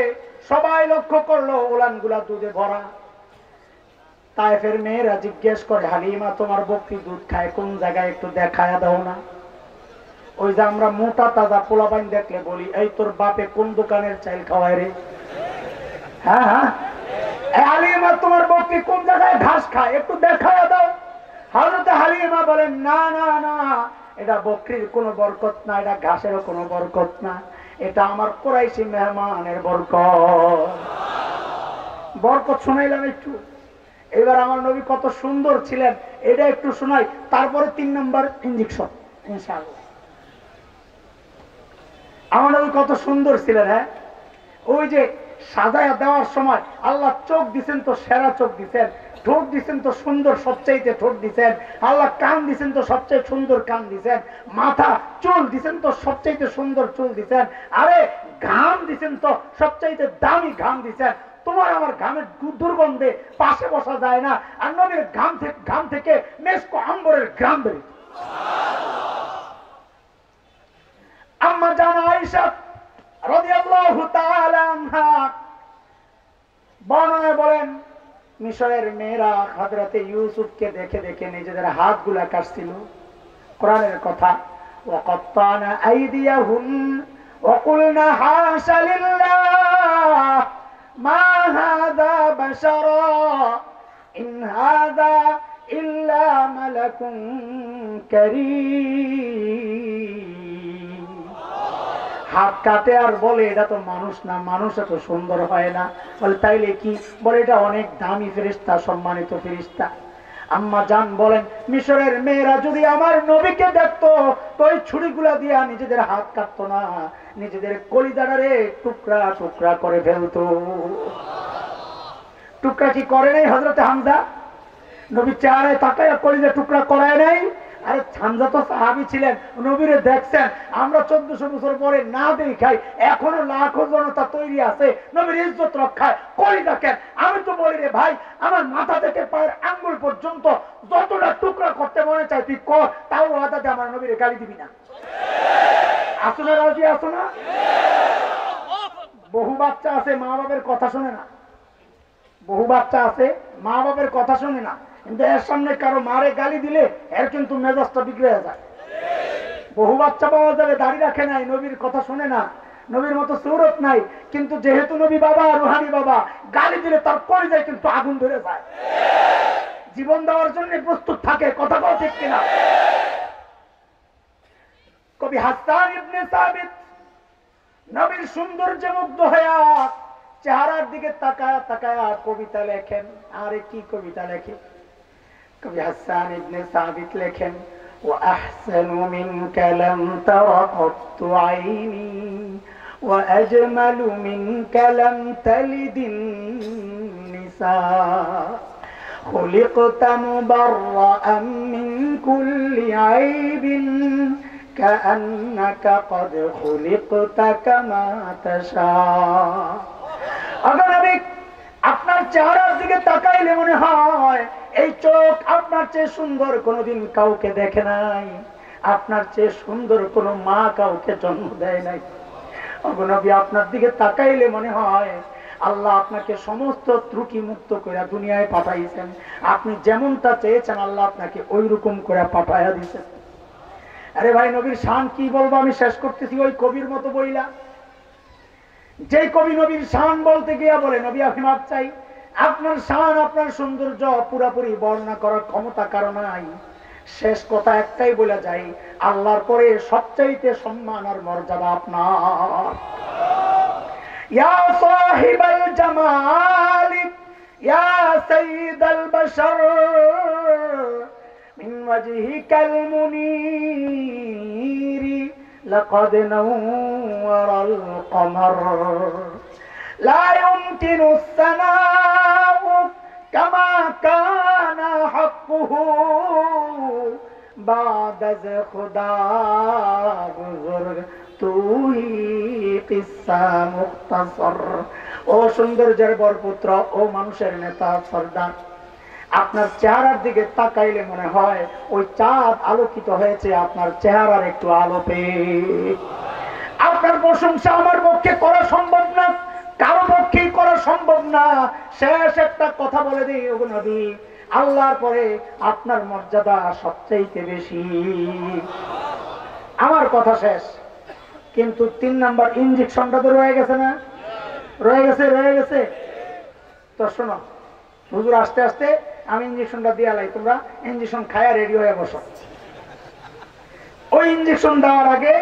সবাই লক্ষ্য করলো উলান গুলা দুধে ভরা। তায়েফের মেয়েরা জিজ্ঞেস করে, হালিমা তোমার বকরি দুধ খায় কোন জায়গায়, একটু দেখায়া দাও না। ওই যে আমরা মোটা তাজা পোলাপাইন দেখলে বলি, এই তোর বাপে কোন দোকানের চাইল খাওয়ায় রে? হ্যাঁ হ্যাঁ, হালিমা তোমার বকরি কোন জায়গায় ঘাস খায়, একটু দেখায়া দাও। হযরতে হালিমা বলেন, না না না, এটা বকরির কোনো বরকত না, এটা ঘাসেরও কোনো বরকত না, এটা আমার কুরাইশি মেহমানের বরকত। বরকত শুনাইলাম একটু। এবার আমার নবী কত সুন্দর ছিলেন, এটা একটু শোনাই, তারপরে 3 নম্বর ইনজেকশন ইনশাআল্লাহ। আমার নবী কত সুন্দর ছিলেন। হ্যাঁ, ওই যে সাজায়া দেওয়ার সময় আল্লাহ চোখ দিছেন তো সেরা চোখ দিছেন, ঠোঁট দিছেন তো সুন্দর সবচাইতে ঠোঁট দিছেন, আল্লাহ কান দিছেন তো সবচেয়ে সুন্দর কান দিছেন, মাথা চুল দিছেন তো সবচাইতে সুন্দর চুল দিছেন, আরে ঘাম দিছেন তো সবচাইতে দামি ঘাম দিছেন। তোমার আমার ঘামের দুর্গন্ধে পাশে বসা যায় না, আর নবীর ঘাম থেকে মেসকো আম্বরের গ্রাম বেরিয়ে। আম্মা জান আয়েশা রাদিয়াল্লাহু তাআলা আনহা বর্ণনা বলেন, মিশরের মেয়েরা হযরতে ইউসুফকে দেখে দেখে নিজেদের হাতগুলা কাটছিল। কোরআনের কথা, ওয়াকাত্তানা আইদিয়াহুম ওয়াকুলনা হাশা লিল্লাহ মা হাযা বাশারা ইন হাযা ইল্লা মালাকুন কারীম। হাত কাটে আর বলে, এটা তো মানুষ না, মানুষ এত সুন্দর হয় না। বলে, তাইলে কি? বলে, এটা অনেক দামি ফেরেশতা, সম্মানিত ফেরেশতা। আম্মা জান বলেন, মিশরের মেয়েরা যদি আমার নবীকে দেখতো তো ওই ছুরিগুলা দিয়া নিজেদের হাত কাটতো না, নিজেদের কলিজারে টুকরা টুকরা করে ফেলতো। টুকরা কি করে নাই হযরতে হামজা? নবী চেহারায় তাকায় কলিজা টুকরা করায় নাই? আরে হামজা তো সাহাবী ছিলেন, নবীরে দেখছেন। আমরা 1400 বছর পরে না দেখাই, এখনো লাখো জনতা তৈরি আছে নবীর ইজ্জত রক্ষায়। করি দেখেন, আমি তো বলি রে ভাই, আমার মাথা থেকে পায়ের আঙ্গুল পর্যন্ত যতটা টুকরা করতে মনে চাই তুই কর, তাও ওয়াদাতে আমার নবীরে গালি দিবি না। আসো না রাজি, আসো না? বহু বাচ্চা আছে মা বাবার কথা শোনে না, বহু বাচ্চা আছে মা বাবার কথা শোনে না। কিন্তু এর সামনে কারো মারে গালি দিলে এর কিন্তু মেজাজটা বিগড়ে যায়। বহু বাচ্চা পাওয়া যাবে দাড়ি রাখে নাই, নবীর কথা শুনে না, নবীর মতো সুরত নাই, কিন্তু যেহেতু নবী বাবা, রুহানি বাবা, গালি দিলে তার কলিজায় কিন্তু আগুন ধরে যায়, জীবন দেওয়ার জন্য প্রস্তুত থাকে। কথা বল ঠিক কিনা? কবি হাসান ইবনে সাবিত নবীর সৌন্দর্যে মুগ্ধ হয়ে চেহারার দিকে তাকায়া তাকায়া কবিতা লেখেন। আরে কি কবিতা লেখে! কবি হাসান ইবনে সাবিত লেখেন, وأحسن منك لم تر قط عيني وأجمل منك لم تلد النساء خلقت مبرأ من كل عيب كأنك قد خلقت كما تشاء। अगर अभी আপনার চেহারার দিকে তাকাইলে মনে হয় এই চোখ আপনার চেয়ে সুন্দর কোনোদিন কাউকে দেখে নাই, আপনার চেয়ে সুন্দর কোনো মা কাউকে জন্ম দেয় নাই। নবী আপনার দিকে তাকাইলে মনে হয় আল্লাহ আপনাকে সমস্ত ত্রুটি মুক্ত করে দুনিয়ায় পাঠাইছেন, আপনি যেমনটা চেয়েছেন আল্লাহ আপনাকে ওই রকম করে পাঠাইয়া দিয়েছেন। আরে ভাই, নবীর শান কি বলবো, আমি শেষ করতেছি ওই কবির মতো বইলা। যে কবি নবীর শান বলতে গিয়া বলে, নবী আমি মাপ চাই, আপনার শান আপনার সৌন্দর্য পুরাপুরি বর্ণনা করার ক্ষমতা কারো নাই। শেষ কথা একটাই বলে যাই, আল্লাহর পরে সবচাইতে সম্মান আর মর্যাদা আপনার। ইয়া সাহিবাল জামাল ইয়া সাইয়্যিদাল বাশার মিন ওয়াজহিকাল মুনীর لقد نور القمر لا يمكن الثناء كما كان حقه بعد خدا بزرگ تو ही किस्सा मुख्तसर। ও সৌন্দর্যের বরপুত্র, ও মানুষের নেতা সর্দার, আপনার চেহারার দিকে তাকাইলে মনে হয় ওই চাঁদ আলোকিত হয়েছে আপনার চেহারার একটু আলো পেয়ে। আপনার প্রশংসা আমার পক্ষে করা সম্ভব না, কারো পক্ষেই করা সম্ভব না। শেষ একটা কথা বলে দিই, ওগো নবী, আল্লাহর পরে আপনার মর্যাদা সবচেয়ে বেশি। আমার কথা শেষ, কিন্তু 3 নাম্বার ইনজেকশনটা তো রয়ে গেছে না? রয়ে গেছে। তো শোনো, হুজুর আস্তে আস্তে আমি ইঞ্জেকশনটা দিয়ে লাই, তোমরা ইঞ্জেকশন খায়া রেডি হয়ে বসো। ওই ইঞ্জেকশন দেওয়ার আগে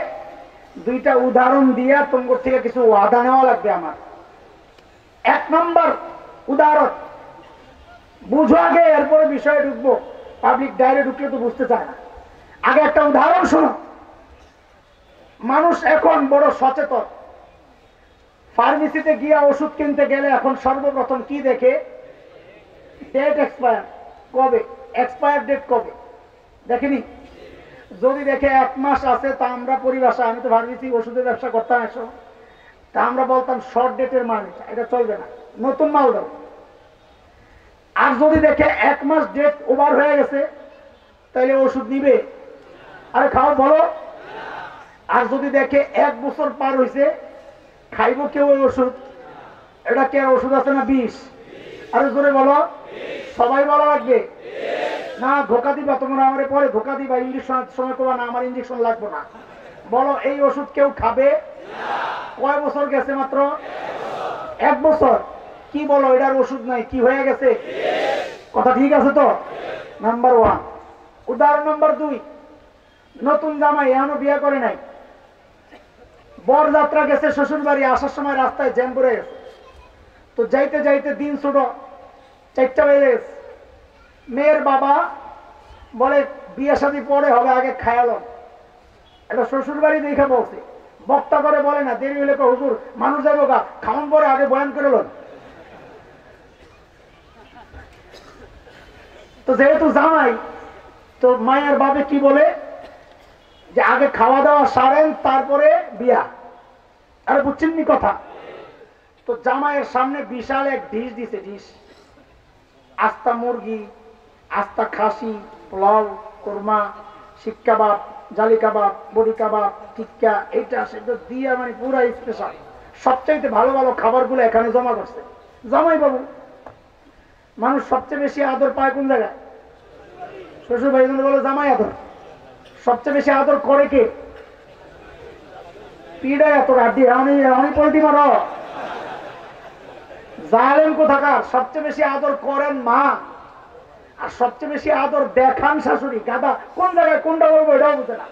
2টা উদাহরণ দিয়া তোমার থেকে কিছু ওয়াদা নেওয়া লাগবে আমার। 1 নম্বর উদাহরণ বুঝো আগে, এরপরে বিষয়ে ঢুকবো। পাবলিক ডায়রে ঢুকলে তো বুঝতে চায় না। আগে একটা উদাহরণ শোনো। মানুষ এখন বড় সচেতন। ফার্মেসিতে গিয়া ওষুধ কিনতে গেলে এখন সর্বপ্রথম কি দেখে? ডেট এক্সপায়ার কবে, এক্সপায়ার ডেট কবে দেখেনি? যদি দেখে 1 মাস আছে, তা আমরা পরিভাষা, আমি তো ফার্মেসি ওষুধের ব্যবসা করতাম এসো, তা আমরা বলতাম শর্ট ডেটের মাল, এটা চলবে না, নতুন মাল দাও। আর যদি দেখে 1 মাস ডেট ওভার হয়ে গেছে, তাহলে ওষুধ নিবে? আরে খাও বলো। আর যদি দেখে 1 বছর পার হয়েছে, খাইব কেউ ওই ওষুধ? এটা কে ওষুধ আছে না 20? আরে জোরে বলো, সবাই বলা লাগবে না। ধোকা দিবা তোমরা, আমার পরে ধোকা দিবা, ইঞ্জেকশন সময় করবা না, আমার ইঞ্জেকশন লাগবে না। বলো, এই ওষুধ কেউ খাবে? কয় বছর গেছে? মাত্র 1 বছর। কি বলো, এটার ওষুধ নাই, কি হয়ে গেছে? কথা ঠিক আছে তো? নাম্বার 1। উদাহরণ নাম্বার 2, নতুন জামাই এখনো বিয়ে করে নাই, বরযাত্রা গেছে শ্বশুর বাড়ি, আসার সময় রাস্তায় জ্যাম পড়ে গেছে, তো যাইতে যাইতে দিন ছোট, 4টা বেজে গেছে। মেয়ের বাবা বলে বিয়ে শাদী পরে হবে, আগে খায়ালো। এটা শ্বশুর বাড়ি দেখে বলছে, বক্তা করে বলে না, দেরি হলে হুজুর মানুষ যাবো গা, খাওয়ান পরে আগে বয়ান করে লোন। তো যেহেতু জামাই, তো মায়ের বাবা কি বলে যে আগে খাওয়া দাওয়া সারেন, তারপরে বিয়া। আরে বুঝছেন নি কথা? তো জামাইয়ের সামনে বিশাল এক ডিশ দিছে, ডিশ, আস্তা মুরগি, আস্তা খাসি, পোলাও, কোরমা, শিক কাবাব, জালি কাবাব, বড়ি কাবাব, টিক্কা, এইটা সেটা দিয়ে মানে পুরা স্পেশাল সবচাইতে ভালো ভালো খাবারগুলো এখানে জমা করছে। জামাই বাবু, মানুষ সবচেয়ে বেশি আদর পায় কোন জায়গায়? শ্বশুর ভাই বলে জামাই আদর। সবচেয়ে বেশি আদর করে কে? পিড়ায় এত গাড়ি আমি পোল্ট্রি মারো জালেম কোথাকার। সবচেয়ে বেশি আদর করেন মা, আর সবচেয়ে বেশি আদর দেখান শাশুড়ি। গাদা কোন জায়গায় কোনটা বলবো এটাও বুঝে না।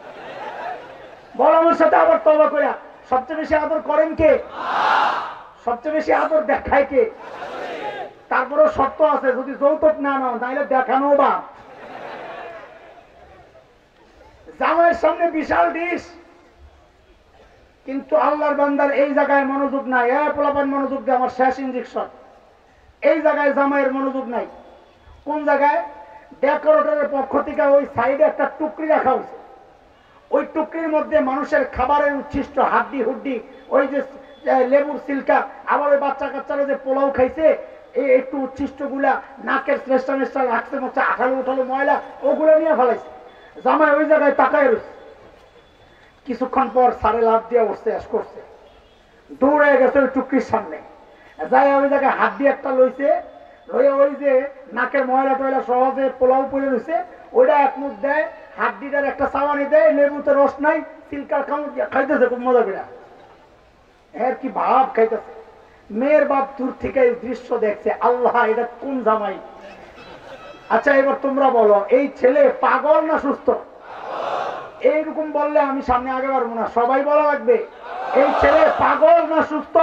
বল আমার সাথে আবার তওবা কইরা, সবচেয়ে বেশি আদর করেন কে? সবচেয়ে বেশি আদর দেখায় কে? তারপরেও শর্ত আছে, যদি যৌতুক না নাও তাহলে দেখানো বা। জামাইয়ের সামনে বিশাল ডিশ, কিন্তু আল্লাহর বান্দার এই জায়গায় মনোযোগ নাই। পোলাপান মনোযোগ দিয়ে আমার শেষ ইঞ্জেকশন। এই জায়গায় জামাইয়ের মনোযোগ নাই। কোন জায়গায়? ডেকোরেটরের পক্ষ থেকে ওই সাইডে একটা টুকরি রাখা হয়েছে। ওই টুকরির মধ্যে মানুষের খাবারের উচ্ছিষ্ট, হাড্ডি হুড্ডি, ওই যে লেবুর সিলকা, আবার ওই বাচ্চা কাচ্চারা যে পোলাও খাইছে এই একটু উচ্ছিষ্ট গুলা, নাকের শ্রেষ্ঠা মেষ্ঠা রাখছে, মধ্যে আঠালো উঠালো ময়লা, ওগুলো নিয়ে ফেলাইছে। জামাই ওই জায়গায় তাকায় রয়েছে। কিছুক্ষণ পর সারে লাভ দিয়ে বসতে আস করছে, দৌড়ে গেছে ওই টুকরির সামনে, যাই ওই জায়গায় হাড্ডি একটা লইছে, লইয়া ওই যে নাকের ময়লা টয়লা সহজে পোলাও পরে রয়েছে ওইটা এক মুখ দেয়, হাড্ডিটার একটা সাবানি দেয়, লেবুতে রস নাই, সিলকার কামড় দিয়ে খাইতেছে খুব মজা করে। এর কি ভাব খাইতেছে। মেয়ের বাপ দূর থেকে এই দৃশ্য দেখছে, আল্লাহ এটা কোন জামাই। আচ্ছা এবার তোমরা বলো, এই ছেলে পাগল না সুস্থ? এইরকম বললে আমি সামনে আগে পারবো না, সবাই বলা লাগবে এই ছেলে পাগল না সুস্থ।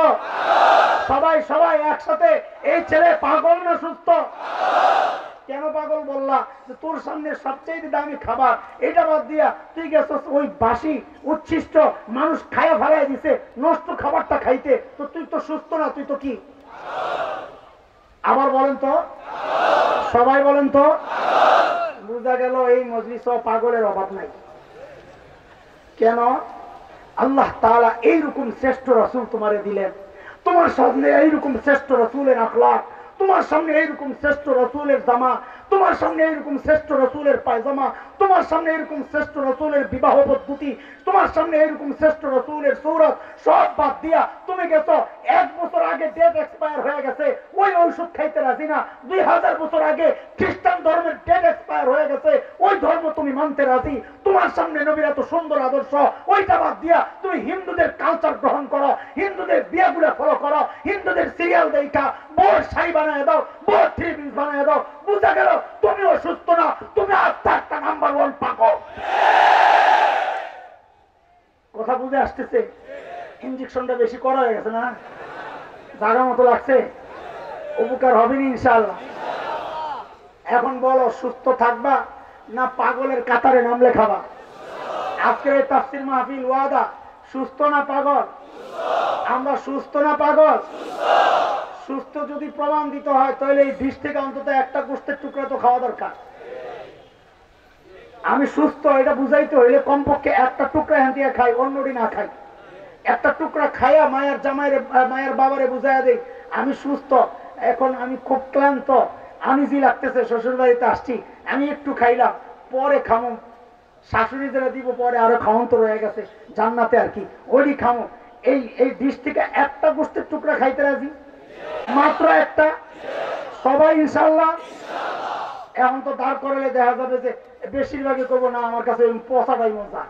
সবাই সবাই একসাথে, এই ছেলে পাগল না সুস্থ? কেন পাগল বললা? যে তোর সামনে সবচেয়ে দামি খাবার, এটা বাদ দিয়া তুই গেছস ওই বাসি উচ্ছিষ্ট মানুষ খায়া ফেলাই দিছে নষ্ট খাবারটা খাইতে, তো তুই তো সুস্থ না, তুই তো কি? আবার বলেন তো, সবাই বলেন তো। বুঝা গেল এই মজলিস পাগলের অভাব নাই। কেন? আল্লাহ তাআলা এইরকম শ্রেষ্ঠ রাসূল তোমারে দিলেন, তোমার সামনে এইরকম শ্রেষ্ঠ রাসূলের আখলাক, তোমার সামনে এইরকম শ্রেষ্ঠ রাসূলের জামা, তোমার সামনে এইরকম শ্রেষ্ঠ রাসূলের পায়জামা, তোমার সামনে এরকম শ্রেষ্ঠ রাসূলের বিবাহ পদ্ধতি, তোমার সামনে এরকম শ্রেষ্ঠ রাসূলের সূরত, সব বাদ দিয়া তুমি গেছো 1 বছর আগে ডেট এক্সপায়ার হয়ে গেছে ওই ঔষধ খাইতে রাজি না, 2000 বছর আগে খ্রিস্টান ধর্মের ডেট এক্সপায়ার হয়ে গেছে ওই ধর্ম তুমি মানতে রাজি, তোমার সামনে নবীর এত সুন্দর আদর্শ, ওইটা বাদ দিয়া তুমি হিন্দুদের কালচার গ্রহণ করো, হিন্দুদের বিয়াগুলো ফলো করো, হিন্দুদের সিরিয়াল দেখা বোর শাড়ি বানায় দাও, বোর 3 পিস বানায় দাও। বুঝা গেল তুমি অসুস্থ না, তুমি আত্মা একটা নাম্বার 1 পাগল। কথা বুঝে আসতেছে? ইনজেকশনটা বেশি করা হয়ে গেছে না? জায়গা মতো লাগছে? উপকার হবে না ইনশাআল্লাহ। এখন বলো, সুস্থ থাকবা না পাগলের কাতারে নাম লেখাবা? আজকের এই তাফসীর মাহফিল ওয়াদা, সুস্থ না পাগল? আমরা সুস্থ না পাগল? সুস্থ যদি প্রমাণ দিতে হয় তাহলে এই ডিশ থেকে অন্তত একটা গোস্তের টুকরা তো খাওয়া দরকার। আমি সুস্থ এটা বুঝাইতে হইলে কমপক্ষে একটা টুকরা হ্যাঁ দিয়ে খাই, অন্যটি না খাই। একটা টুকরা খাইয়া মায়ের জামাইরে মায়ের বাবারে বুঝাইয়া দেই আমি সুস্থ, এখন আমি খুব ক্লান্ত, আনিজি লাগতেছে, শ্বশুর বাড়িতে আসছি, আমি একটু খাইলাম, পরে খামো, শাশুড়ি যারা দিব পরে আরো খাওয়ান তো রয়ে গেছে জান্নাতে আর কি, ওইটি খামো। এই ডিশ থেকে একটা গোস্তের টুকরা খাইতে রাজি? মাত্র একটা? সবাই ইনশাআল্লাহ? এখন তো দাঁড় করালে দেখা যাবে যে বেশিরভাগই করবো না, আমার কাছে পচাটাই মজা।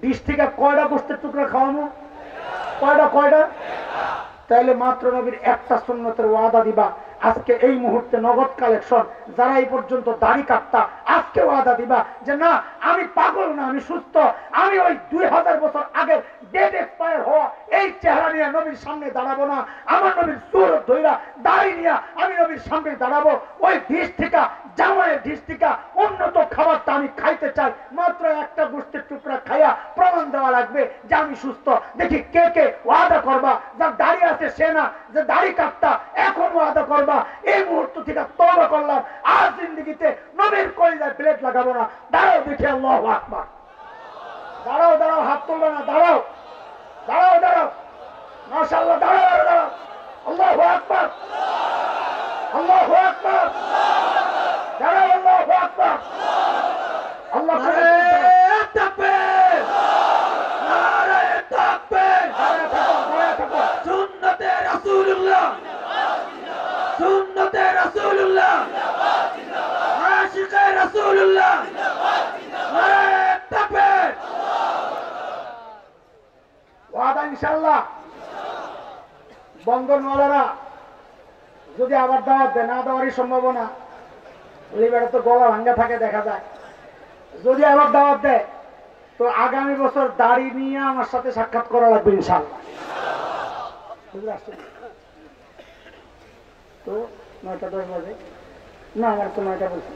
ডিশ থেকে কয়টা গোস্তের টুকরা খাওয়ানো? কয়টা? তাইলে মাত্র নবীর একটা সুন্নতের ওয়াদা দিবা। আজকে এই মুহূর্তে নগদ কালেকশন, যারা এই পর্যন্ত দাড়ি কাটতা আজকে ওয়াদা দিবা যে না আমি পাগল না, আমি সুস্থ, আমি ওই 2000 বছর আগের ডেট এক্সপায়ার হওয়া এই চেহারা নিয়ে নবীর সামনে দাঁড়াবো না, আমার নবীর সুরত ধইরা দাড়ি নিয়ে আমি নবীর সামনে দাঁড়াবো। ওই ডিশ থেকে, জামাইয়ের ডিশ থেকে উন্নত খাবারটা আমি খাইতে চাই। মাত্র একটা গোস্তের টুকরা খাইয়া প্রমাণ দেওয়া লাগবে যে আমি সুস্থ। দেখি কে কে ওয়াদা করবা, যার দাড়ি আছে সে না, যে দাড়ি কাটতা এখন ওয়াদা করবা এই মুহূর্ত থেকে তওবা করলাম আর জিন্দেগিতে নবীর কলিজায় প্লেট লাগাবো না। দাঁড়াও দেখি, আল্লাহু আকবার। দাঁড়াও, হাত তুলবে না, দাঁড়াও, মাশাআল্লাহ, দাঁড়াও, আল্লাহু আকবার, আল্লাহু আকবার, দাঁড়াও, আল্লাহু আকবার, আল্লাহ তাকবীর, নারায়ে তাকবীর, সুন্নতে রাসূলুল্লাহ, সুন্নতে রাসূলুল্লাহ, আশিকে রাসূলুল্লাহ। আনসারুল্লাহ, নারায়ে তাকবীর। ওয়াদা ইনশাআল্লাহ। বন্ধনওয়ালারা যদি আবার দাওয়াত দেয়, না দেওয়ারই সম্ভাবনা, লিবারে তো গলা ভাঙ্গা থাকে দেখা যায়। যদি আবার দাওয়াত দেয় তো আগামী বছর দাড়ি নিয়ে আমার সাথে সাক্ষাৎ করা লাগবে ইনশাআল্লাহ। তো 9টা 10 বাজে না, আমার তো 9টা বলছি,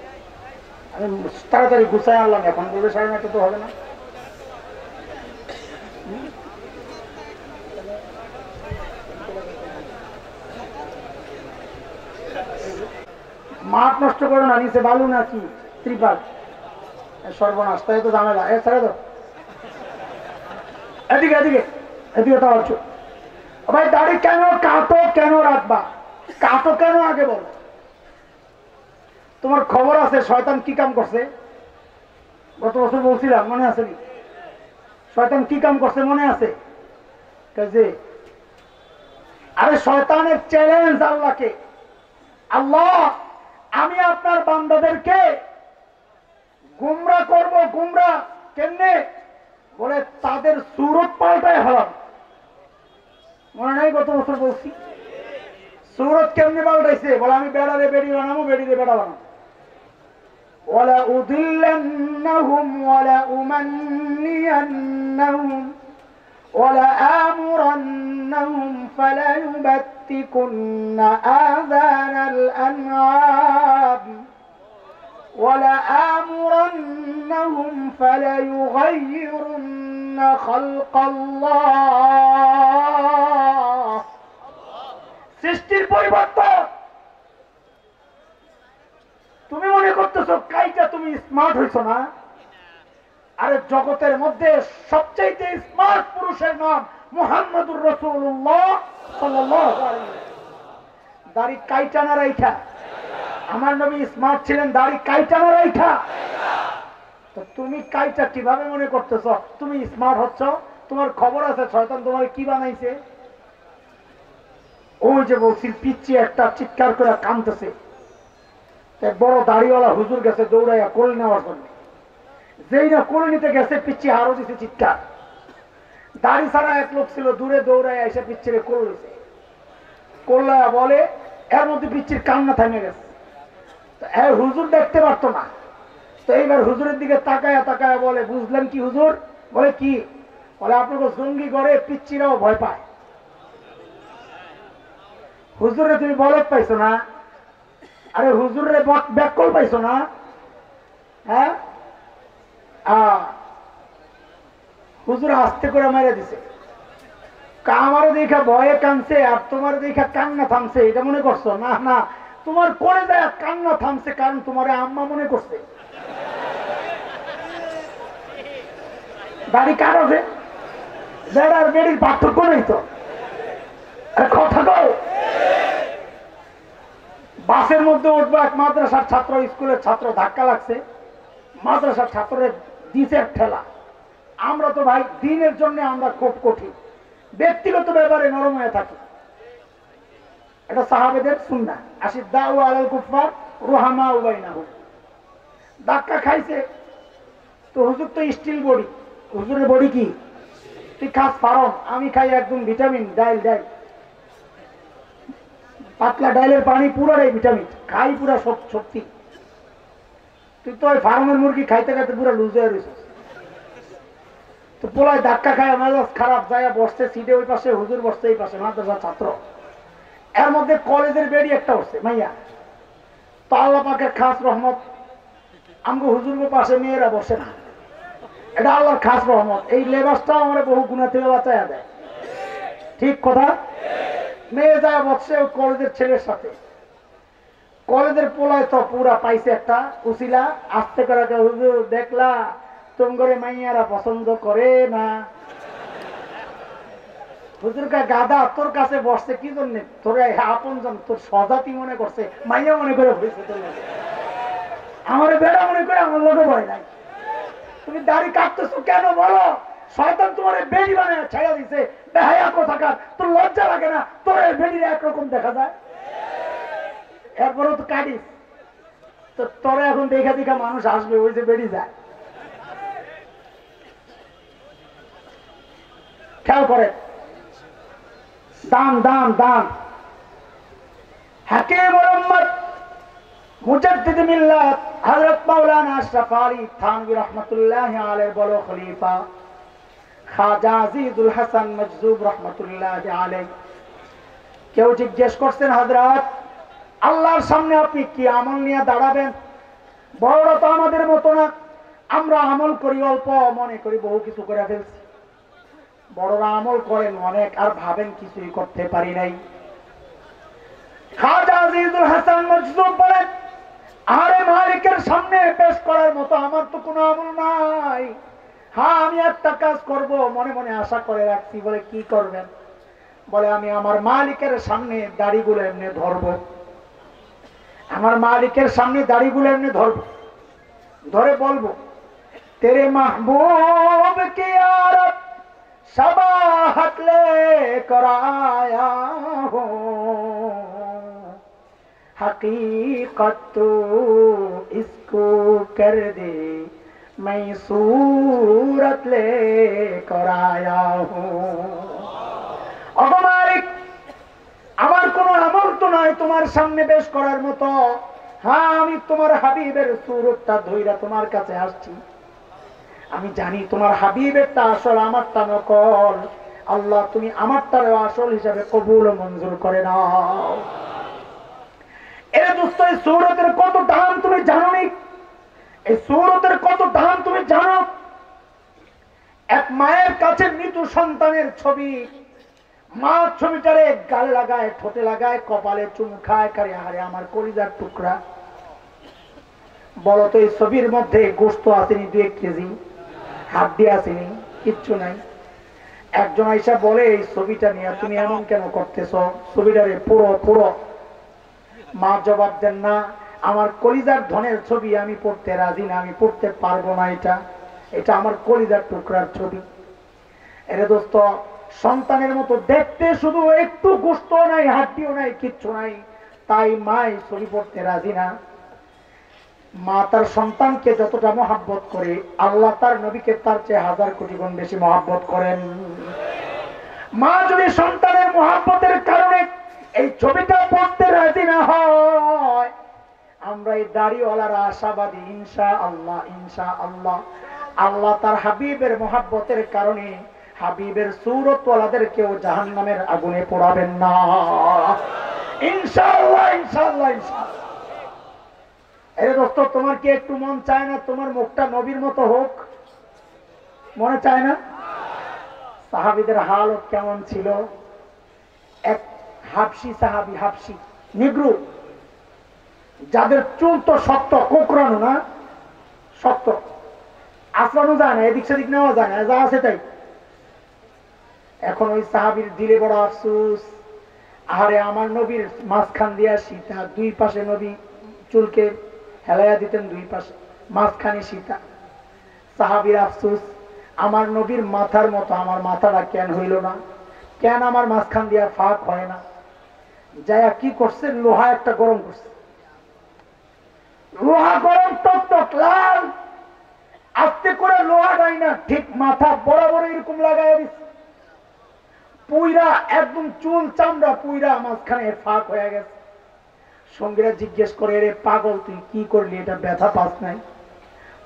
আমি তাড়াতাড়ি গুছাই আনলাম। এখন বলবে 9:30 তো হবে না। মাঠ নষ্ট করো না, নিচে বালু নাকি ত্রিপাল, সর্বনাশ, তাই তো ঝামেলা। ছেড়ে দাও, এদিকে এদিকে এদিকে তো হচ্ছে। ভাই দাড়ি কেন কাটো, কেন রাখবা, কাটো কেন আগে বলো। তোমার খবর আছে শয়তান কি কাম করছে? গত বছর বলছিলাম, মনে আছে নি? শয়তান কি কাম করছে মনে আছে? যে আরে শয়তানের চ্যালেঞ্জ আল্লাহকে, আল্লাহ আমি আপনার বান্দাদেরকে গুমরাহ করব। গুমরাহ কেমনে? বলে তাদের সূরত পাল্টায় হলাম। মনে নাই গত বছর বলছি? সূরত কেমনে পাল্টাইছে? বলে আমি বেড়ারে বেড়ি বানাবো, বেড়িরে বেড়া বানাবো। ওয়ালা উদিল্লান্নাহুম ওয়ালা উমান্নিয়ান্নাহুম ওয়ালা আমুরান্নাহুম ফালা ইউবাত্তিকুন্না আযানাল আনআম ওয়ালা আমুরান্নাহুম ফালা ইউগাইয়িরুন্না খালকাল্লাহ। সৃষ্টির পরিবর্তন। তুমি মনে করতেছো কাইটা তুমি স্মার্ট হইছো না? আরে জগতের মধ্যে সবচাইতে স্মার্ট পুরুষের নাম মুহাম্মদুর রাসূলুল্লাহ সাল্লাল্লাহু আলাইহি ওয়াসাল্লাম। দাড়ি কাইটা না রাইখা? আমার নবী স্মার্ট ছিলেন দাড়ি কাইটা না রাইখা? তো তুমি কাইটা কিভাবে মনে করতেছো তুমি স্মার্ট হচ্ছ? তোমার খবর আছে শয়তান তোমার কি বানাইছে? ওই যে বলছি পিচ্ছি একটা চিৎকার করে কাঁদতেছে, বড় দাড়িওয়ালা হুজুর গেছে দৌড়াইয়া কোলে নেওয়ার জন্য। যেই না কোলে নিতে গেছে পিচ্ছি আরো দিছে চিৎকার। দাড়ি ছাড়া এক লোক ছিল দূরে দৌড়াইয়া এসে পিচ্ছিরে কোল দিছে। কোল্লায়া বলে এর মধ্যে পিচ্ছির কান্না থামে গেছে। তো হুজুর দেখতে পারতো না। তো এইবার হুজুরের দিকে তাকায়া তাকায়া বলে বুঝলেন কি হুজুর? বলে কি? বলে আপনাকে জঙ্গি করে পিচ্ছিরাও ভয় পায়। হুজুরে তুমি বলদ পাইছো না? আরে হুজুরে ব্যাকল পাইছো না? হ্যাঁ, হুজুর আস্তে করে মেরে দিছে। আমার দেখা ভয়ে কানছে আর তোমার দেখা কান্না থামছে, এটা মনে করছো? না না, তোমার করে যায় কান্না থামছে কারণ তোমার আম্মা মনে করছে। দাড়ি কার আছে? বেড়ার বেড়ির পার্থক্য নেই তো। কথা কও। বাসের মধ্যে উঠবো, এক মাদ্রাসার ছাত্র স্কুলের ছাত্র ধাক্কা লাগছে, মাদ্রাসার ছাত্রের দিছে ঠেলা। আমরা তো ভাই দিনের জন্য আমরা খুব কঠিন, ব্যক্তিগত ব্যাপারে নরম হয়ে থাকি। এটা সাহাবেদের সুন্নাহ। আশিদ্দাউ আলাল কুফার রুহামাউ বাইনাহুম। ধাক্কা খাইছে তো হুজুর তো স্টিল বডি। হুজুরের বডি কি? তুই খাস ফারম, আমি খাই একদম ভিটামিন ডাইল। ডাইল পাতলা ডাইলের পানি পুরাটাই ভিটামিন, খাই পুরা শক্তি। তুই তো ওই ফার্মের মুরগি খাইতে খাইতে পুরা লুজ হয়ে রয়েছিস। তো পোলায় ধাক্কা খায়, মেজাজ খারাপ, যায় বসছে সিটে ওই পাশে, হুজুর বসছে এই পাশে, মাদ্রাসার ছাত্র। এর মধ্যে কলেজের বেড়ি একটা উঠছে মাইয়া। তো আল্লাহ পাকের খাস রহমত, আমগো হুজুরগো পাশে মেয়েরা বসে না, এটা আল্লাহর খাস রহমত। এই লেবাসটাও আমরা বহু গুণা থেকে বাঁচাইয়া দেয়। ঠিক কথা। মেয়ে যায় বসছে ওই কলেজের ছেলের সাথে। কলেজের পোলায় তো পুরা পাইছে একটা উসিলা, আস্তে করে হুজুর দেখলা তোম করে মাইয়ারা পছন্দ করে না। হুজুর কা গাদা তোর কাছে বসছে কি জন্য? তোর আপন জন, তোর স্বজাতি মনে করছে, মাইয়া মনে করে বসছে তোর লোকে। আমার বেড়া মনে করে আমার লোকে ভয় নাই। তুমি দাড়ি কাটতেছো কেন বলো? শয়তান তোমার বেড়ি বানায় ছাইয়া দিছে, বেহায়া কোথাকার। তোর লজ্জা লাগে না? তোর বেড়ির একরকম দেখা যায়, এরপরেও তো কাটিস। তো তোরা এখন দেখা দেখা মানুষ আসবে, ওই যে বেরিয়ে যায়। খেয়াল করে, দান দান দান। হাকিম মোহাম্মদ মুজাদ্দিদ মিল্লাত হযরত মাওলানা আশরাফ আলী থানভী রাহমাতুল্লাহি আলাইহি বড় খলিফা খাজা আজিজুল হাসান মজজুব রাহমাতুল্লাহি আলাইহি কেউ জিজ্ঞেস করছেন, হযরত আল্লাহর সামনে আপনি কি আমল নিয়ে দাঁড়াবেন? বড়রা তো আমাদের মতো না, আমরা আমল করি অল্প, মনে করি বহু কিছু করে ফেলছি। বড়রা আমল করেন অনেক, আর ভাবেন কিছুই করতে পারি নাই। খাজা আজিজুল হাসান মজজুব বলেন, আরে মালিকের সামনে পেশ করার মতো আমার তো কোনো আমল নাই। হ্যাঁ, আমি একটা কাজ করব, মনে মনে আশা করে রাখছি। বলে কি করবেন? বলে আমি আমার মালিকের সামনে দাড়িগুলো এমনি ধরবো, আমার মালিকের সামনে দাড়িগুলো এমনি ধরবো, ধরে বলবো, তেরে মাহবুব কি আরব शबाहत लेकर आया हो, हकीकत तो इसको कर दे, मैं सूरत लेकर आया हूँ। अब मालिक আমার কোনো আমল তো নাই তোমার সামনে পেশ করার মতো। হ্যাঁ, আমি তোমার হাবিবের সুরতটা ধইরা তোমার কাছে আসছি। আমি জানি তোমার হাবিবেরটা আসল, আমারটা নকল। আল্লাহ তুমি আমারটারও আসল হিসাবে কবুল ও মঞ্জুর করে নাও। এর দোস্ত, এই সূরতের কত দাম তুমি জানো নি? এই সূরতের কত দাম তুমি জানো? এক মায়ের কাছে মৃত সন্তানের ছবি, মা ছবিটারে গাল লাগায়, ঠোঁটে লাগায়, কপালে চুমু খায়, কারে হারে আমার কলিজার টুকরা। বলো তো, এই ছবির মধ্যে গোশত আসেনি 2-1 কেজি, হাড্ডি আসেনি, কিচ্ছু নাই। একজন আইসা বলে, এই ছবিটা নিয়ে তুমি এমন কেন করতেছ? ছবিটারে পুরো পুরো। মা জবাব দেন, না, আমার কলিজার ধনের ছবি, আমি পড়তে রাজি না, আমি পড়তে পারবো না। এটা আমার কলিজার টুকরার ছবি। এরে দোস্ত, সন্তানের মতো দেখতে, শুধু একটু গোশত নাই, হাড্ডিও নাই, কিচ্ছু নাই, তাই মাই ছবি পড়তে রাজি না। মা তার সন্তানকে যতটা মহাব্বত করে, আল্লাহ তার নবীকে তার চেয়ে 1000 কোটি গুণ বেশি মহাব্বত করেন। মা যদি সন্তানের মহাব্বতের কারণে এই ছবিটা পড়তে রাজি না হয়, আমরা এই দাড়িওয়ালারা আশাবাদী, ইনশাআল্লাহ ইনশাআল্লাহ আল্লাহ তার হাবিবের মহাব্বতের কারণে হাবিবের সূরতওয়ালাদেরকেও জাহান্নামের আগুনে পোড়াবেন না, ইনশাআল্লাহ ইনশাআল্লাহ ইনশাআল্লাহ। আরে দোস্ত, তোমার কি একটু মন চায় না তোমার মুখটা নবীর মতো হোক? মনে চায় না? সাহাবীদের হালত কেমন ছিল? এক হাবশি সাহাবী, হাবশি নিগ্রো, যাদের চুল তো শক্ত, কোকড়ানো না, শক্ত, আঁচড়ানো যায় না, এদিক সেদিক নেওয়া যায় না, যা আছে তাই। এখন ওই সাহাবীর দিলে বড় আফসোস, আরে আমার নবীর মাঝখান দিয়া সীতা, 2 পাশে নবী চুলকে হেলাইয়া দিতেন, 2 পাশে, মাঝখানে সীতা। সাহাবীর আফসোস, আমার নবীর মাথার মতো আমার মাথাটা কেন হইল না, কেন আমার মাঝখান দিয়া ফাঁক হয় না? যায়া কি করছে, লোহা একটা গরম করছে, লোহা গরম, টক টক লাল, আস্তে করে লোহা দেয় না, ঠিক মাথা বরাবর এরকম লাগাই দিচ্ছে, পুইরা একদম চুল চামড়া পুইরা মাঝখানে ফাঁক হয়ে গেছে। সঙ্গীরা জিজ্ঞেস করে, রে পাগল, তুই কি করলি? এটা ব্যথা পাস নাই?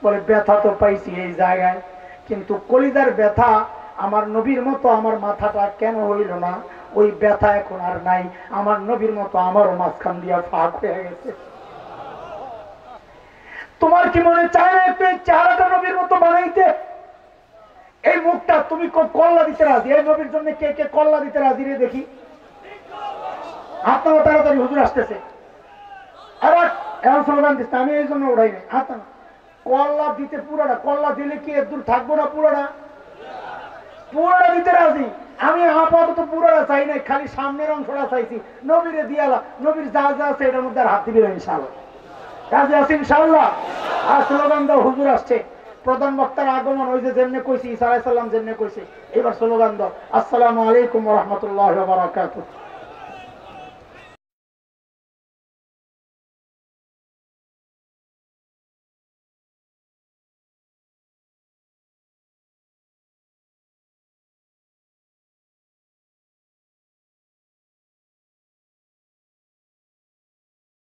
বলে, ব্যথা তো পাইছি এই জায়গায়, কিন্তু কলিজার ব্যথা আমার নবীর মতো আমার মাথাটা কেন হইল না? ওই ব্যথা এখন আর নাই, আমার নবীর মতো আমারও মাঝখান দিয়া ফাঁক হয়ে গেছে। তোমার কি মনে চায় না একটু এই চেহারাটা নবীর মতো বানাইতে? এই মুখটা তুমি কল্লা দিতে রাজি? এই নবীর জন্য কে কে কল্লা দিতে রাজি রে দেখি? হাত নামা তাড়াতাড়ি, হুজুর আসতেছে। আমি এই জন্য উড়াই নাই, হাত না, কল্লা দিতে পুরাটা, কল্লা দিলে কি এর দূর থাকবো না? পুরাটা পুরাটা দিতে রাজি। আমি আপাতত পুরাটা চাই নাই, খালি সামনের অংশটা চাইছি, নবীরে দিয়ালা, নবীর যা যা আছে এটার মধ্যে আর হাত দিবি না ইনশাআল্লাহ। কাজে আছে ইনশাআল্লাহ। আর স্লোগান দাও, হুজুর আসছে, প্রধান বক্তার আগমন, ওই যে যেমনে কইছি ঈসা আলাইহিস সালাম যেমনে কইছে, এবার স্লোগান দাও, আসসালামু আলাইকুম ওয়া রাহমাতুল্লাহি ওয়া বারাকাতুহু।